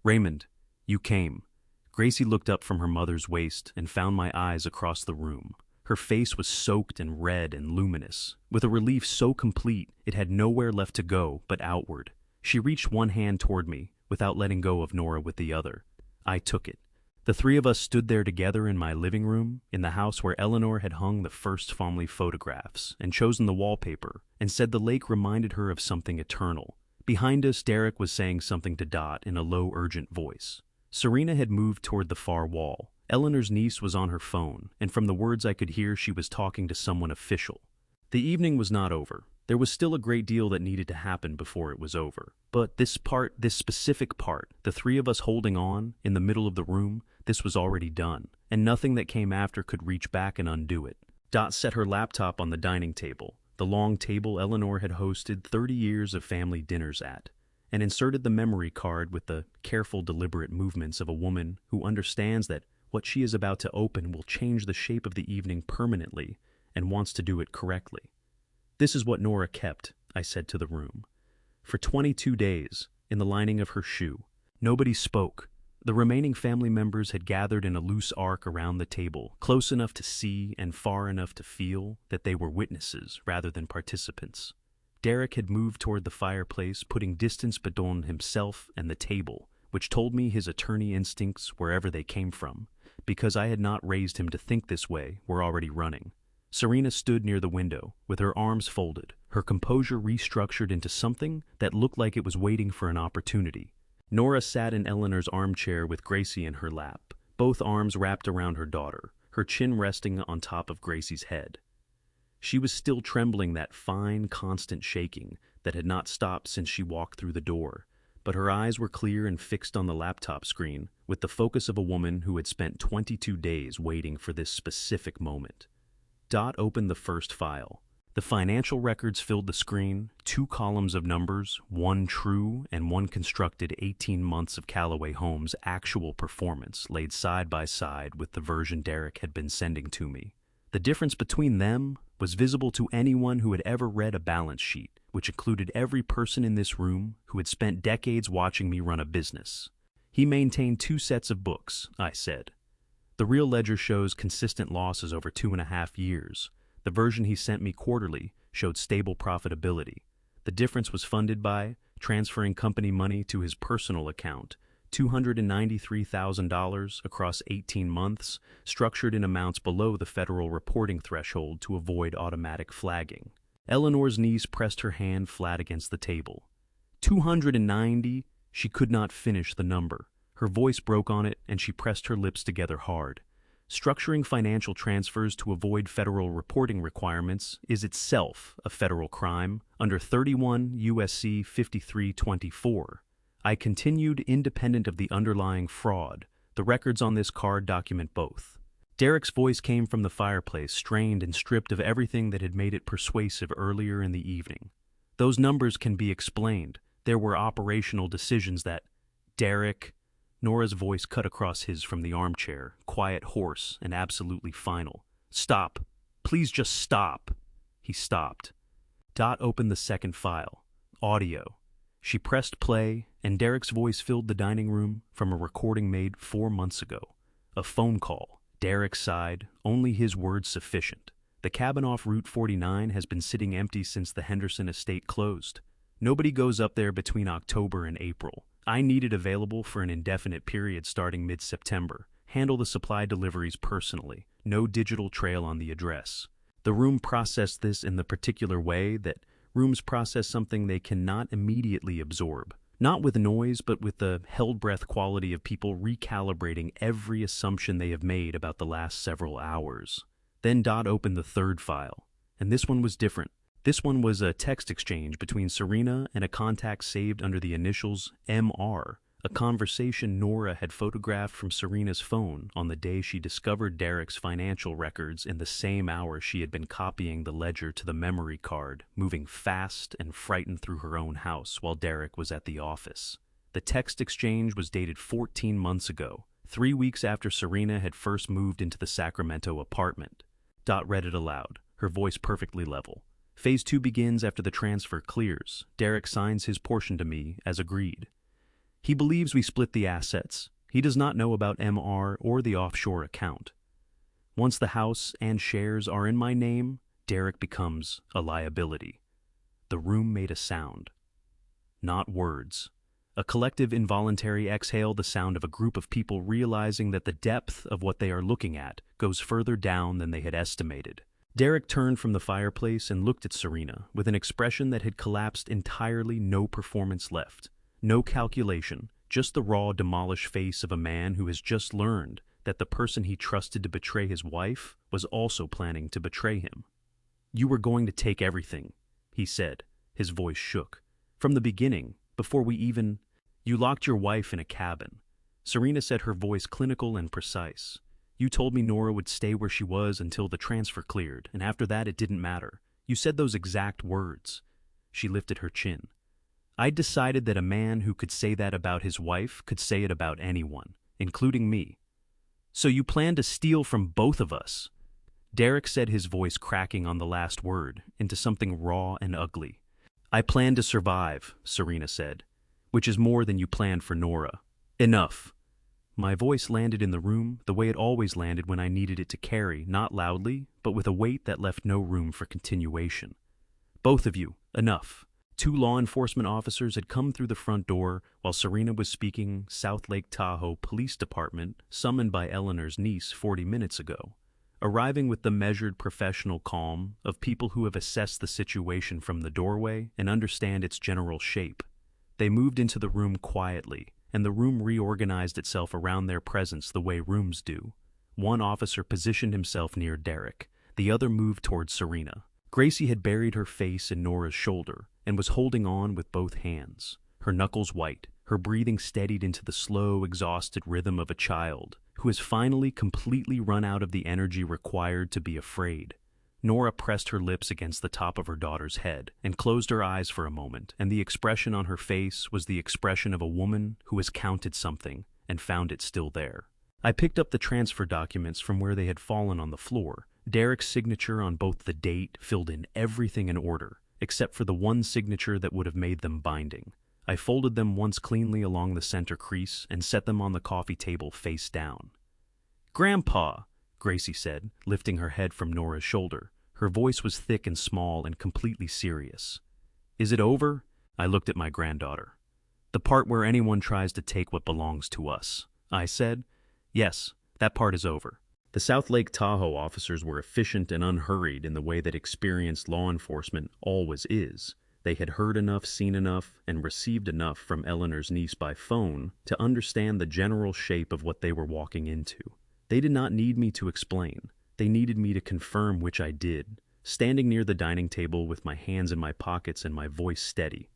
[SPEAKER 1] "Raymond, you came." Gracie looked up from her mother's waist and found my eyes across the room. Her face was soaked and red and luminous, with a relief so complete it had nowhere left to go but outward. She reached one hand toward me, without letting go of Nora with the other. I took it. The three of us stood there together in my living room, in the house where Eleanor had hung the first family photographs and chosen the wallpaper, and said the lake reminded her of something eternal. Behind us, Derek was saying something to Dot in a low, urgent voice. Serena had moved toward the far wall. Eleanor's niece was on her phone, and from the words I could hear, she was talking to someone official. The evening was not over. There was still a great deal that needed to happen before it was over. But this specific part, the three of us holding on, in the middle of the room, this was already done, and nothing that came after could reach back and undo it. Dot set her laptop on the dining table, the long table Eleanor had hosted 30 years of family dinners at, and inserted the memory card with the careful, deliberate movements of a woman who understands that what she is about to open will change the shape of the evening permanently and wants to do it correctly. "This is what Nora kept," I said to the room. "For 22 days, in the lining of her shoe." Nobody spoke. The remaining family members had gathered in a loose arc around the table, close enough to see and far enough to feel that they were witnesses rather than participants. Derek had moved toward the fireplace, putting distance between himself and the table, which told me his attorney instincts, wherever they came from, because I had not raised him to think this way, were already running. Serena stood near the window, with her arms folded, her composure restructured into something that looked like it was waiting for an opportunity. Nora sat in Eleanor's armchair with Gracie in her lap, both arms wrapped around her daughter, her chin resting on top of Gracie's head. She was still trembling, that fine, constant shaking that had not stopped since she walked through the door, but her eyes were clear and fixed on the laptop screen, with the focus of a woman who had spent 22 days waiting for this specific moment. Dot opened the first file. The financial records filled the screen, 2 columns of numbers, one true and one constructed 18 months of Callaway Homes' actual performance laid side by side with the version Derek had been sending to me. The difference between them was visible to anyone who had ever read a balance sheet, which included every person in this room who had spent decades watching me run a business. "He maintained 2 sets of books," I said. "The real ledger shows consistent losses over 2.5 years. The version he sent me quarterly showed stable profitability. The difference was funded by transferring company money to his personal account, $293,000 across 18 months, structured in amounts below the federal reporting threshold to avoid automatic flagging." Eleanor's niece pressed her hand flat against the table. 290, she could not finish the number. Her voice broke on it, and she pressed her lips together hard. Structuring financial transfers to avoid federal reporting requirements is itself a federal crime under 31 U.S.C. 5324. I continued, independent of the underlying fraud. The records on this card document both. Derek's voice came from the fireplace, strained and stripped of everything that had made it persuasive earlier in the evening. "Those numbers can be explained. There were operational decisions that—" "Derek," Nora's voice cut across his from the armchair, quiet, hoarse, and absolutely final. "Stop. Please just stop." He stopped. Dot opened the second file. Audio. She pressed play, and Derek's voice filled the dining room from a recording made 4 months ago. A phone call. Derek sighed, only his words sufficient. The cabin off Route 49 has been sitting empty since the Henderson estate closed. Nobody goes up there between October and April. I need it available for an indefinite period starting mid-September. Handle the supply deliveries personally. No digital trail on the address. The room processed this in the particular way that rooms process something they cannot immediately absorb. Not with noise, but with the held-breath quality of people recalibrating every assumption they have made about the last several hours. Then Dot opened the third file, and this one was different. This one was a text exchange between Serena and a contact saved under the initials MR, a conversation Nora had photographed from Serena's phone on the day she discovered Derek's financial records in the same hour she had been copying the ledger to the memory card, moving fast and frightened through her own house while Derek was at the office. The text exchange was dated 14 months ago, 3 weeks after Serena had first moved into the Sacramento apartment. Dot read it aloud, her voice perfectly level. Phase 2 begins after the transfer clears. Derek signs his portion to me as agreed. He believes we split the assets. He does not know about MR or the offshore account. Once the house and shares are in my name, Derek becomes a liability. The room made a sound. Not words. A collective involuntary exhale, the sound of a group of people realizing that the depth of what they are looking at goes further down than they had estimated. Derek turned from the fireplace and looked at Serena with an expression that had collapsed entirely, no performance left. No calculation, just the raw, demolished face of a man who has just learned that the person he trusted to betray his wife was also planning to betray him. "You were going to take everything," he said. His voice shook. "From the beginning, before we even... You locked your wife in a cabin." Serena said, her voice clinical and precise. "You told me Nora would stay where she was until the transfer cleared, and after that it didn't matter. You said those exact words." She lifted her chin. "I decided that a man who could say that about his wife could say it about anyone, including me. So you plan to steal from both of us?" Derek said, his voice cracking on the last word, into something raw and ugly. "I plan to survive," Serena said, "which is more than you planned for Nora. Enough." My voice landed in the room the way it always landed when I needed it to carry, not loudly, but with a weight that left no room for continuation. "Both of you, enough." 2 law enforcement officers had come through the front door while Serena was speaking. South Lake Tahoe Police Department, summoned by Eleanor's niece 40 minutes ago. Arriving with the measured professional calm of people who have assessed the situation from the doorway and understand its general shape. They moved into the room quietly, and the room reorganized itself around their presence the way rooms do. One officer positioned himself near Derek, the other moved towards Serena. Gracie had buried her face in Nora's shoulder and was holding on with both hands, her knuckles white, her breathing steadied into the slow, exhausted rhythm of a child who has finally completely run out of the energy required to be afraid. Nora pressed her lips against the top of her daughter's head and closed her eyes for a moment, and the expression on her face was the expression of a woman who has counted something and found it still there. I picked up the transfer documents from where they had fallen on the floor. Derek's signature on both the date filled in everything in order, except for the one signature that would have made them binding. I folded them once cleanly along the center crease and set them on the coffee table face down. "Grandpa," Gracie said, lifting her head from Nora's shoulder. Her voice was thick and small and completely serious. "Is it over?" I looked at my granddaughter. "The part where anyone tries to take what belongs to us," I said. "Yes, that part is over." The South Lake Tahoe officers were efficient and unhurried in the way that experienced law enforcement always is. They had heard enough, seen enough, and received enough from Eleanor's niece by phone to understand the general shape of what they were walking into. They did not need me to explain. They needed me to confirm, which I did, standing near the dining table with my hands in my pockets and my voice steady.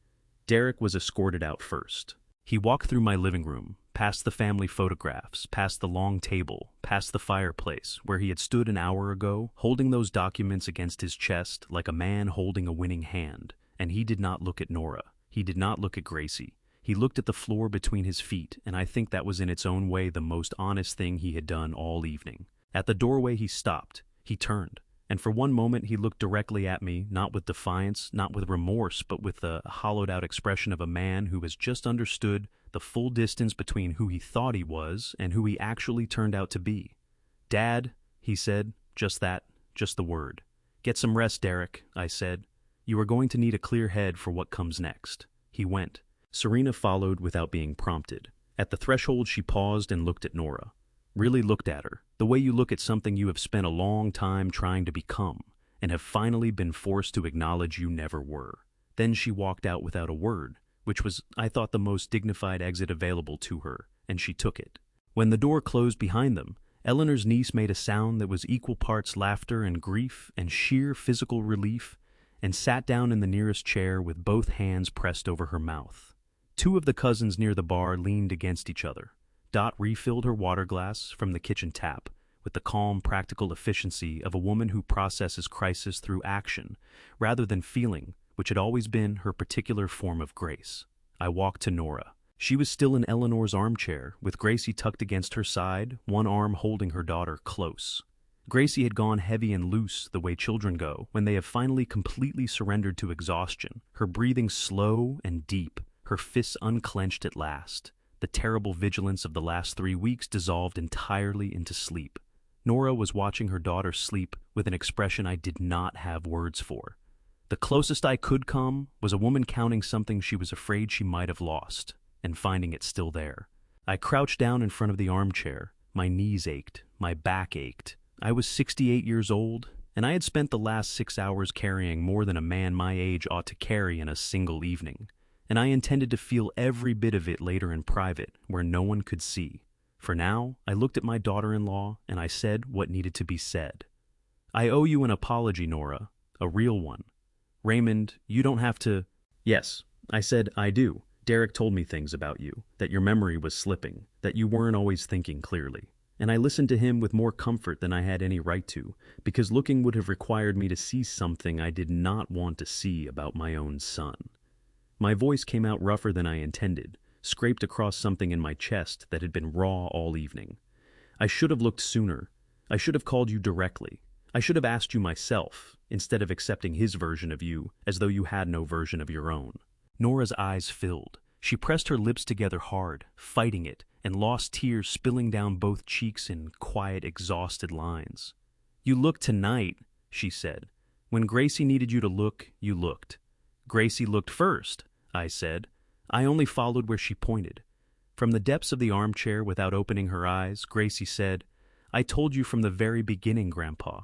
[SPEAKER 1] Derek was escorted out first. He walked through my living room, past the family photographs, past the long table, past the fireplace, where he had stood an hour ago, holding those documents against his chest like a man holding a winning hand. And he did not look at Nora. He did not look at Gracie. He looked at the floor between his feet, and I think that was in its own way the most honest thing he had done all evening. At the doorway he stopped. He turned. And for one moment he looked directly at me, not with defiance, not with remorse, but with the hollowed-out expression of a man who has just understood the full distance between who he thought he was and who he actually turned out to be. "Dad," he said, just that, just the word. "Get some rest, Derek," I said. "You are going to need a clear head for what comes next." He went. Serena followed without being prompted. At the threshold she paused and looked at Nora. Really looked at her, the way you look at something you have spent a long time trying to become, and have finally been forced to acknowledge you never were. Then she walked out without a word, which was, I thought, the most dignified exit available to her, and she took it. When the door closed behind them, Eleanor's niece made a sound that was equal parts laughter and grief and sheer physical relief, and sat down in the nearest chair with both hands pressed over her mouth. Two of the cousins near the bar leaned against each other. Dot refilled her water glass from the kitchen tap with the calm, practical efficiency of a woman who processes crisis through action rather than feeling, which had always been her particular form of grace. I walked to Nora. She was still in Eleanor's armchair, with Gracie tucked against her side, one arm holding her daughter close. Gracie had gone heavy and loose the way children go when they have finally completely surrendered to exhaustion, her breathing slow and deep, her fists unclenched at last. The terrible vigilance of the last 3 weeks dissolved entirely into sleep. Nora was watching her daughter sleep with an expression I did not have words for. The closest I could come was a woman counting something she was afraid she might have lost, and finding it still there. I crouched down in front of the armchair. My knees ached, my back ached. I was 68 years old, and I had spent the last 6 hours carrying more than a man my age ought to carry in a single evening. And I intended to feel every bit of it later in private, where no one could see. For now, I looked at my daughter-in-law, and I said what needed to be said. "I owe you an apology, Nora, a real one. Raymond, you don't have to—" "Yes," I said, "I do. Derek told me things about you, that your memory was slipping, that you weren't always thinking clearly. And I listened to him with more comfort than I had any right to, because looking would have required me to see something I did not want to see about my own son." My voice came out rougher than I intended, scraped across something in my chest that had been raw all evening. I should have looked sooner. I should have called you directly. I should have asked you myself, instead of accepting his version of you, as though you had no version of your own. Nora's eyes filled. She pressed her lips together hard, fighting it, and lost tears spilling down both cheeks in quiet, exhausted lines. "You looked tonight," she said. "When Gracie needed you to look, you looked." "Gracie looked first," I said. I only followed where she pointed. From the depths of the armchair, without opening her eyes, Gracie said, "I told you from the very beginning, Grandpa."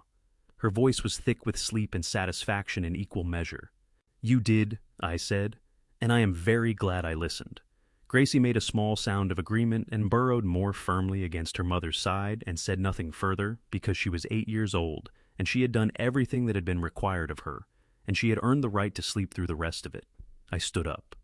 [SPEAKER 1] Her voice was thick with sleep and satisfaction in equal measure. "You did," I said, "and I am very glad I listened." Gracie made a small sound of agreement and burrowed more firmly against her mother's side and said nothing further because she was 8 years old and she had done everything that had been required of her, and she had earned the right to sleep through the rest of it. I stood up.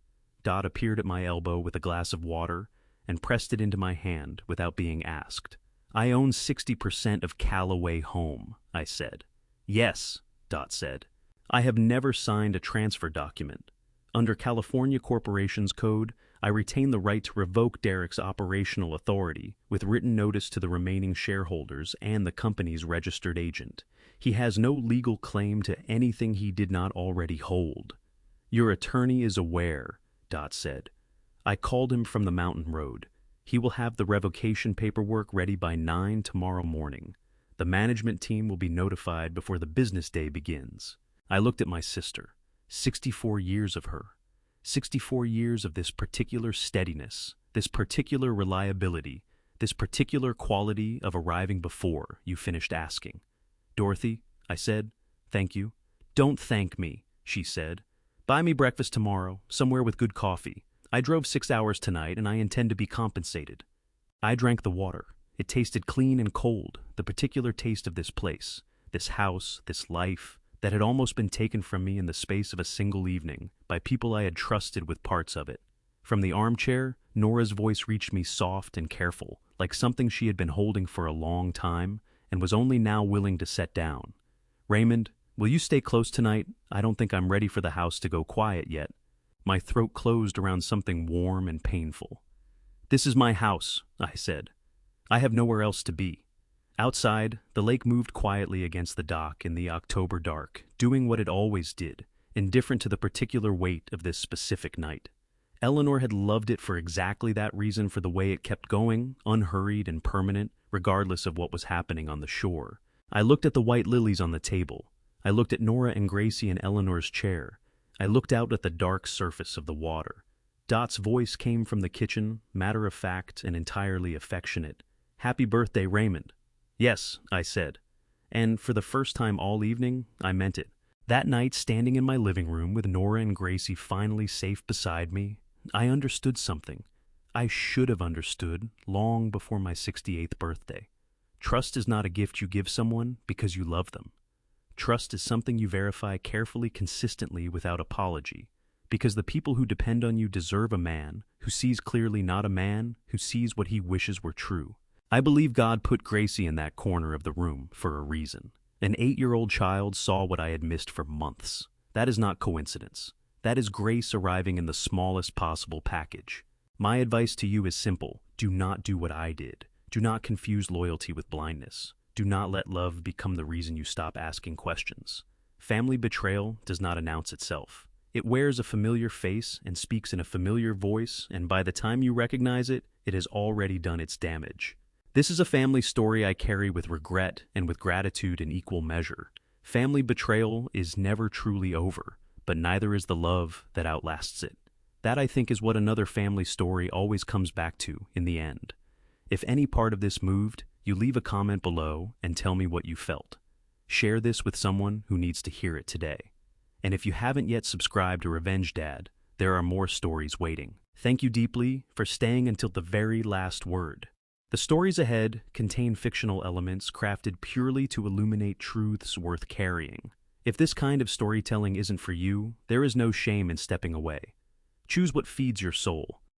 [SPEAKER 1] Dot appeared at my elbow with a glass of water and pressed it into my hand without being asked. "I own 60% of Callaway Home," I said. "Yes," Dot said. "I have never signed a transfer document. Under California Corporations Code, I retain the right to revoke Derek's operational authority with written notice to the remaining shareholders and the company's registered agent. He has no legal claim to anything he did not already hold." "Your attorney is aware," Dot said. "I called him from the mountain road. He will have the revocation paperwork ready by 9 tomorrow morning. The management team will be notified before the business day begins." I looked at my sister. 64 years of her. 64 years of this particular steadiness, this particular reliability, this particular quality of arriving before you finished asking. "Dorothy," I said, "thank you." "Don't thank me," she said. "Buy me breakfast tomorrow, somewhere with good coffee. I drove 6 hours tonight, and I intend to be compensated." I drank the water. It tasted clean and cold, the particular taste of this place, this house, this life, that had almost been taken from me in the space of a single evening by people I had trusted with parts of it. From the armchair, Nora's voice reached me soft and careful, like something she had been holding for a long time and was only now willing to set down. "Raymond, will you stay close tonight? I don't think I'm ready for the house to go quiet yet." My throat closed around something warm and painful. "This is my house," I said. "I have nowhere else to be. Outside, the lake moved quietly against the dock in the October dark, doing what it always did, indifferent to the particular weight of this specific night. Eleanor had loved it for exactly that reason, for the way it kept going, unhurried and permanent, regardless of what was happening on the shore. I looked at the white lilies on the table. I looked at Nora and Gracie in Eleanor's chair. I looked out at the dark surface of the water. Dot's voice came from the kitchen, matter-of-fact and entirely affectionate. "Happy birthday, Raymond." "Yes," I said. And for the first time all evening, I meant it. That night, standing in my living room with Nora and Gracie finally safe beside me, I understood something I should have understood long before my 68th birthday. Trust is not a gift you give someone because you love them. Trust is something you verify carefully, consistently, without apology, because the people who depend on you deserve a man who sees clearly, not a man who sees what he wishes were true. I believe God put Gracie in that corner of the room for a reason. An 8-year-old child saw what I had missed for months. That is not coincidence. That is grace arriving in the smallest possible package. My advice to you is simple. Do not do what I did. Do not confuse loyalty with blindness. Do not let love become the reason you stop asking questions. Family betrayal does not announce itself. It wears a familiar face and speaks in a familiar voice, and by the time you recognize it, it has already done its damage. This is a family story I carry with regret and with gratitude in equal measure. Family betrayal is never truly over, but neither is the love that outlasts it. That, I think, is what another family story always comes back to in the end. If any part of this moved, you leave a comment below and tell me what you felt. Share this with someone who needs to hear it today. And if you haven't yet subscribed to Revenge Dad, there are more stories waiting. Thank you deeply for staying until the very last word. The stories ahead contain fictional elements crafted purely to illuminate truths worth carrying. If this kind of storytelling isn't for you, there is no shame in stepping away. Choose what feeds your soul.